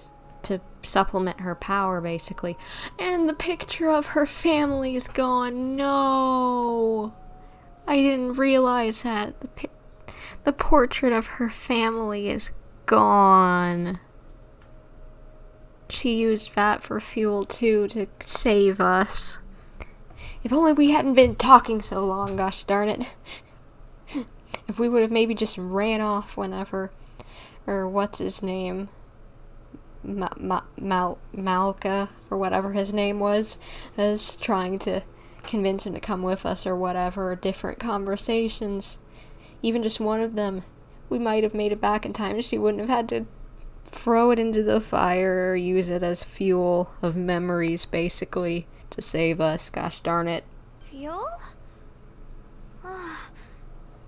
to supplement her power, basically. And the picture of her family is gone. No! I didn't realize that. The portrait of her family is gone. She used that for fuel too, to save us. If only we hadn't been talking so long, gosh darn it. If we would have maybe just ran off whenever, or what's his name? Malka, or whatever his name was trying to convince him to come with us or whatever, different conversations. Even just one of them, we might have made it back in time. She wouldn't have had to throw it into the fire or use it as fuel of memories, basically, to save us. Gosh darn it.
Fuel?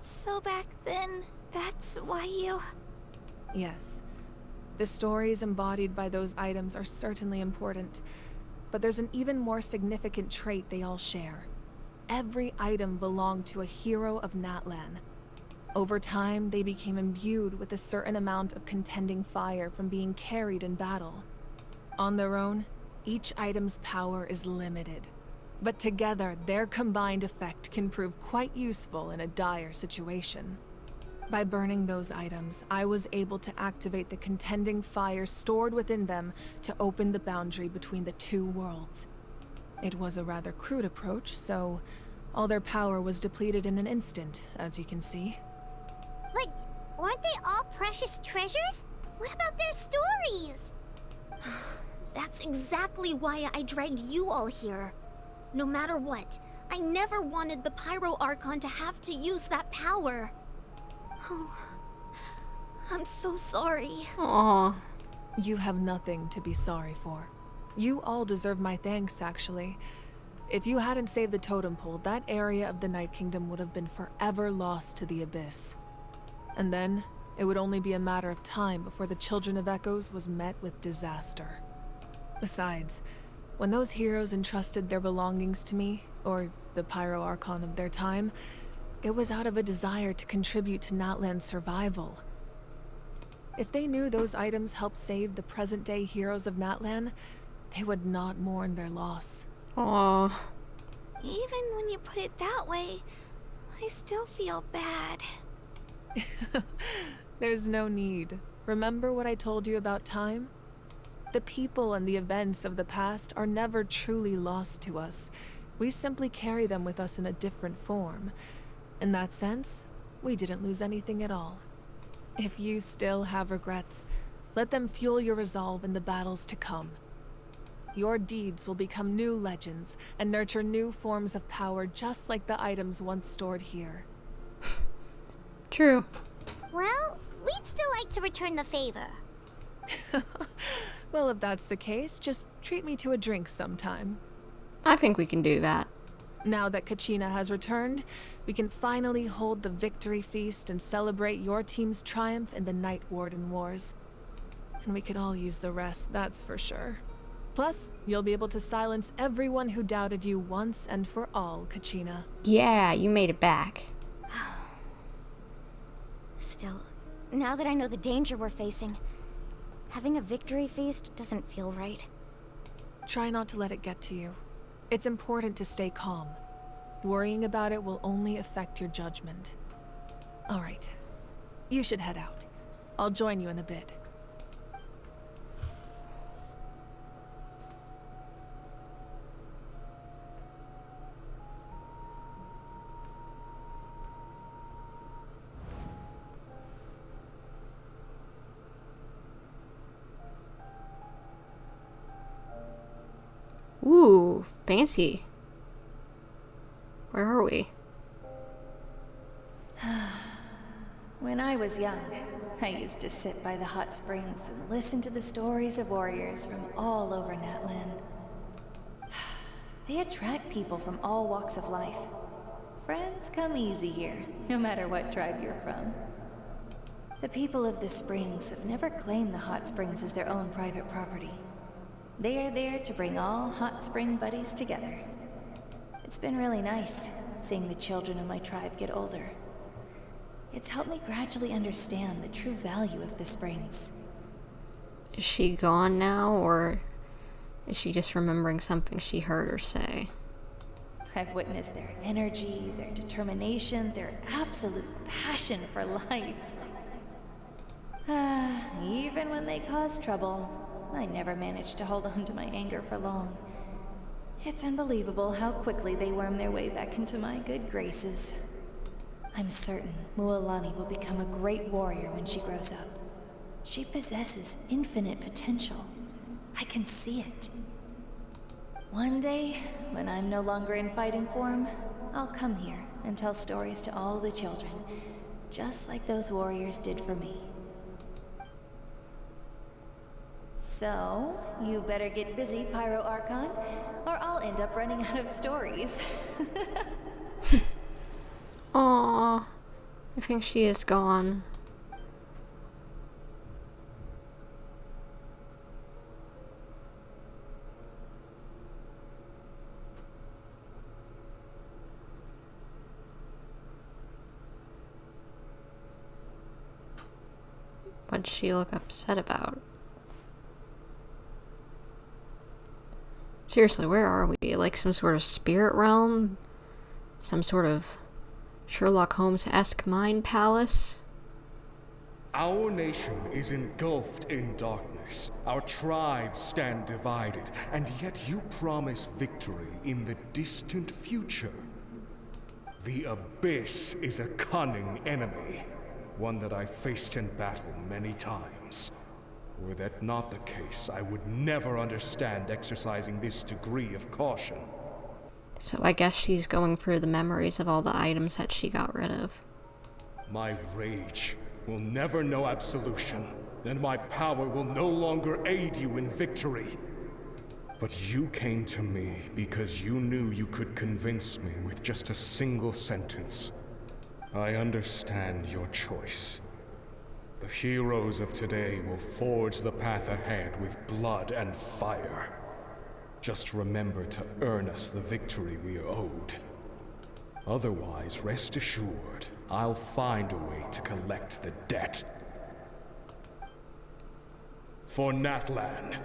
So back then, that's why you...
Yes. The stories embodied by those items are certainly important, but there's an even more significant trait they all share. Every item belonged to a hero of Natlan. Over time, they became imbued with a certain amount of contending fire from being carried in battle. On their own, each item's power is limited, but together, their combined effect can prove quite useful in a dire situation. By burning those items, I was able to activate the contending fire stored within them to open the boundary between the two worlds. It was a rather crude approach, so all their power was depleted in an instant, as you can see.
But weren't they all precious treasures? What about their stories?
That's exactly why I dragged you all here. No matter what, I never wanted the Pyro Archon to have to use that power. Oh, I'm so sorry.
Aww.
You have nothing to be sorry for. You all deserve my thanks, actually. If you hadn't saved the totem pole, that area of the Night Kingdom would have been forever lost to the Abyss. And then, it would only be a matter of time before the Children of Echoes was met with disaster. Besides, when those heroes entrusted their belongings to me, or the Pyro Archon of their time, it was out of a desire to contribute to Natlan's survival. If they knew those items helped save the present-day heroes of Natlan, they would not mourn their loss.
Aww.
Even when you put it that way, I still feel bad.
There's no need. Remember what I told you about time? The people and the events of the past are never truly lost to us. We simply carry them with us in a different form. In that sense, we didn't lose anything at all. If you still have regrets, let them fuel your resolve in the battles to come. Your deeds will become new legends and nurture new forms of power just like the items once stored here.
True.
Well, we'd still like to return the favor.
Well, if that's the case, just treat me to a drink sometime.
I think we can do that.
Now that Kachina has returned, we can finally hold the victory feast and celebrate your team's triumph in the Night Warden Wars. And we could all use the rest, that's for sure. Plus, you'll be able to silence everyone who doubted you once and for all, Kachina.
Yeah, you made it back.
Still, now that I know the danger we're facing, having a victory feast doesn't feel right.
Try not to let it get to you. It's important to stay calm. Worrying about it will only affect your judgment. All right. You should head out. I'll join you in a bit.
Ooh, fancy. Where are we?
When I was young, I used to sit by the hot springs and listen to the stories of warriors from all over Natlan. They attract people from all walks of life, Friends come easy here, no matter what tribe you're from. The people of the springs have never claimed the hot springs as their own private property. They are there to bring all hot spring buddies together. It's been really nice, seeing the children of my tribe get older. It's helped me gradually understand the true value of the springs.
Is she gone now, or is she just remembering something she heard her say?
I've witnessed their energy, their determination, their absolute passion for life. Even when they cause trouble, I never managed to hold on to my anger for long. It's unbelievable how quickly they worm their way back into my good graces. I'm certain Mualani will become a great warrior when she grows up. She possesses infinite potential. I can see it. One day, when I'm no longer in fighting form, I'll come here and tell stories to all the children, just like those warriors did for me. So, you better get busy, Pyro Archon, or I'll end up running out of stories.
Aww, I think she is gone. What'd she look upset about? Seriously, where are we? Like some sort of spirit realm? Some sort of Sherlock Holmes-esque mind palace?
Our nation is engulfed in darkness. Our tribes stand divided, and yet you promise victory in the distant future. The Abyss is a cunning enemy, one that I faced in battle many times. Were that not the case, I would never understand exercising this degree of caution.
So I guess she's going through the memories of all the items that she got rid of.
My rage will never know absolution, and my power will no longer aid you in victory. But you came to me because you knew you could convince me with just a single sentence. I understand your choice. The heroes of today will forge the path ahead with blood and fire. Just remember to earn us the victory we are owed. Otherwise, rest assured, I'll find a way to collect the debt. For Natlan.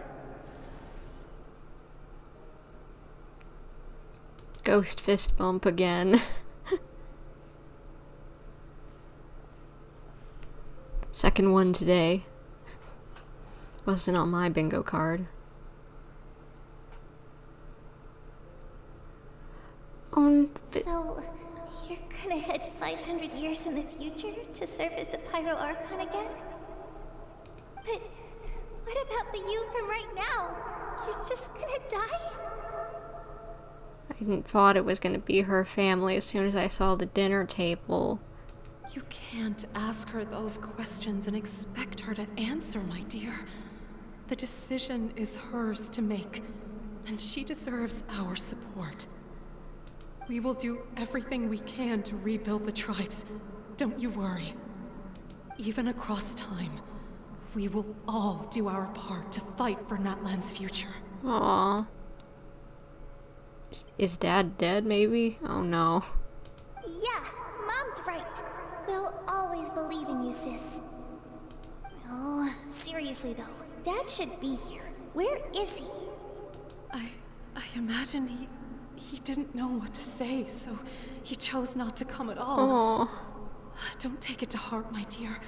Ghost fist bump again. Second one today. Wasn't on my bingo card.
So, you're gonna head 500 years in the future to serve as the Pyro Archon again? But what about the you from right now? You're just gonna die?
I thought it was gonna be her family as soon as I saw the dinner table.
You can't ask her those questions and expect her to answer, my dear. The decision is hers to make, and she deserves our support. We will do everything we can to rebuild the tribes. Don't you worry. Even across time, we will all do our part to fight for Natlan's future.
Aww. Is Dad dead, maybe? Oh no.
Yeah, Mom's right. We'll always believe in you, sis. Oh, seriously though, Dad should be here. Where is he?
I imagine he didn't know what to say, so he chose not to come at all.
Aww.
Don't take it to heart, my dear.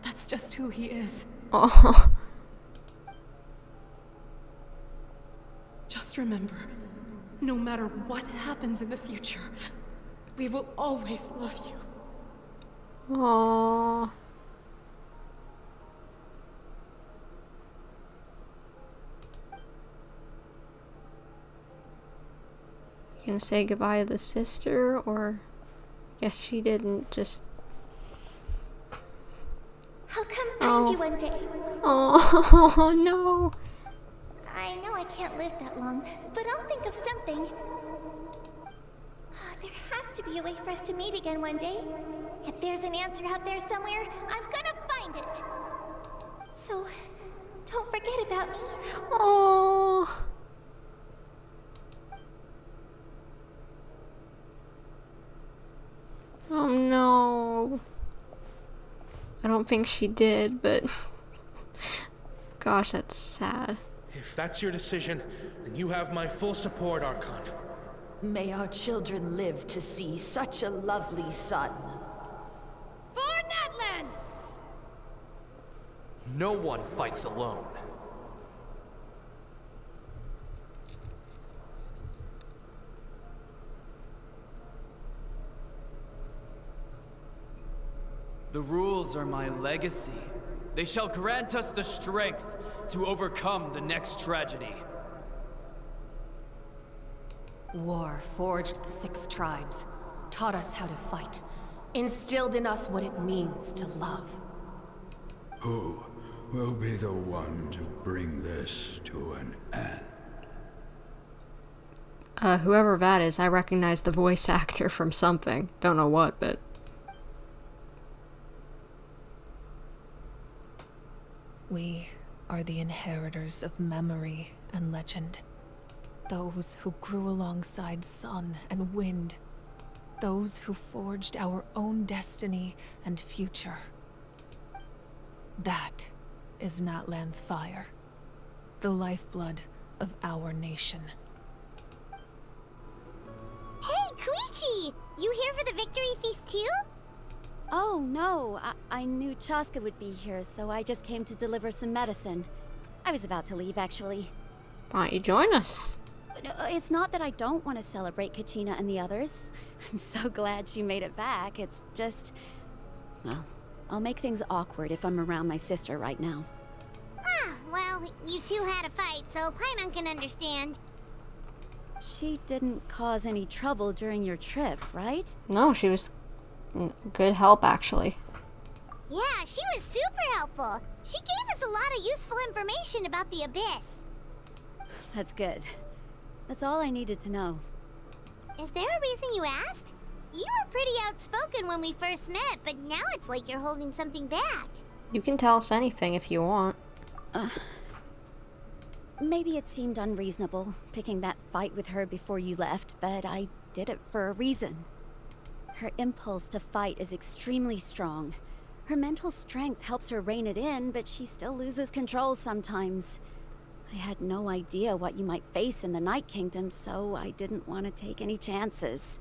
That's just who he is.
Aww.
Just remember, no matter what happens in the future, we will always love you.
Aww. You gonna say goodbye to the sister, or I guess she didn't, just...
I'll come find you one day.
Oh no.
I know I can't live that long, but I'll think of something. There has has to be a way for us to meet again one day. If there's an answer out there somewhere, I'm gonna find it. So, don't forget about me.
Oh. Oh no. I don't think she did, but gosh, that's sad.
If that's your decision, then you have my full support, Archon.
May our children live to see such a lovely son.
For Natlan!
No one fights alone.
The rules are my legacy. They shall grant us the strength to overcome the next tragedy.
War forged the 6 tribes, taught us how to fight, instilled in us what it means to love.
Who will be the one to bring this to an end?
Whoever that is, I recognize the voice actor from something. Don't know what, but...
We are the inheritors of memory and legend. Those who grew alongside sun and wind. Those who forged our own destiny and future. That is Natlan's fire. The lifeblood of our nation.
Hey, Koichi! You here for the victory feast too?
Oh, no. I knew Chaska would be here, so I just came to deliver some medicine. I was about to leave, actually.
Why don't you join us?
It's not that I don't want to celebrate Kachina and the others. I'm so glad she made it back. It's just... well, I'll make things awkward if I'm around my sister right now.
Ah, well, you two had a fight, so Paimon can understand.
She didn't cause any trouble during your trip, right?
No, she was good help, actually.
Yeah, she was super helpful. She gave us a lot of useful information about the Abyss.
That's good. That's all I needed to know.
Is there a reason you asked? You were pretty outspoken when we first met, but now it's like you're holding something back.
You can tell us anything if you want.
Maybe it seemed unreasonable, picking that fight with her before you left, but I did it for a reason. Her impulse to fight is extremely strong. Her mental strength helps her rein it in, but she still loses control sometimes. I had no idea what you might face in the Night Kingdom, so I didn't want to take any chances.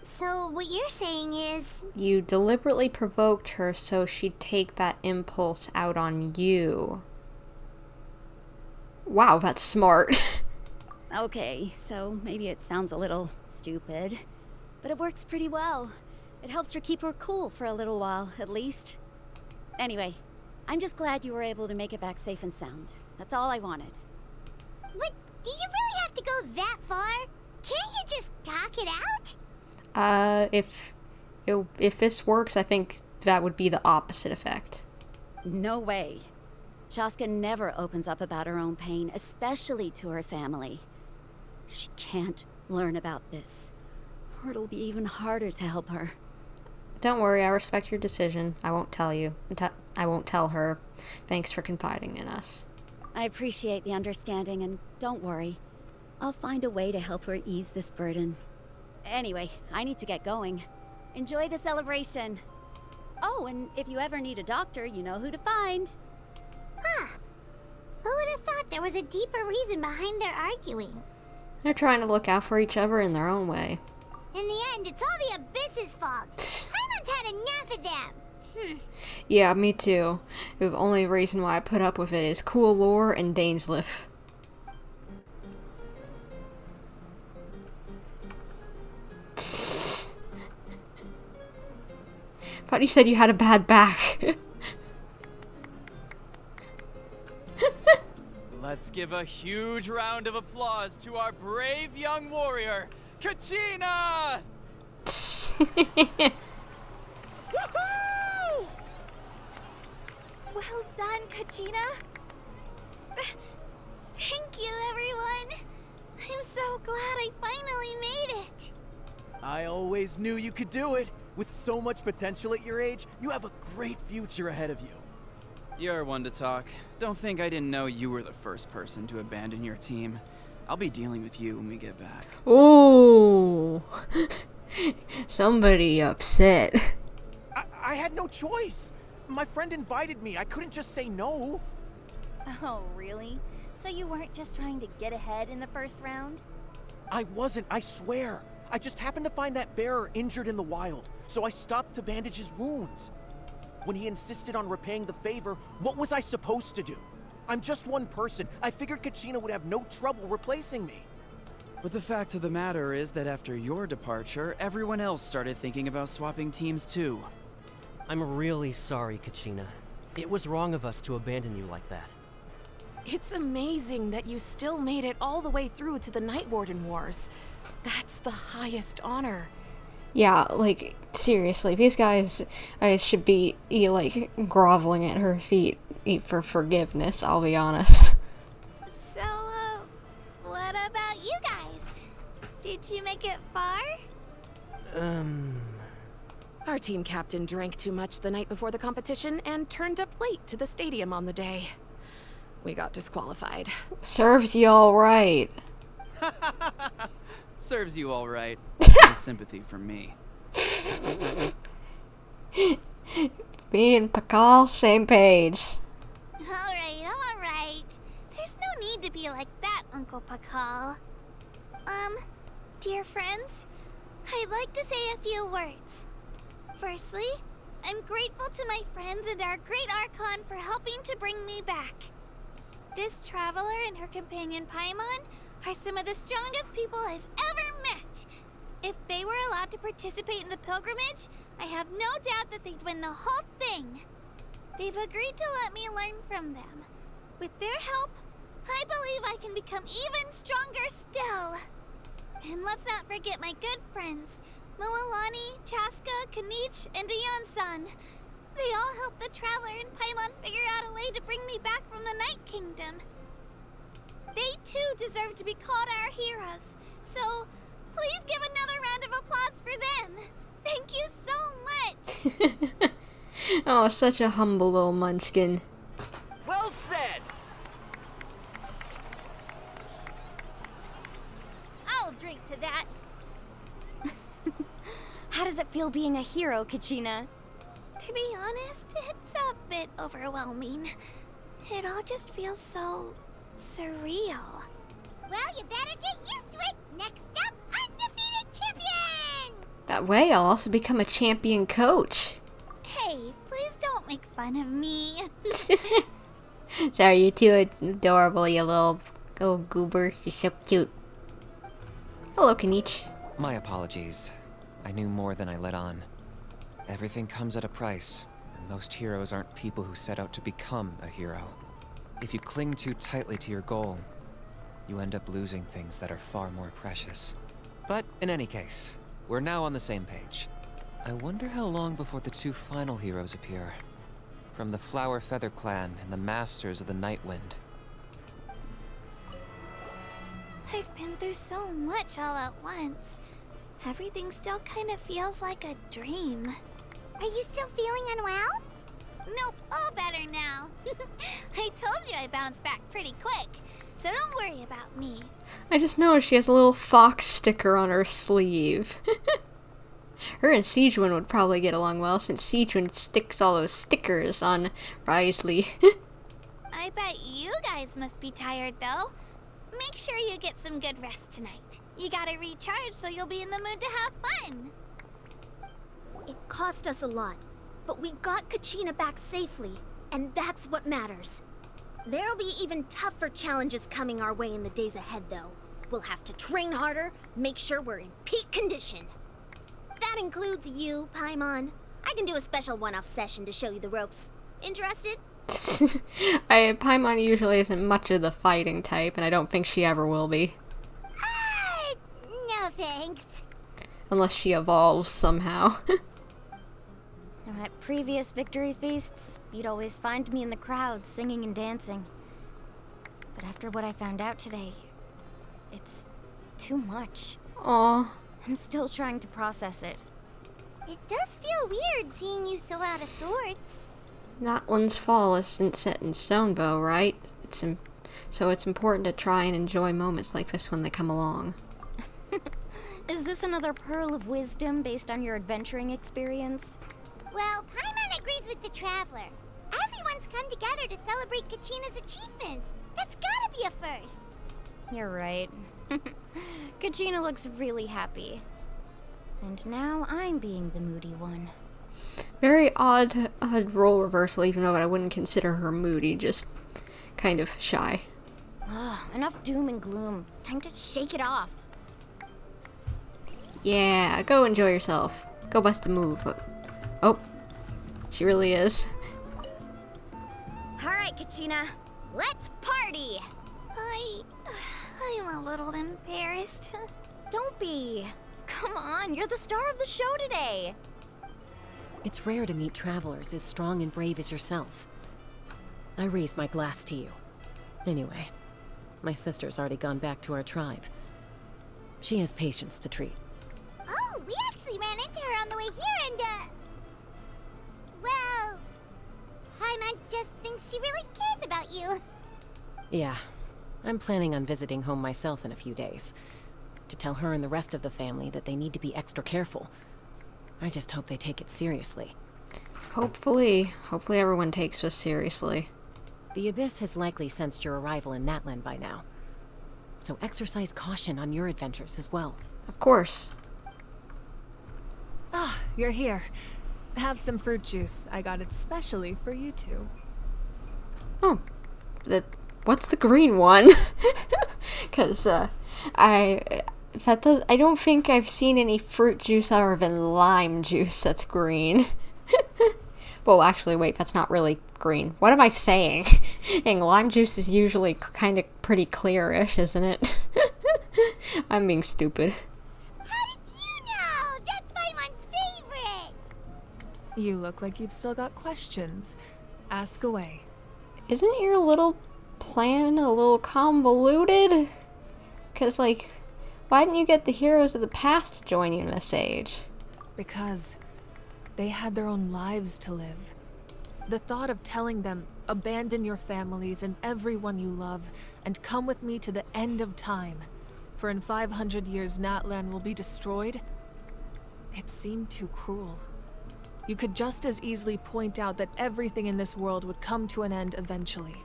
So what you're saying is...
You deliberately provoked her so she'd take that impulse out on you. Wow, that's smart.
Okay, so maybe it sounds a little stupid, but it works pretty well. It helps her keep her cool for a little while, at least. Anyway, I'm just glad you were able to make it back safe and sound. That's all I wanted.
But do you really have to go that far? Can't you just talk it out?
If this works, I think that would be the opposite effect.
No way. Chaska never opens up about her own pain, especially to her family. She can't learn about this, or it'll be even harder to help her.
Don't worry, I respect your decision. I won't tell you. I won't tell her. Thanks for confiding in us.
I appreciate the understanding, and don't worry. I'll find a way to help her ease this burden. Anyway, I need to get going. Enjoy the celebration. Oh, and if you ever need a doctor, you know who to find.
Huh. Who would have thought there was a deeper reason behind their arguing?
They're trying to look out for each other in their own way.
In the end, it's all the Abyss's fault. Paimon's had enough of them.
Yeah, me too. The only reason why I put up with it is cool lore and Dainsleif. Thought you said you had a bad back.
Let's give a huge round of applause to our brave young warrior, Kachina!
Woohoo! Well done, Kachina. Thank you, everyone. I'm so glad I finally made it.
I always
could do it. With so much potential at your age, you have a great future ahead of you.
You're one to talk. Don't think I didn't know you were the first person to abandon your team. I'll be dealing with you when we get back.
Ooh. Somebody upset.
I had no choice. My friend invited me. I couldn't just say no.
Oh, really? So you weren't just trying to get ahead in the first round?
I wasn't, I swear. I just happened to find that bearer injured in the wild, so I stopped to bandage his wounds. When he insisted on repaying the favor, what was I supposed to do? I'm just one person. I figured Kachina would have no trouble replacing me.
But the fact of the matter is that after your departure, everyone else started thinking about swapping teams too.
I'm really sorry, Kachina. It was wrong of us to abandon you like that.
It's amazing that you still made it all the way through to the Night Warden Wars. That's the highest honor.
Yeah, like, seriously, these guys should be, like, groveling at her feet for forgiveness, I'll be honest.
So, what about you guys? Did you make it far?
Our team captain drank too much the night before the competition and turned up late to the stadium on the day. We got disqualified.
Serves you all right.
Serves you all right. No sympathy from me.
Me and Pakal, same page.
Alright. There's no need to be like that, Uncle Pakal. Dear friends, I'd like to say a few words. Firstly, I'm grateful to my friends and our great Archon for helping to bring me back. This traveler and her companion Paimon are some of the strongest people I've ever met. If they were allowed to participate in the pilgrimage, I have no doubt that they'd win the whole thing. They've agreed to let me learn from them. With their help, I believe I can become even stronger still. And let's not forget my good friends, Moalani, Chaska, Kinich, and Iansan. They all helped the traveler and Paimon figure out a way to bring me back from the Night Kingdom. They too deserve to be called our heroes, so please give another round of applause for them. Thank you so much.
Oh, such a humble little munchkin.
Well said!
I'll drink to that. How does it feel being a hero, Kachina?
To be honest, it's a bit overwhelming. It all just feels so surreal. Well, you better get used to it. Next up, undefeated champion!
That way, I'll also become a champion coach.
Hey, please don't make fun of me.
Sorry, you're too adorable, you little goober. You're so cute. Hello, Kinich.
My apologies. I knew more than I let on. Everything comes at a price, and most heroes aren't people who set out to become a hero. If you cling too tightly to your goal, you end up losing things that are far more precious. But in any case, we're now on the same page. I wonder how long before the two final heroes appear. From the Flower Feather Clan and the Masters of the Night Wind.
I've been through so much all at once. Everything still kind of feels like a dream. Are you still feeling unwell? Nope, all better now. I told you I bounced back pretty quick, so don't worry about me.
I just noticed she has a little fox sticker on her sleeve. Her and Sijuan would probably get along well, since Sijuan sticks all those stickers on Risley.
I bet you guys must be tired, though. Make sure you get some good rest tonight. You gotta recharge so you'll be in the mood to have fun.
It cost us a lot, but we got Kachina back safely, and that's what matters. There'll be even tougher challenges coming our way in the days ahead, though. We'll have to train harder, make sure we're in peak condition. That includes you, Paimon. I can do a special one-off session to show you the ropes. Interested?
Paimon usually isn't much of the fighting type, and I don't think she ever will be.
No thanks.
Unless she evolves somehow.
At previous victory feasts, you'd always find me in the crowd singing and dancing. But after what I found out today, it's too much.
Aw.
I'm still trying to process it.
It does feel weird seeing you so out of sorts.
Natlan's fall isn't set in stone, though, right? So it's important to try and enjoy moments like this when they come along.
Is this another pearl of wisdom based on your adventuring experience?
Well, Paimon agrees with the Traveler. Everyone's come together to celebrate Kachina's achievements. That's gotta be a first.
You're right. Kachina looks really happy. And now I'm being the moody one.
Very odd role reversal, even though I wouldn't consider her moody, just kind of shy.
Enough doom and gloom. Time to shake it off.
Yeah, go enjoy yourself. Go bust a move. Oh, she really is.
Alright, Kachina. Let's party!
I'm a little embarrassed.
Don't be. Come on, you're the star of the show today.
It's rare to meet travelers as strong and brave as yourselves. I raise my glass to you. Anyway, my sister's already gone back to our tribe. She has patients to treat.
Oh, we actually ran into her on the way here and, well, Paimon just thinks she really cares about you.
Yeah, I'm planning on visiting home myself in a few days. To tell her and the rest of the family that they need to be extra careful. I just hope they take it seriously.
Hopefully everyone takes this seriously.
The Abyss has likely sensed your arrival in Natlan by now. So exercise caution on your adventures as well.
Of course.
Ah, you're here. Have some fruit juice. I got it specially for you two.
Oh, what's the green one? Because I don't think I've seen any fruit juice other than lime juice that's green. Well, actually, wait, that's not really green. What am I saying? And lime juice is usually kind of pretty clearish, isn't it? I'm being stupid.
How did you know? That's Paimon's favorite!
You look like you've still got questions. Ask away.
Isn't your little plan a little convoluted? Because, like, why didn't you get the heroes of the past to join you in this age?
Because they had their own lives to live. The thought of telling them, abandon your families and everyone you love, and come with me to the end of time, for in 500 years Natlan will be destroyed, it seemed too cruel. You could just as easily point out that everything in this world would come to an end eventually.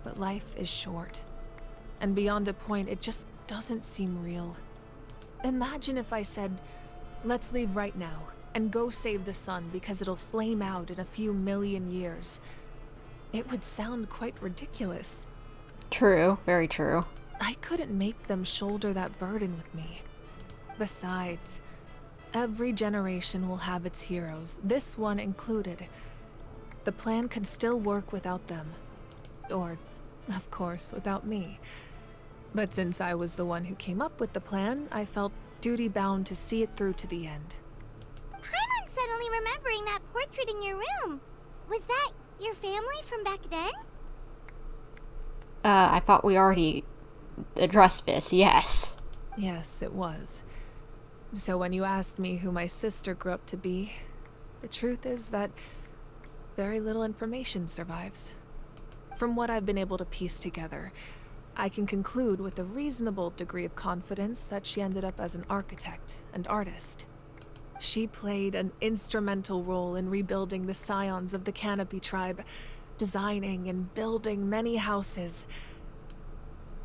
But life is short, and beyond a point, it just doesn't seem real. Imagine if I said, let's leave right now, and go save the sun because it'll flame out in a few million years. It would sound quite ridiculous.
True, very true.
I couldn't make them shoulder that burden with me. Besides, every generation will have its heroes, this one included. The plan could still work without them. Or, of course, without me. But since I was the one who came up with the plan, I felt duty-bound to see it through to the end.
Paimon's suddenly remembering that portrait in your room. Was that your family from back then?
I thought we already addressed this, yes.
Yes, it was. So when you asked me who my sister grew up to be, the truth is that very little information survives. From what I've been able to piece together, I can conclude with a reasonable degree of confidence that she ended up as an architect and artist. She played an instrumental role in rebuilding the scions of the Canopy tribe, designing and building many houses.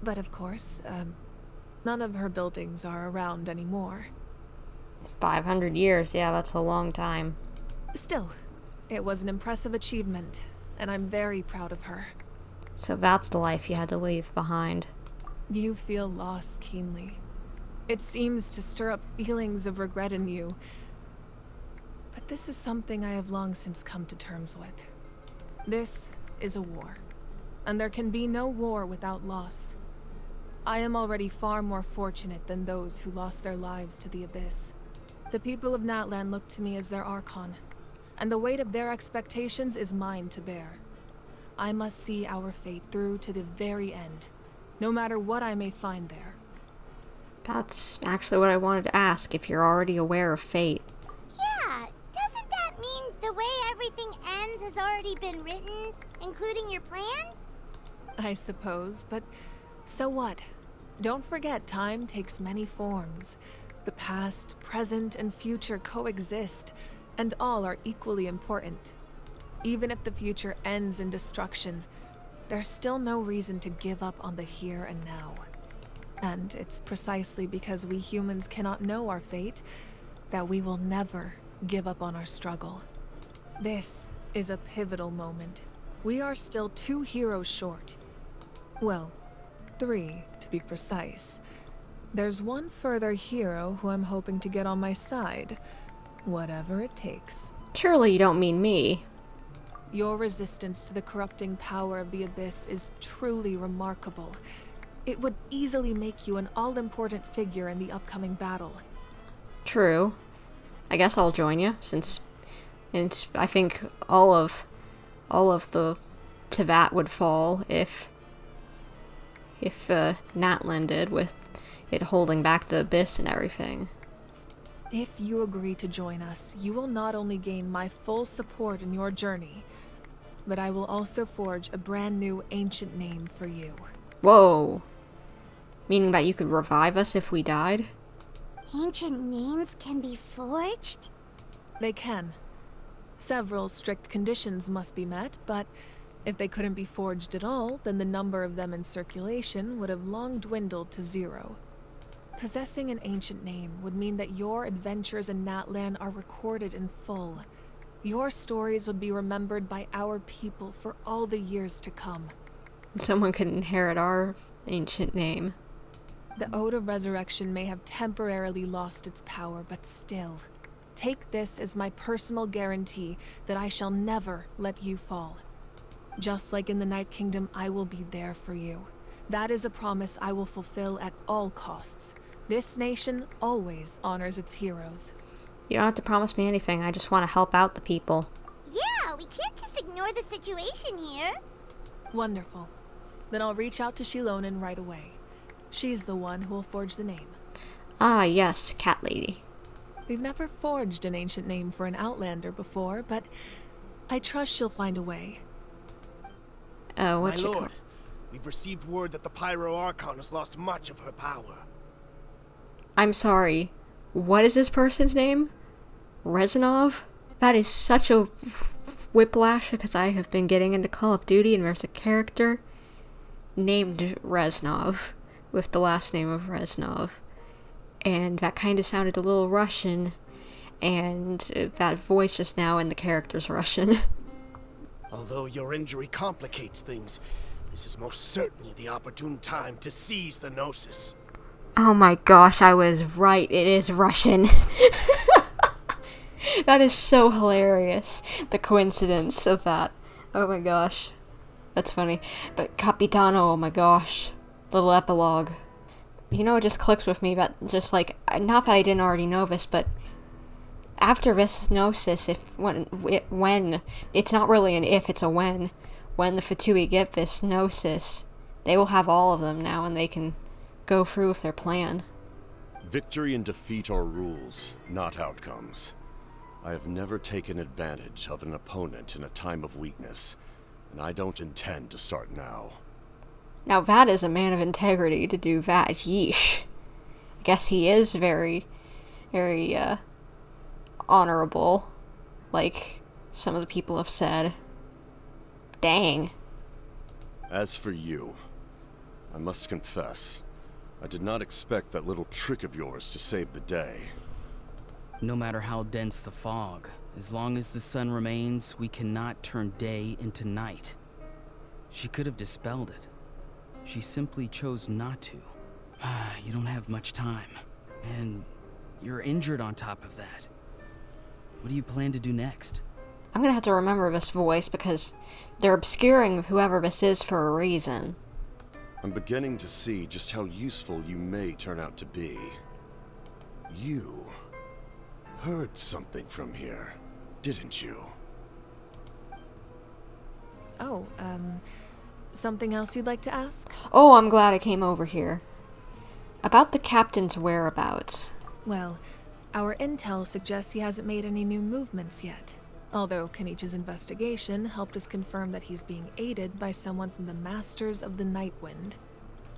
But of course, none of her buildings are around anymore.
500 years, yeah, that's a long time.
Still, it was an impressive achievement, and I'm very proud of her.
So that's the life you had to leave behind.
You feel loss keenly. It seems to stir up feelings of regret in you. But this is something I have long since come to terms with. This is a war, and there can be no war without loss. I am already far more fortunate than those who lost their lives to the Abyss. The people of Natlan look to me as their Archon, and the weight of their expectations is mine to bear. I must see our fate through to the very end, no matter what I may find there.
That's actually what I wanted to ask, if you're already aware of fate.
has already been written, including your plan?
I suppose, but so what? Don't forget, time takes many forms. The past, present, and future coexist, and all are equally important. Even if the future ends in destruction, there's still no reason to give up on the here and now. And it's precisely because we humans cannot know our fate that we will never give up on our struggle. This is a pivotal moment. We are still 2 heroes short. Well, 3 to be precise. There's one further hero who I'm hoping to get on my side, whatever it takes.
Surely you don't mean me.
Your resistance to the corrupting power of the Abyss is truly remarkable. It would easily make you an all-important figure in the upcoming battle.
True. I guess I'll join you, since I think all of the Tevat would fall if Natlan did, with it holding back the Abyss and everything.
If you agree to join us, you will not only gain my full support in your journey, but I will also forge a brand new ancient name for you.
Whoa. Meaning that you could revive us if we died?
Ancient names can be forged?
They can. Several strict conditions must be met, but if they couldn't be forged at all, then the number of them in circulation would have long dwindled to 0. Possessing an ancient name would mean that your adventures in Natlan are recorded in full. Your stories would be remembered by our people for all the years to come.
Someone could inherit our ancient name.
The Ode of Resurrection may have temporarily lost its power, but still, take this as my personal guarantee that I shall never let you fall. Just like in the Night Kingdom, I will be there for you. That is a promise I will fulfill at all costs. This nation always honors its heroes.
You don't have to promise me anything, I just want to help out the people.
Yeah, we can't just ignore the situation here.
Wonderful. Then I'll reach out to Shilonen right away. She's the one who will forge the name.
Ah, yes, Cat Lady.
We've never forged an ancient name for an Outlander before, but I trust she'll find a way.
What
My
you
lord, we've received word that the Pyro Archon has lost much of her power.
I'm sorry. What is this person's name? Reznov? That is such a whiplash because I have been getting into Call of Duty and there's a character named Reznov with the last name of Reznov. And that kind of sounded a little Russian, and that voice just now in the character's Russian.
Although your injury complicates things, this is most certainly the opportune time to seize the Gnosis.
Oh my gosh, I was right. It is Russian. That is so hilarious. The coincidence of that. Oh my gosh. That's funny. But Capitano, oh my gosh. Little epilogue. You know, it just clicks with me, but just like, not that I didn't already know this, but after this Gnosis, when, it's not really an if, it's a when the Fatui get this Gnosis, they will have all of them now and they can go through with their plan.
Victory and defeat are rules, not outcomes. I have never taken advantage of an opponent in a time of weakness, and I don't intend to start now.
Now that is a man of integrity to do that, yeesh. I guess he is very, very, honorable, like some of the people have said. Dang.
As for you, I must confess, I did not expect that little trick of yours to save the day.
No matter how dense the fog, as long as the sun remains, we cannot turn day into night. She could have dispelled it. She simply chose not to. You don't have much time, and you're injured on top of that. What do you plan to do next?
I'm gonna have to remember this voice because they're obscuring whoever this is for a reason.
I'm beginning to see just how useful you may turn out to be. You heard something from here, didn't you?
Oh, something else you'd like to ask?
Oh, I'm glad I came over here. About the captain's whereabouts.
Well, our intel suggests he hasn't made any new movements yet. Although Kinich's investigation helped us confirm that he's being aided by someone from the Masters of the Nightwind.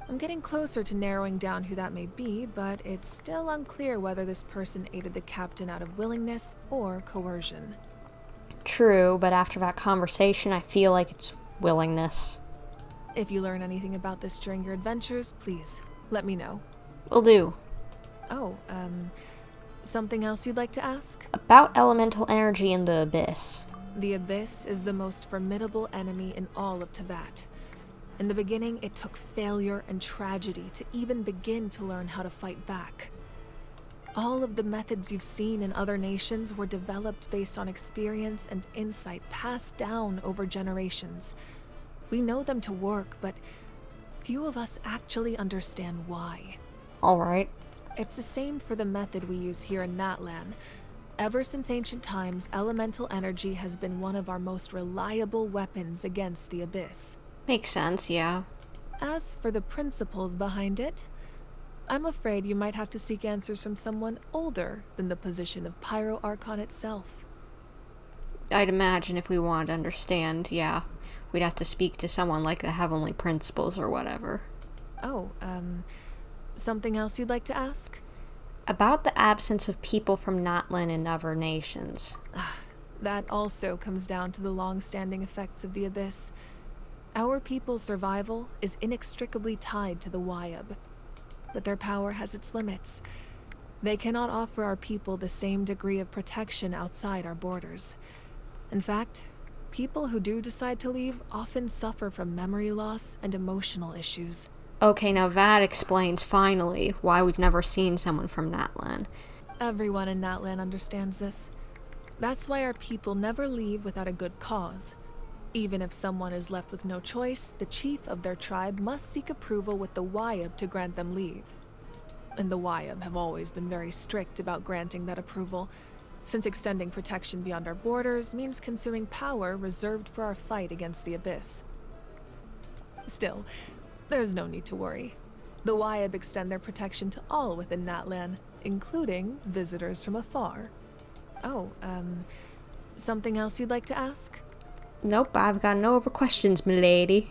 I'm getting closer to narrowing down who that may be, but it's still unclear whether this person aided the captain out of willingness or coercion.
True, but after that conversation, I feel like it's willingness.
If you learn anything about this during your adventures, please let me know.
Will do.
Oh, something else you'd like to ask?
About elemental energy in the Abyss.
The Abyss is the most formidable enemy in all of Teyvat. In the beginning, it took failure and tragedy to even begin to learn how to fight back. All of the methods you've seen in other nations were developed based on experience and insight passed down over generations. We know them to work, but few of us actually understand why.
Alright.
It's the same for the method we use here in Natlan. Ever since ancient times, elemental energy has been one of our most reliable weapons against the Abyss.
Makes sense, yeah.
As for the principles behind it, I'm afraid you might have to seek answers from someone older than the position of Pyro Archon itself.
I'd imagine if we wanted to understand, yeah, we'd have to speak to someone like the Heavenly Principles or whatever.
Oh, something else you'd like to ask?
About the absence of people from Natlan and other nations.
That also comes down to the long-standing effects of the Abyss. Our people's survival is inextricably tied to the Wyab, but their power has its limits. They cannot offer our people the same degree of protection outside our borders. In fact, people who do decide to leave often suffer from memory loss and emotional issues.
Okay, now that explains, finally, why we've never seen someone from Natlan.
Everyone in Natlan understands this. That's why our people never leave without a good cause. Even if someone is left with no choice, the chief of their tribe must seek approval with the Wyab to grant them leave. And the Wyab have always been very strict about granting that approval, since extending protection beyond our borders means consuming power reserved for our fight against the Abyss. Still, there's no need to worry. The Wyab extend their protection to all within Natlan, including visitors from afar. Oh, something else you'd like to ask?
Nope, I've got no other questions, milady.